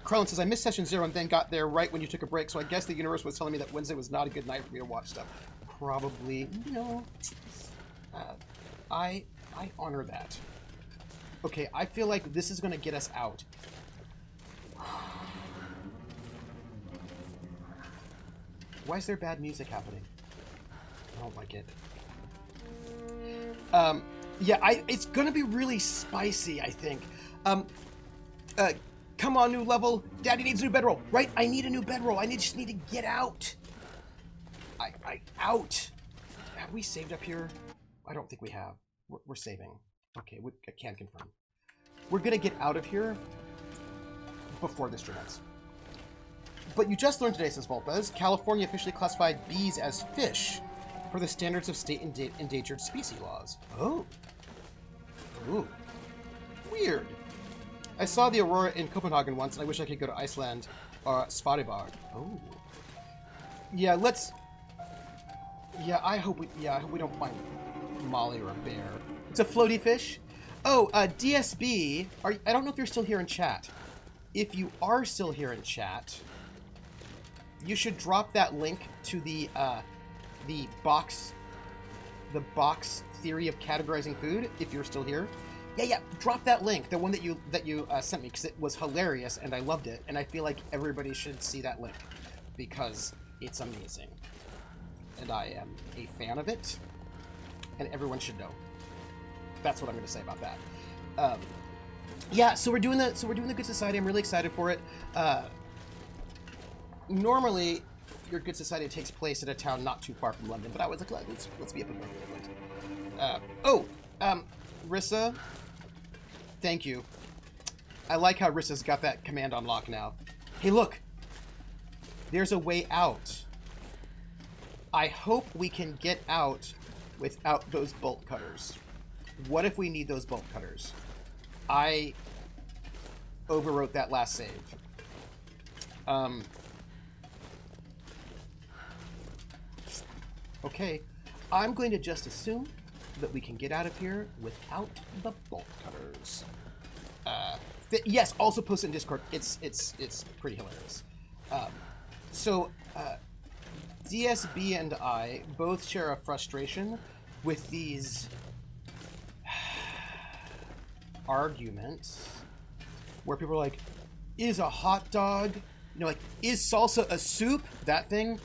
[SPEAKER 1] Carlin says, I missed session 0 and then got there right when you took a break, so I guess the universe was telling me that Wednesday was not a good night for me to watch stuff. Probably. No. I honor that. Okay, I feel like this is going to get us out. Why is there bad music happening? I don't like it. Yeah, it's gonna be really spicy, I think. Come on, new level. Daddy needs a new bedroll, right? I need a new bedroll. Just need to get out. Out. Have we saved up here? I don't think we have. We're saving. Okay, I can confirm. We're gonna get out of here before this ends. But you just learned today, says Volpez, California officially classified bees as fish for the standards of state endangered species laws. Oh. Ooh. Weird. I saw the aurora in Copenhagen once, and I wish I could go to Iceland or Svalbard. Oh. Yeah, let's... Yeah, I hope we don't find Molly or a bear. It's a floaty fish? Oh, DSB, I don't know if you're still here in chat. If you are still here in chat... You should drop that link to the box theory of categorizing food if you're still here. Yeah, drop that link, the one that you sent me, because it was hilarious and I loved it, and I feel like everybody should see that link because it's amazing, and I am a fan of it, and everyone should know. That's what I'm going to say about that. Yeah, so we're doing the Good Society. I'm really excited for it. Normally, your Good Society takes place at a town not too far from London, but I was like, let's be up in London. Rissa, thank you. I like how Rissa's got that command on lock now. Hey, look. There's a way out. I hope we can get out without those bolt cutters. What if we need those bolt cutters? I overwrote that last save. Okay, I'm going to just assume that we can get out of here without the bolt cutters. Yes, also post it in Discord. It's pretty hilarious. DSB and I both share a frustration with these arguments where people are like, is a hot dog, is salsa a soup? That thing.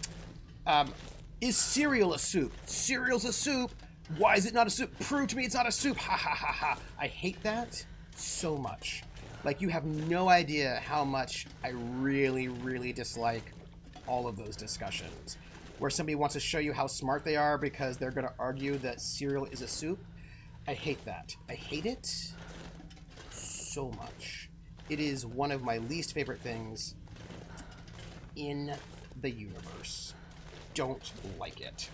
[SPEAKER 1] Is cereal a soup? Cereal's a soup. Why is it not a soup? Prove to me it's not a soup. Ha ha ha ha. I hate that so much. Like, you have no idea how much I really, really dislike all of those discussions. Where somebody wants to show you how smart they are because they're going to argue that cereal is a soup. I hate that. I hate it so much. It is one of my least favorite things in the universe. Don't like it.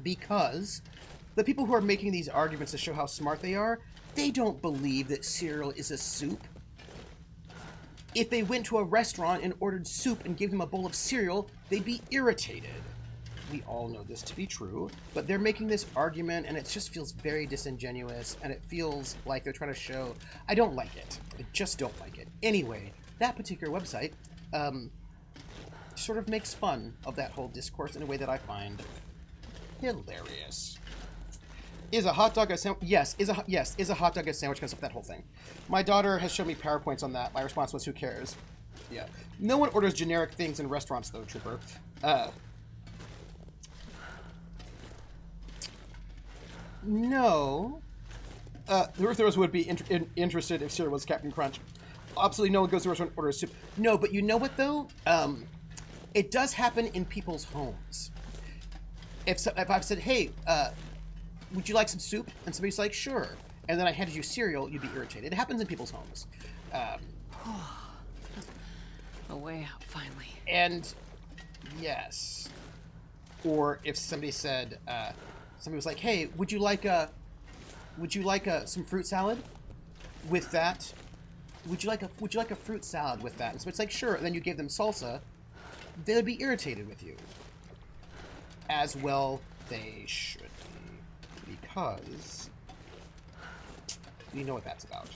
[SPEAKER 1] Because the people who are making these arguments to show how smart they are, they don't believe that cereal is a soup. If they went to a restaurant and ordered soup and gave them a bowl of cereal, they'd be irritated. We all know this to be true, but they're making this argument and it just feels very disingenuous, and it feels like they're trying to show, I don't like it. I just don't like it. Anyway, that particular website sort of makes fun of that whole discourse in a way that I find hilarious. Is a hot dog a sandwich? Yes. Is a hot dog a sandwich? Because of that whole thing. My daughter has shown me PowerPoints on that. My response was, who cares? Yeah. No one orders generic things in restaurants, though, Trooper. No. The Earthers would be interested if cereal was Captain Crunch. Absolutely no one goes to a restaurant and orders soup. No, but you know what, though? It does happen in people's homes. If I've said, hey, would you like some soup? And somebody's like, sure. And then I handed you cereal, you'd be irritated. It happens in people's homes.
[SPEAKER 2] A way out, finally.
[SPEAKER 1] And yes. Or if somebody said, somebody was like, hey, would you like some fruit salad with that? Would you like a fruit salad with that? And so it's like, sure. And then you gave them salsa, they would be irritated with you. As well they should be. Because you know what that's about.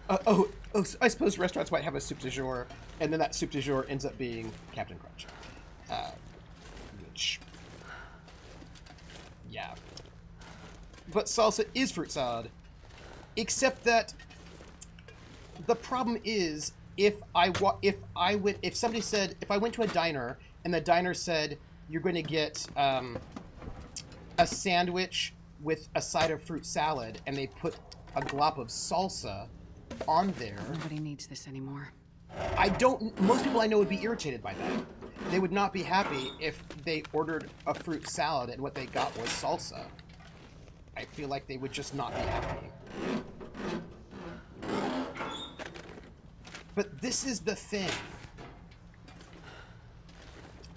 [SPEAKER 1] So I suppose restaurants might have a soup du jour, and then that soup du jour ends up being Captain Crunch. Which, yeah. But salsa is fruit salad, except that the problem is if I went to a diner and the diner said you're going to get a sandwich with a side of fruit salad, and they put a glop of salsa on there.
[SPEAKER 2] Nobody needs this anymore.
[SPEAKER 1] Most people I know would be irritated by that. They would not be happy if they ordered a fruit salad and what they got was salsa. I feel like they would just not be happy. But this is the thing.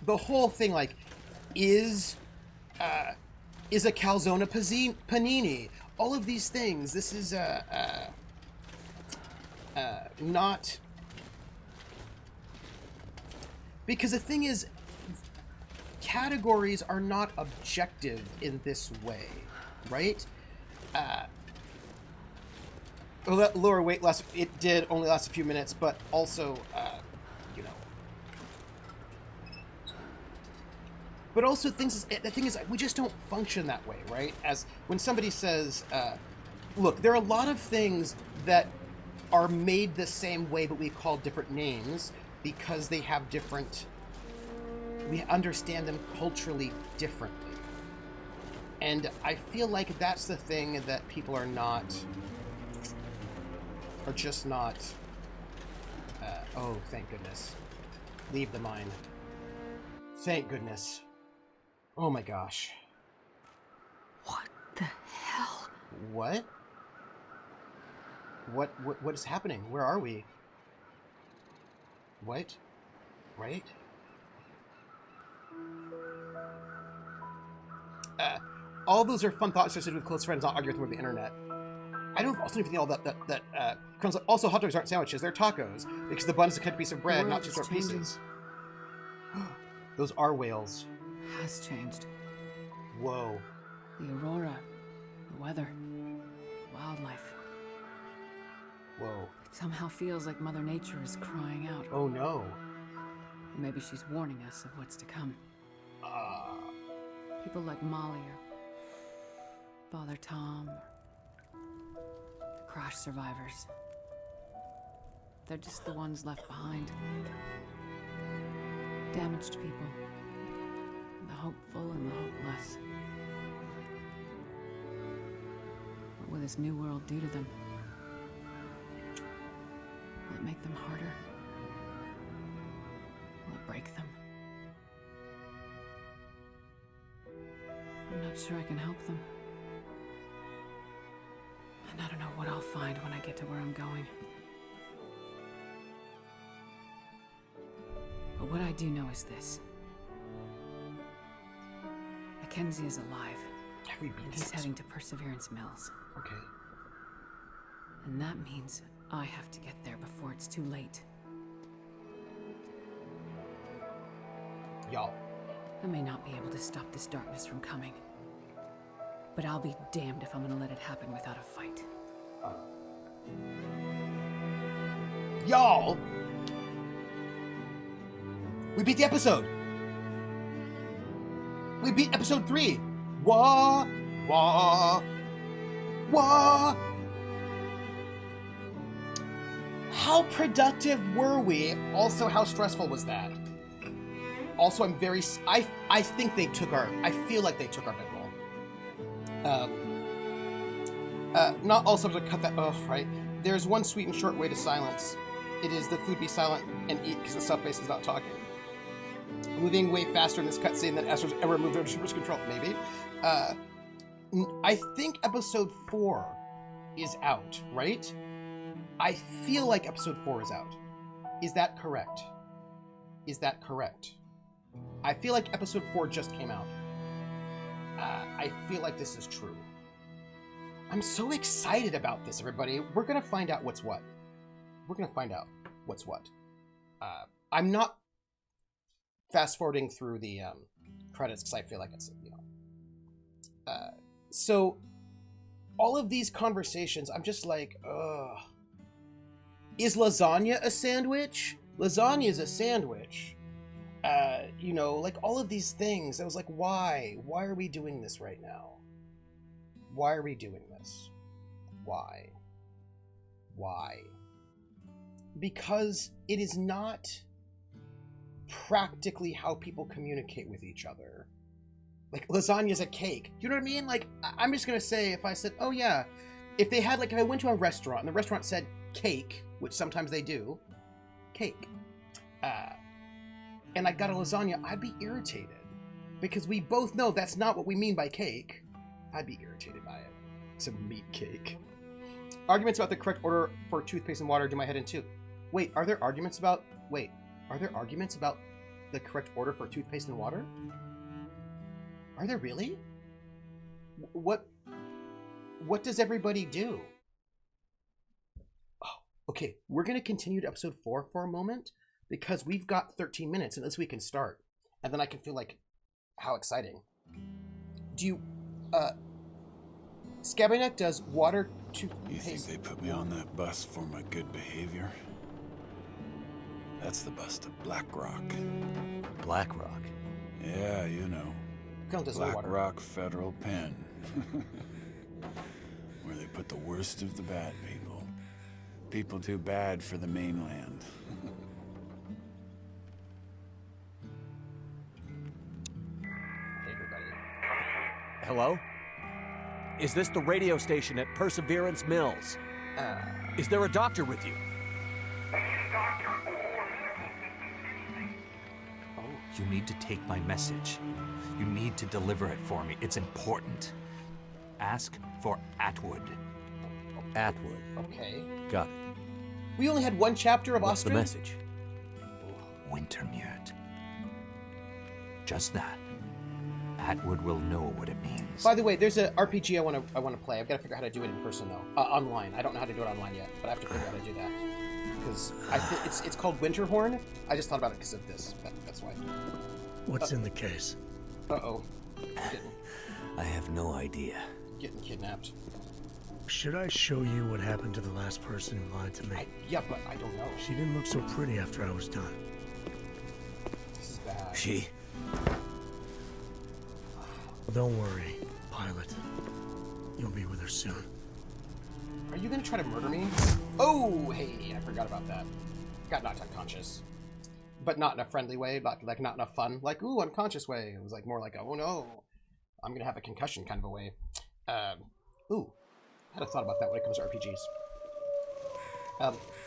[SPEAKER 1] The whole thing, like, is a calzone panini? All of these things. This is not, because the thing is, categories are not objective in this way, right? Lower weight loss, it did only last a few minutes, but also, you know. But also, the thing is, we just don't function that way, right? As when somebody says, look, there are a lot of things that are made the same way, but we call different names because they have different, we understand them culturally differently. And I feel like that's the thing that people are just not, oh, thank goodness. Leave the mine. Thank goodness. Oh my gosh.
[SPEAKER 2] What the hell?
[SPEAKER 1] What? What is happening? Where are we? What? Right? All those are fun thoughts associated with close friends not arguing with the internet. I don't also think all that comes up. Also, hot dogs aren't sandwiches; they're tacos because the bun is a cut piece of bread, not two short pieces. Those are whales.
[SPEAKER 2] Has changed.
[SPEAKER 1] Whoa.
[SPEAKER 2] The aurora, the weather, wildlife.
[SPEAKER 1] Whoa.
[SPEAKER 2] It somehow feels like Mother Nature is crying out.
[SPEAKER 1] Oh no.
[SPEAKER 2] Maybe she's warning us of what's to come. People like Molly or Father Tom, the crash survivors. They're just the ones left behind. Damaged people. The hopeful and the hopeless. What will this new world do to them? Will it make them harder? Will it break them? I'm not sure I can help them. And I don't know what I'll find when I get to where I'm going. But what I do know is this. Mackenzie is alive.
[SPEAKER 1] Have we been
[SPEAKER 2] and he's heading to Perseverance Mills.
[SPEAKER 1] Okay.
[SPEAKER 2] And that means I have to get there before it's too late.
[SPEAKER 1] Y'all.
[SPEAKER 2] I may not be able to stop this darkness from coming. But I'll be damned if I'm gonna let it happen without a fight.
[SPEAKER 1] Y'all! We beat the episode! We beat episode 3! Wah! Wah! Wah! How productive were we? Also, how stressful was that? Also, I'm very... I think they took our... I feel like they took our mid-roll. Not all subs would cut that... Oh, right. There's one sweet and short way to silence. It is the food be silent and eat because the subbase is not talking. moving way faster in this cutscene than Astro's ever moved under Super's control. Maybe. I think episode 4 is out, right? I feel like episode 4 is out. Is that correct? Is that correct? I feel like episode 4 just came out. I feel like this is true. I'm so excited about this, everybody. We're going to find out what's what. We're going to find out what's what. I'm not fast-forwarding through the credits because I feel like it's, you know. So, all of these conversations, I'm just like, ugh. Is lasagna a sandwich? Lasagna is a sandwich. You know, like all of these things. I was like, why? Why are we doing this right now? Why are we doing this? Why? Why? Because it is not practically how people communicate with each other. Like, lasagna is a cake. Do you know what I mean? Like, I'm just going to say, if I said, oh yeah, if they had, like, if I went to a restaurant and the restaurant said cake, which sometimes they do, cake, and I got a lasagna, I'd be irritated. Because we both know that's not what we mean by cake. I'd be irritated by it. It's a meat cake. Arguments about the correct order for toothpaste and water do my head in too. Wait, are there arguments about the correct order for toothpaste and water? Are there really? What does everybody do? Oh, okay, we're going to continue to episode 4 for a moment because we've got 13 minutes and this we can start. And then I can feel like, how exciting. Do you, Scabineck does water toothpaste...
[SPEAKER 3] You think they put me on that bus for my good behavior? That's the bus to Black Rock.
[SPEAKER 4] Black Rock?
[SPEAKER 3] Yeah, you know. Black Rock Federal Pen. Where they put the worst of the bad people. People too bad for the mainland.
[SPEAKER 1] Hey, everybody.
[SPEAKER 4] Hello? Is this the radio station at Perseverance Mills? Is there a doctor with you? You need to take my message. You need to deliver it for me. It's important. Ask for Atwood. Atwood.
[SPEAKER 1] Okay.
[SPEAKER 4] Got it.
[SPEAKER 1] We only had one chapter of
[SPEAKER 4] What's
[SPEAKER 1] Oscar.
[SPEAKER 4] the message? Wintermute. Just that. Atwood will know what it means.
[SPEAKER 1] By the way, there's an RPG I want to play. I've got to figure out how to do it in person though. Online. I don't know how to do it online yet, but I have to figure out how to do that. Because it's called Winterhorn. I just thought about it because of this. That's why.
[SPEAKER 5] What's in the case?
[SPEAKER 1] Uh-oh.
[SPEAKER 4] I have no idea.
[SPEAKER 1] Getting kidnapped.
[SPEAKER 5] Should I show you what happened to the last person who lied to me?
[SPEAKER 1] Yeah, but I don't know.
[SPEAKER 5] She didn't look so pretty after I was done.
[SPEAKER 1] This is bad.
[SPEAKER 4] She?
[SPEAKER 5] Well, don't worry, Pilot. You'll be with her soon.
[SPEAKER 1] Are you gonna try to murder me? Oh, hey, I forgot about that. Got knocked unconscious. But not in a friendly way, like not in a fun, like, ooh, unconscious way. It was like more like, oh no, I'm gonna have a concussion kind of a way. Ooh, I had a thought about that when it comes to RPGs.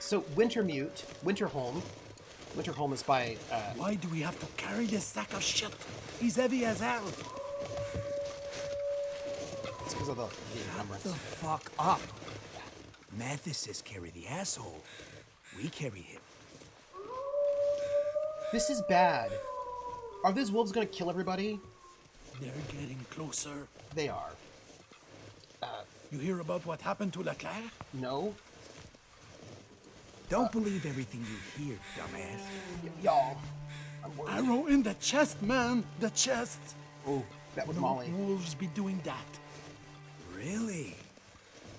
[SPEAKER 1] So Wintermute, Winterholm is by...
[SPEAKER 6] Why do we have to carry this sack of shit? He's heavy as hell.
[SPEAKER 1] It's because of the encumbrance.
[SPEAKER 6] Shut the fuck up. Mathis carry the asshole. We carry him.
[SPEAKER 1] This is bad. Are these wolves gonna kill everybody?
[SPEAKER 6] They're getting closer.
[SPEAKER 1] They are.
[SPEAKER 6] You hear about what happened to Leclerc?
[SPEAKER 1] No.
[SPEAKER 6] Don't believe everything you hear, dumbass.
[SPEAKER 1] Y'all. I'm worried.
[SPEAKER 6] Arrow in the chest, man. The chest.
[SPEAKER 1] Oh, that was
[SPEAKER 6] No
[SPEAKER 1] Molly.
[SPEAKER 6] wolves be doing that.
[SPEAKER 7] Really?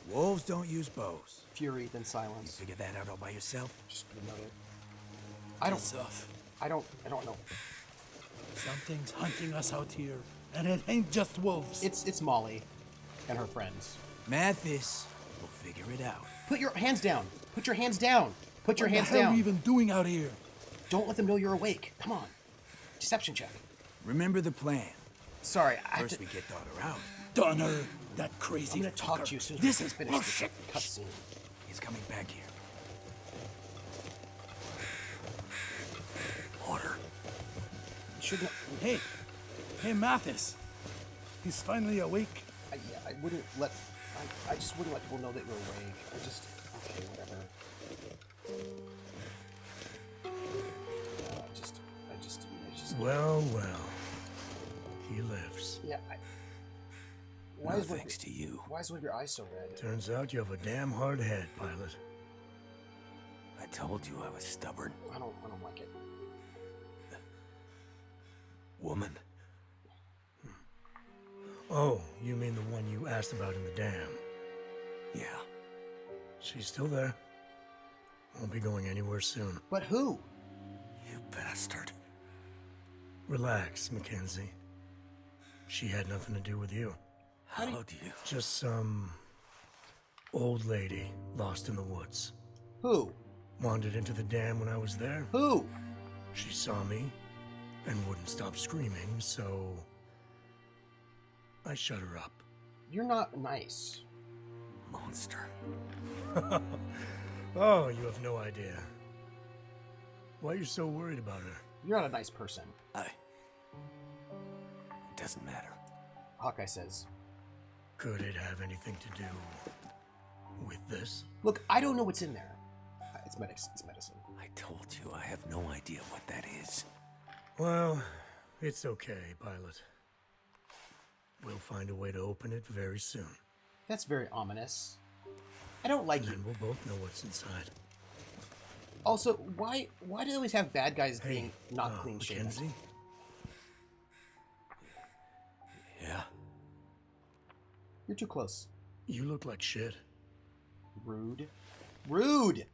[SPEAKER 7] Wolves don't use bows.
[SPEAKER 1] Fury, then silence.
[SPEAKER 7] Figure that out all by yourself?
[SPEAKER 1] Just another. I don't know.
[SPEAKER 6] Something's hunting us out here, and it ain't just wolves.
[SPEAKER 1] It's Molly and her friends.
[SPEAKER 7] Mathis will figure it out.
[SPEAKER 1] Put your hands down. Put your hands down. Put your hands
[SPEAKER 6] What the hell are
[SPEAKER 1] down.
[SPEAKER 6] we even doing out here?
[SPEAKER 1] Don't let them know you're awake. Come on. Deception check.
[SPEAKER 7] Remember the plan.
[SPEAKER 1] Sorry, I have
[SPEAKER 7] First
[SPEAKER 1] to...
[SPEAKER 7] we get Daughter out.
[SPEAKER 6] Donner, that crazy
[SPEAKER 1] I'm gonna talk
[SPEAKER 6] fucker.
[SPEAKER 1] to you as soon as
[SPEAKER 6] This
[SPEAKER 1] we
[SPEAKER 6] is
[SPEAKER 1] finish
[SPEAKER 6] bullshit.
[SPEAKER 1] this cutscene.
[SPEAKER 7] He's coming back here. Order.
[SPEAKER 1] shouldn't.
[SPEAKER 5] Hey, Mathis. He's finally awake.
[SPEAKER 1] Yeah, I wouldn't let. I just wouldn't let people know that you're awake. Okay, whatever. I just.
[SPEAKER 5] Well. He lives.
[SPEAKER 1] Yeah.
[SPEAKER 7] No thanks to you.
[SPEAKER 1] Why is one of your eyes so red?
[SPEAKER 5] Turns out you have a damn hard head, Pilot.
[SPEAKER 7] I told you I was stubborn.
[SPEAKER 1] I don't like it.
[SPEAKER 7] Woman.
[SPEAKER 5] Oh, you mean the one you asked about in the dam?
[SPEAKER 7] Yeah.
[SPEAKER 5] She's still there. Won't be going anywhere soon.
[SPEAKER 1] But who?
[SPEAKER 7] You bastard.
[SPEAKER 5] Relax, Mackenzie. She had nothing to do with you.
[SPEAKER 7] How do you?
[SPEAKER 5] Just some old lady lost in the woods.
[SPEAKER 1] Who?
[SPEAKER 5] Wandered into the dam when I was there.
[SPEAKER 1] Who?
[SPEAKER 5] She saw me and wouldn't stop screaming, so I shut her up.
[SPEAKER 1] You're not nice.
[SPEAKER 7] Monster.
[SPEAKER 5] Oh, you have no idea. Why are you so worried about her?
[SPEAKER 1] You're not a nice person.
[SPEAKER 7] It doesn't matter.
[SPEAKER 1] Hawkeye says.
[SPEAKER 5] Could it have anything to do with this?
[SPEAKER 1] Look, I don't know what's in there. It's medicine.
[SPEAKER 7] I told you I have no idea what that is.
[SPEAKER 5] Well, it's okay, Pilot. We'll find a way to open it very soon.
[SPEAKER 1] That's very ominous. I don't like
[SPEAKER 5] And
[SPEAKER 1] you.
[SPEAKER 5] then we'll both know what's inside.
[SPEAKER 1] Also, why do they always have bad guys being not clean shaven?
[SPEAKER 5] Mackenzie?
[SPEAKER 7] Yeah.
[SPEAKER 1] You're too close.
[SPEAKER 5] You look like shit.
[SPEAKER 1] Rude. Rude!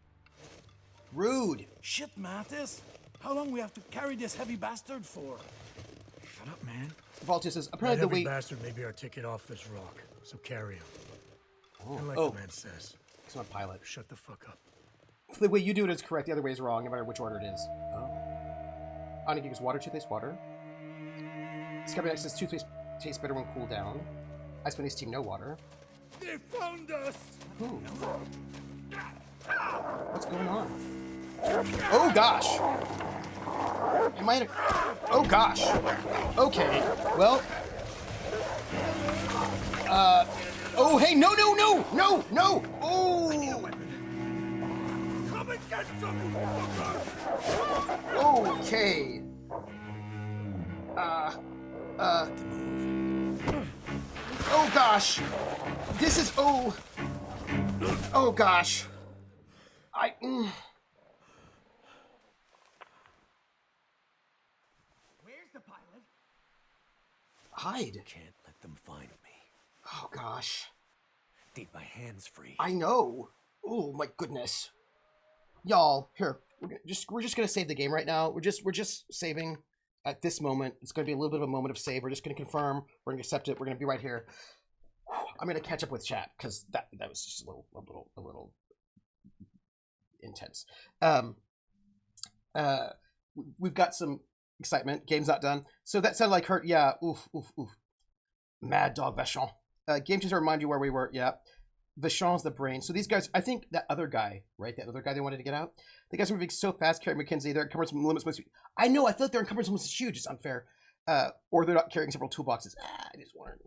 [SPEAKER 1] Rude!
[SPEAKER 5] Shit, Mathis! How long we have to carry this heavy bastard for? Shut up, man.
[SPEAKER 1] Voltaire says,
[SPEAKER 5] That
[SPEAKER 1] apparently the
[SPEAKER 5] heavy
[SPEAKER 1] way...
[SPEAKER 5] bastard may be our ticket off this rock, so carry him. And like
[SPEAKER 1] Oh.
[SPEAKER 5] the man says,
[SPEAKER 1] It's not pilot.
[SPEAKER 5] shut the fuck up.
[SPEAKER 1] The way you do it is correct, the other way is wrong, no matter which order it is. Oh. Annika gives water, toothpaste, water. Scabbard says toothpaste tastes better when cooled down. Ice Bunny's team, no water.
[SPEAKER 5] They found us!
[SPEAKER 1] Who? What's going on? Oh gosh! Am I in a... Oh gosh! Okay, well... Oh hey, no! Oh!
[SPEAKER 5] Come and get some,
[SPEAKER 1] Okay. Oh gosh. This is oh gosh.
[SPEAKER 6] Where's the pilot?
[SPEAKER 1] Hide.
[SPEAKER 7] Can't let them find me.
[SPEAKER 1] Oh gosh.
[SPEAKER 7] Need my hands free.
[SPEAKER 1] I know. Oh my goodness. Y'all, here. We're just gonna save the game right now. We're just saving at this moment. It's gonna be a little bit of a moment of save. We're just gonna confirm. We're gonna accept it. We're gonna be right here. I'm gonna catch up with chat because that was just a little intense. We've got some excitement. Game's not done. So that sounded like her. Yeah. Oof. Mad Dog Vachon. Game changer remind you where we were. Yeah. Vachon's the brain. So these guys, I think that other guy, right? That other guy they wanted to get out. The guys are moving so fast, carrying Mackenzie. Their encumbrance limits must be. I know. I feel like their encumbrance limits is huge. It's unfair. Or they're not carrying several toolboxes. I just wanted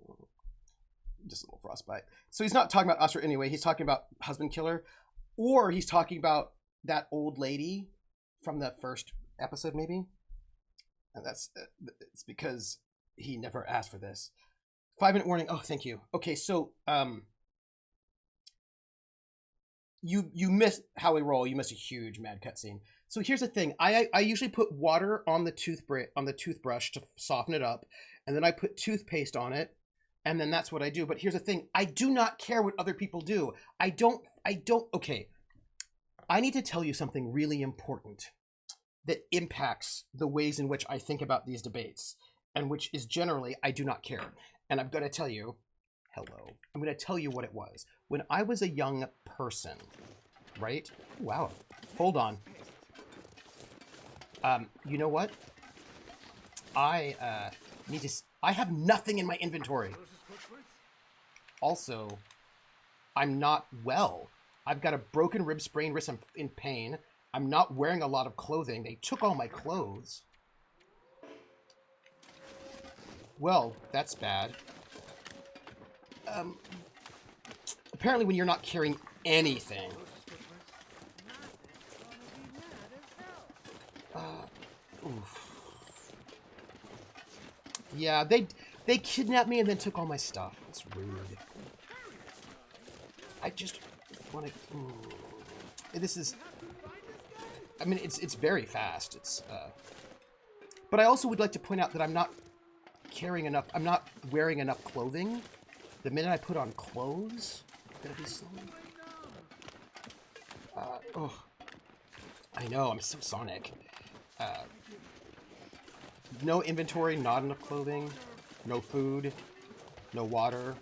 [SPEAKER 1] just a little frostbite. So he's not talking about us or anyway. He's talking about husband killer, or he's talking about that old lady from the first episode, maybe. And that's it's because he never asked for this. 5-minute warning. Oh, thank you. Okay, so you miss how we roll. You miss a huge mad cutscene. So here's the thing. I usually put water on the toothbrush to soften it up, and then I put toothpaste on it, and then that's what I do. But here's the thing. I do not care what other people do. I don't. Okay. I need to tell you something really important that impacts the ways in which I think about these debates, and which is generally I do not care. And I'm going to tell you, hello. I'm going to tell you what it was. When I was a young person, right? Wow. Hold on. You know what? I have nothing in my inventory. Also, I'm not well. I've got a broken rib, sprained wrist. I'm in pain. I'm not wearing a lot of clothing. They took all my clothes. Well, that's bad. Apparently when you're not carrying anything. Oof. Yeah, they kidnapped me and then took all my stuff. It's rude. I just want to... This is... I mean, it's very fast. It's... But I also would like to point out that I'm not carrying enough... I'm not wearing enough clothing. The minute I put on clothes, I'm gonna be slow. Oh. I know, I'm so Sonic. No inventory, not enough clothing, no food, no water,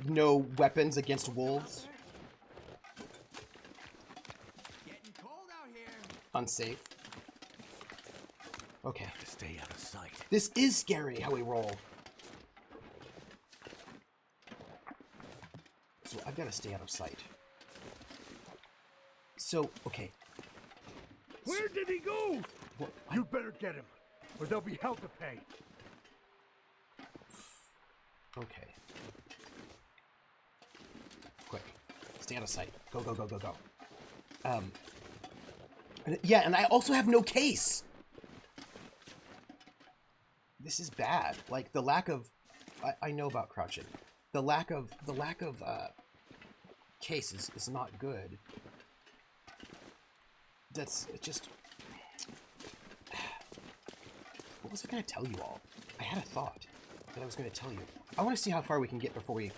[SPEAKER 1] no weapons against wolves.
[SPEAKER 6] Getting cold out here.
[SPEAKER 1] Unsafe. Okay.
[SPEAKER 7] Stay out of sight.
[SPEAKER 1] This is scary how we roll. So I've got to stay out of sight. So, okay.
[SPEAKER 5] Where did he go?
[SPEAKER 1] What?
[SPEAKER 5] You better get him, or there'll be hell to pay.
[SPEAKER 1] Okay. Quick. Stay out of sight. Go, go, go, go, go. Yeah, and I also have no case. This is bad. Like, the lack of... I know about crouching. The lack of case is not good. That's just... What was I going to tell you all? I had a thought that I was going to tell you. I want to see how far we can get before we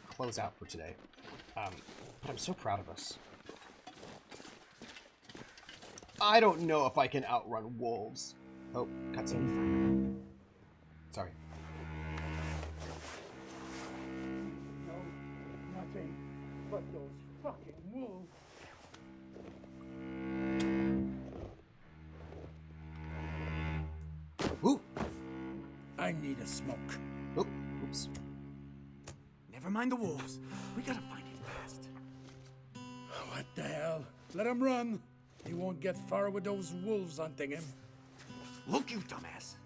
[SPEAKER 1] close out for today. But I'm so proud of us. I don't know if I can outrun wolves. Oh, cutscene. Sorry.
[SPEAKER 5] No, nothing but those fucking wolves.
[SPEAKER 1] Ooh.
[SPEAKER 6] I need a smoke.
[SPEAKER 1] Oh, oops.
[SPEAKER 6] Never mind the wolves. We gotta find him fast.
[SPEAKER 5] What the hell? Let him run. He won't get far with those wolves hunting him.
[SPEAKER 6] Look, you dumbass.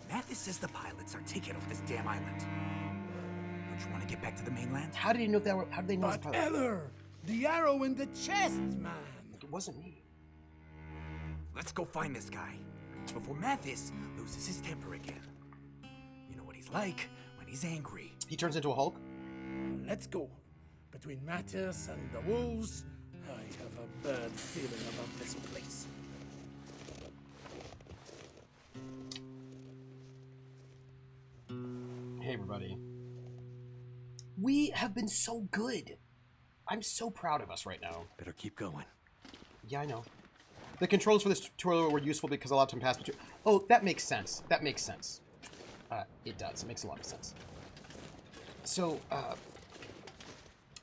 [SPEAKER 6] Mathis says the pilots are taking off this damn island. Don't you want to get back to the mainland?
[SPEAKER 1] How did he know if that were... How did they know it was
[SPEAKER 5] But
[SPEAKER 1] a pilot?
[SPEAKER 5] Eller, the arrow in the chest, man.
[SPEAKER 1] It wasn't me.
[SPEAKER 6] Let's go find this guy before Mathis loses his temper again. You know what he's like when he's angry.
[SPEAKER 1] He turns into a Hulk?
[SPEAKER 5] Let's go. Between Mattis and the wolves, I have a bad feeling about this place.
[SPEAKER 1] Hey, everybody. We have been so good. I'm so proud of us right now.
[SPEAKER 7] Better keep going.
[SPEAKER 1] Yeah, I know. The controls for this tutorial were useful because a lot of time passed between... Oh, that makes sense. That makes sense. It does. It makes a lot of sense. So,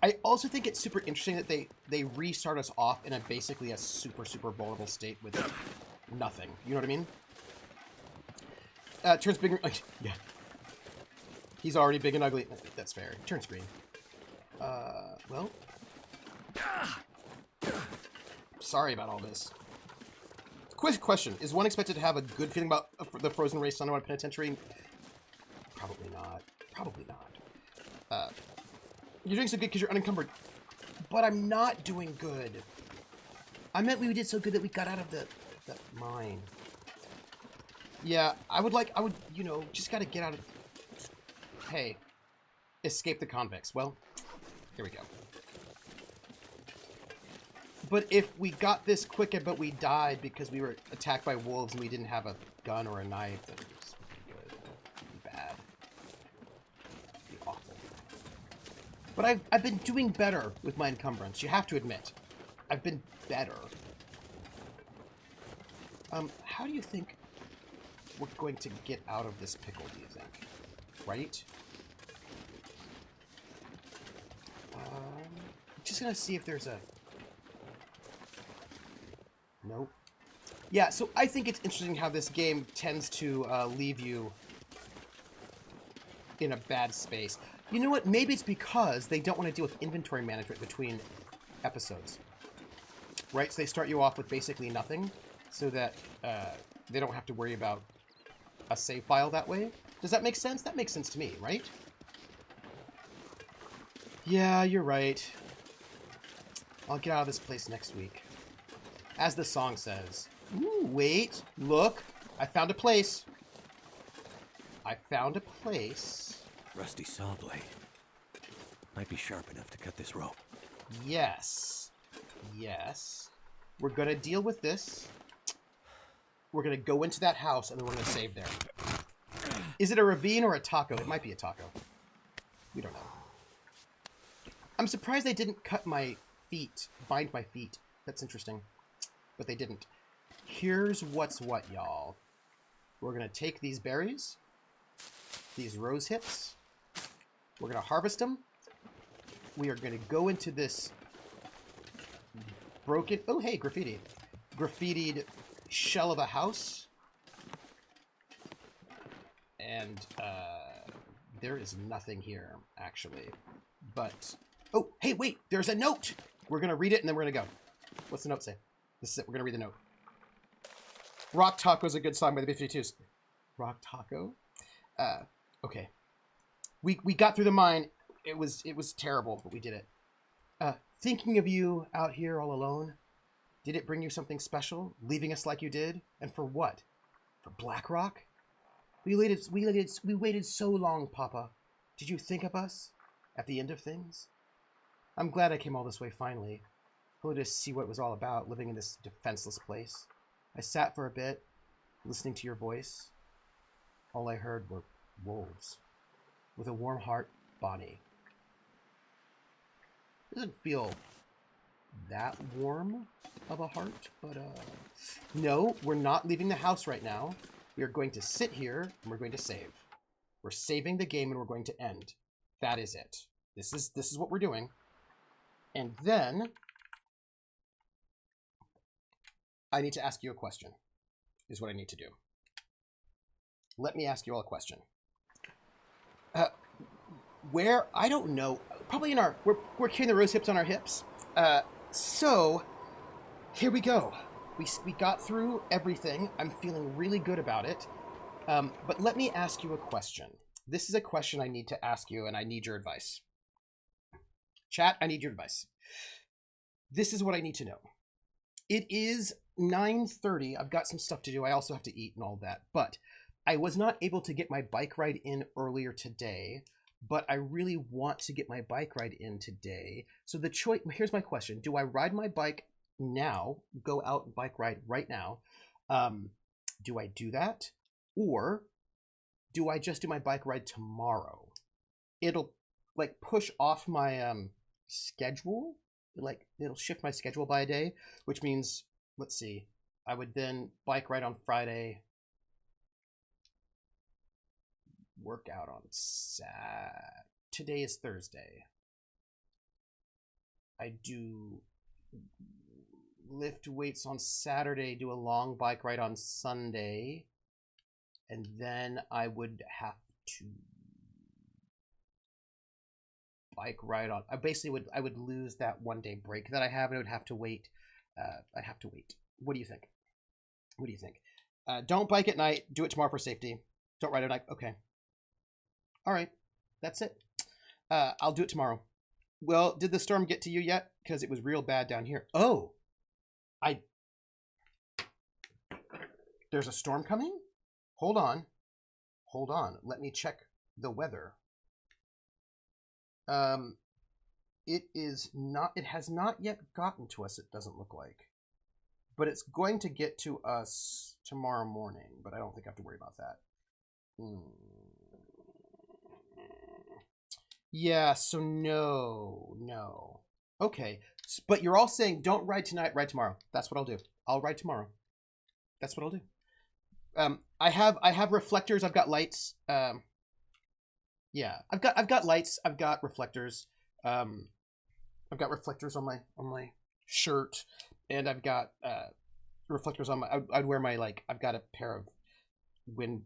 [SPEAKER 1] I also think it's super interesting that they restart us off in a basically a super vulnerable state with nothing. You know what I mean? Turns big... yeah. He's already big and ugly. That's fair. Turns green. Well... Sorry about all this. Quick question. Is one expected to have a good feeling about the frozen race underwater penitentiary? Probably not. Probably not. You're doing so good because you're unencumbered. But I'm not doing good. I meant we did so good that we got out of the mine. Yeah, I would, you know, just gotta get out of... Hey. Escape the convicts. Well, here we go. But if we got this quicker, but we died because we were attacked by wolves and we didn't have a gun or a knife, then it's good. It'd be bad. It'd be awful. But I've been doing better with my encumbrance. You have to admit. I've been better. How do you think we're going to get out of this pickle, do you think? Right? Just gonna see if there's a... Nope. Yeah, so I think it's interesting how this game tends to leave you in a bad space. You know what? Maybe it's because they don't want to deal with inventory management between episodes. Right? So they start you off with basically nothing so that they don't have to worry about a save file that way. Does that make sense? That makes sense to me, right? Yeah, you're right. I'll get out of this place next week. As the song says. Ooh, wait, look. I found a place. I found a place.
[SPEAKER 7] Rusty saw blade. Might be sharp enough to cut this rope.
[SPEAKER 1] Yes. Yes. We're going to deal with this. We're going to go into that house, and then we're going to save there. Is it a ravine or a taco? It might be a taco. We don't know. I'm surprised they didn't cut my feet, bind my feet. That's interesting. But they didn't. Here's what's what, y'all. We're going to take these berries, these rose hips. We're going to harvest them. We are going to go into this broken... Oh, hey, graffiti. Graffitied shell of a house. And there is nothing here, actually. But... Oh, hey, wait, there's a note. We're going to read it, and then we're going to go. What's the note say? This is it. We're going to read the note. Rock Taco is a good song by the B-52s. Rock Taco? Okay. We got through the mine. It was terrible, but we did it. Thinking of you out here all alone, did it bring you something special, leaving us like you did? And for what? For Blackrock? We waited so long, Papa. Did you think of us at the end of things? I'm glad I came all this way finally. Only to see what it was all about, living in this defenseless place. I sat for a bit, listening to your voice. All I heard were wolves. With a warm heart, Bonnie. Doesn't feel that warm of a heart, but no, we're not leaving the house right now. We are going to sit here and we're going to save. We're saving the game and we're going to end. That is it. This is what we're doing. And then I need to ask you a question, is what I need to do. Let me ask you all a question. Where, I don't know, probably in our, we're carrying the rose hips on our hips. So, here we go. We got through everything. I'm feeling really good about it. But let me ask you a question. This is a question I need to ask you, and I need your advice. Chat, I need your advice. This is what I need to know. It is 9:30. I've got some stuff to do. I also have to eat and all that. But I was not able to get my bike ride in earlier today. But I really want to get my bike ride in today. So the choice, here's my question. Do I ride my bike now, go out and bike ride right now? Do I do that? Or do I just do my bike ride tomorrow? It'll like push off my schedule. Like it'll shift my schedule by a day, which means, let's see, I would then bike ride on Friday, work out on Saturday. Today is Thursday. I do lift weights on Saturday, do a long bike ride on Sunday, and then I would have to bike ride on. I would lose that 1 day break that I have, and I would have to wait. I'd have to wait. What do you think? What do you think? Don't bike at night. Do it tomorrow for safety. Don't ride at night. Okay. All right. That's it. I'll do it tomorrow. Well, did the storm get to you yet? Because it was real bad down here. Oh, there's a storm coming? Hold on. Hold on. Let me check the weather. It has not yet gotten to us, it doesn't look like. But it's going to get to us tomorrow morning, but I don't think I have to worry about that. Yeah, so no. Okay, but you're all saying don't ride tonight, ride tomorrow. That's what I'll do. I'll ride tomorrow. That's what I'll do. I have reflectors. I've got lights. Yeah, I've got lights. I've got reflectors. I've got reflectors on my shirt, and I've got reflectors on my. I'd wear my like. I've got a pair of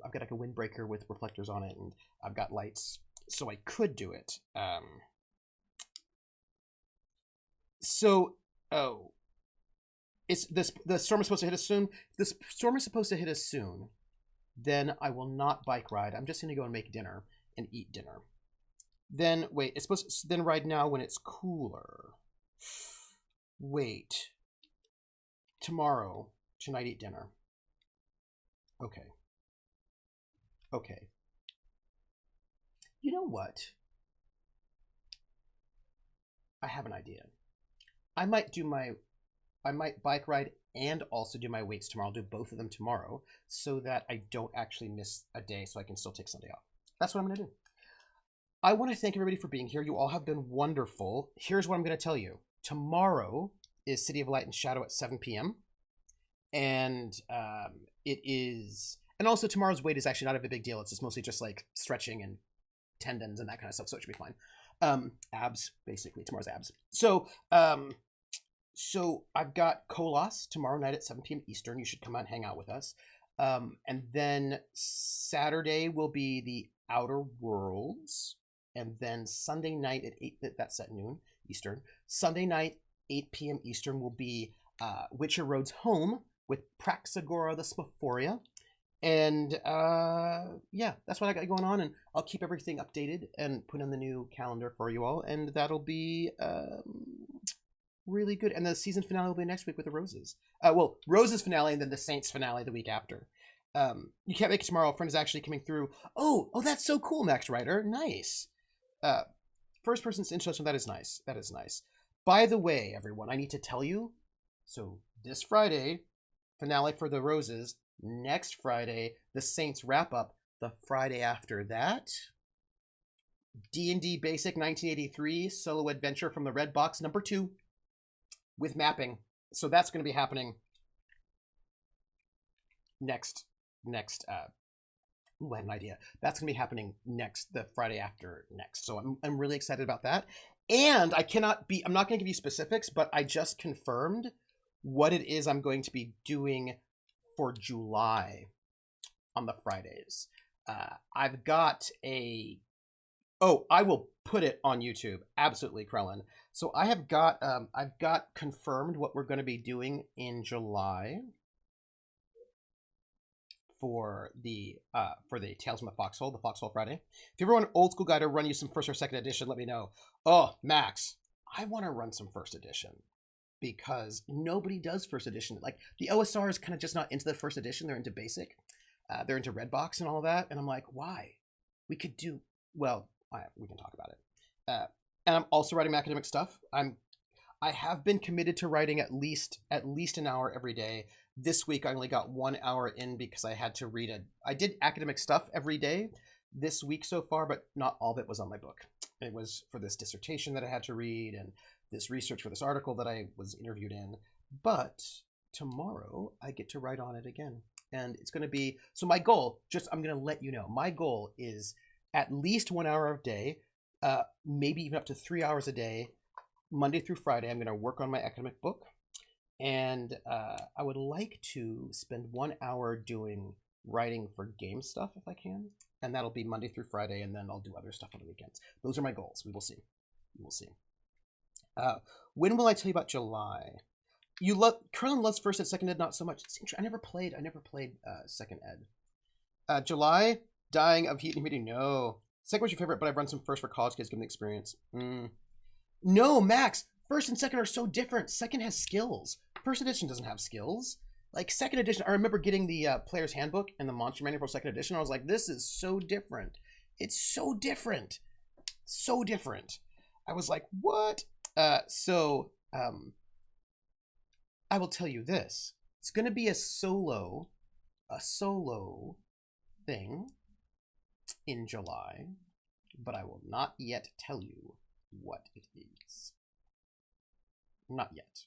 [SPEAKER 1] I've got like a windbreaker with reflectors on it, and I've got lights, so I could do it. It's the storm is supposed to hit us soon. This storm is supposed to hit us soon, Then I will not bike ride. I'm just going to go and make dinner and eat dinner. Then, wait, it's supposed to then ride now when it's cooler. Wait. Tomorrow, tonight eat dinner. Okay. Okay. You know what? I have an idea. I might bike ride and also do my weights tomorrow. I'll do both of them tomorrow so that I don't actually miss a day so I can still take Sunday off. That's what I'm going to do. I want to thank everybody for being here. You all have been wonderful. Here's what I'm going to tell you. Tomorrow is City of Light and Shadow at 7 p.m. And it is... And also tomorrow's weight is actually not a big deal. It's just mostly just like stretching and tendons and that kind of stuff, so it should be fine. Abs, basically. Tomorrow's abs. So I've got Kolos tomorrow night at 7 p.m. Eastern. You should come out and hang out with us. And then Saturday will be the Outer Worlds. And then Sunday night at 8, that's at noon Eastern. Sunday night, 8 p.m. Eastern will be Witcher Road's Home with Praxagora the Smaforia. And yeah, that's what I got going on. And I'll keep everything updated and put in the new calendar for you all. And that'll be really good. And the season finale will be next week with the Roses. Well, Roses finale and then the Saints finale the week after. You can't make it tomorrow. A friend is actually coming through. Oh, that's so cool, Max Ryder. Nice. First person's introduction. That is nice. That is nice. By the way, everyone, I need to tell you. So this Friday, finale for the Roses. Next Friday, the Saints wrap up. The Friday after that, D&D Basic 1983 Solo Adventure from the Red Box #2 with mapping. So that's going to be happening next. I had an idea. That's going to be happening the Friday after next. So I'm really excited about that. And I'm not going to give you specifics, but I just confirmed what it is I'm going to be doing for July on the Fridays. I've got I will put it on YouTube. Absolutely, Krellin. So I've got confirmed what we're going to be doing in July for the Tales from the Foxhole, the Foxhole Friday. If you ever want an old school guy to run you some first or second edition, let me know. Oh, Max, I want to run some first edition because nobody does first edition. Like the OSR is kind of just not into the first edition. They're into basic. They're into Redbox and all that. And I'm like, why? We could do, well, we can talk about it. And I'm also writing academic stuff. I have been committed to writing at least an hour every day. This week I only got 1 hour in because I had to read I did academic stuff every day this week so far, but not all of it was on my book. It was for this dissertation that I had to read and this research for this article that I was interviewed in. But tomorrow I get to write on it again. And it's going to be, so my goal, I'm going to let you know, my goal is at least 1 hour a day, maybe even up to 3 hours a day, Monday through Friday. I'm going to work on my academic book. And I would like to spend 1 hour doing writing for game stuff if I can. And that'll be Monday through Friday, and then I'll do other stuff on the weekends. Those are my goals. We will see. We will see. When will I tell you about July? Krillin loves first ed, second ed, not so much. I never played second ed. July, dying of heat and humidity. No. Second was your favorite, but I've run some first for college kids, given the experience. No, Max. First and second are so different. Second has skills. First edition doesn't have skills. Like second edition, I remember getting the player's handbook and the monster manual for second edition. I was like, this is so different. It's so different. So different. I was like, what? I will tell you this. It's going to be a solo thing in July, but I will not yet tell you what it is. Not yet.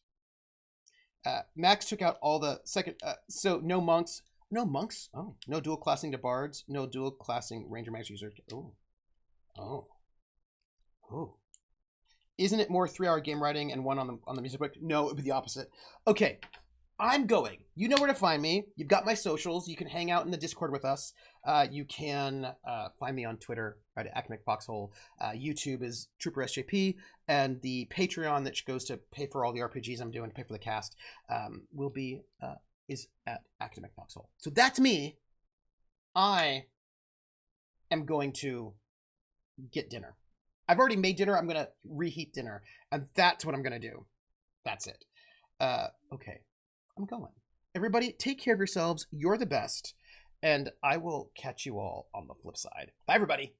[SPEAKER 1] Max took out all the second, so no monks. No monks? Oh. No dual classing to bards. No dual classing ranger max user. Oh. Isn't it more 3 hour game writing and one on the music book? No, it would be the opposite. Okay. I'm going. You know where to find me. You've got my socials. You can hang out in the Discord with us. You can find me on Twitter, right, at Academic Foxhole. YouTube is Trooper SJP, and the Patreon that goes to pay for all the RPGs I'm doing, to pay for the cast, is at Academic Foxhole. So that's me. I am going to get dinner. I've already made dinner. I'm going to reheat dinner. And that's what I'm going to do. That's it. Okay. I'm going. Everybody, take care of yourselves. You're the best. And I will catch you all on the flip side. Bye, everybody.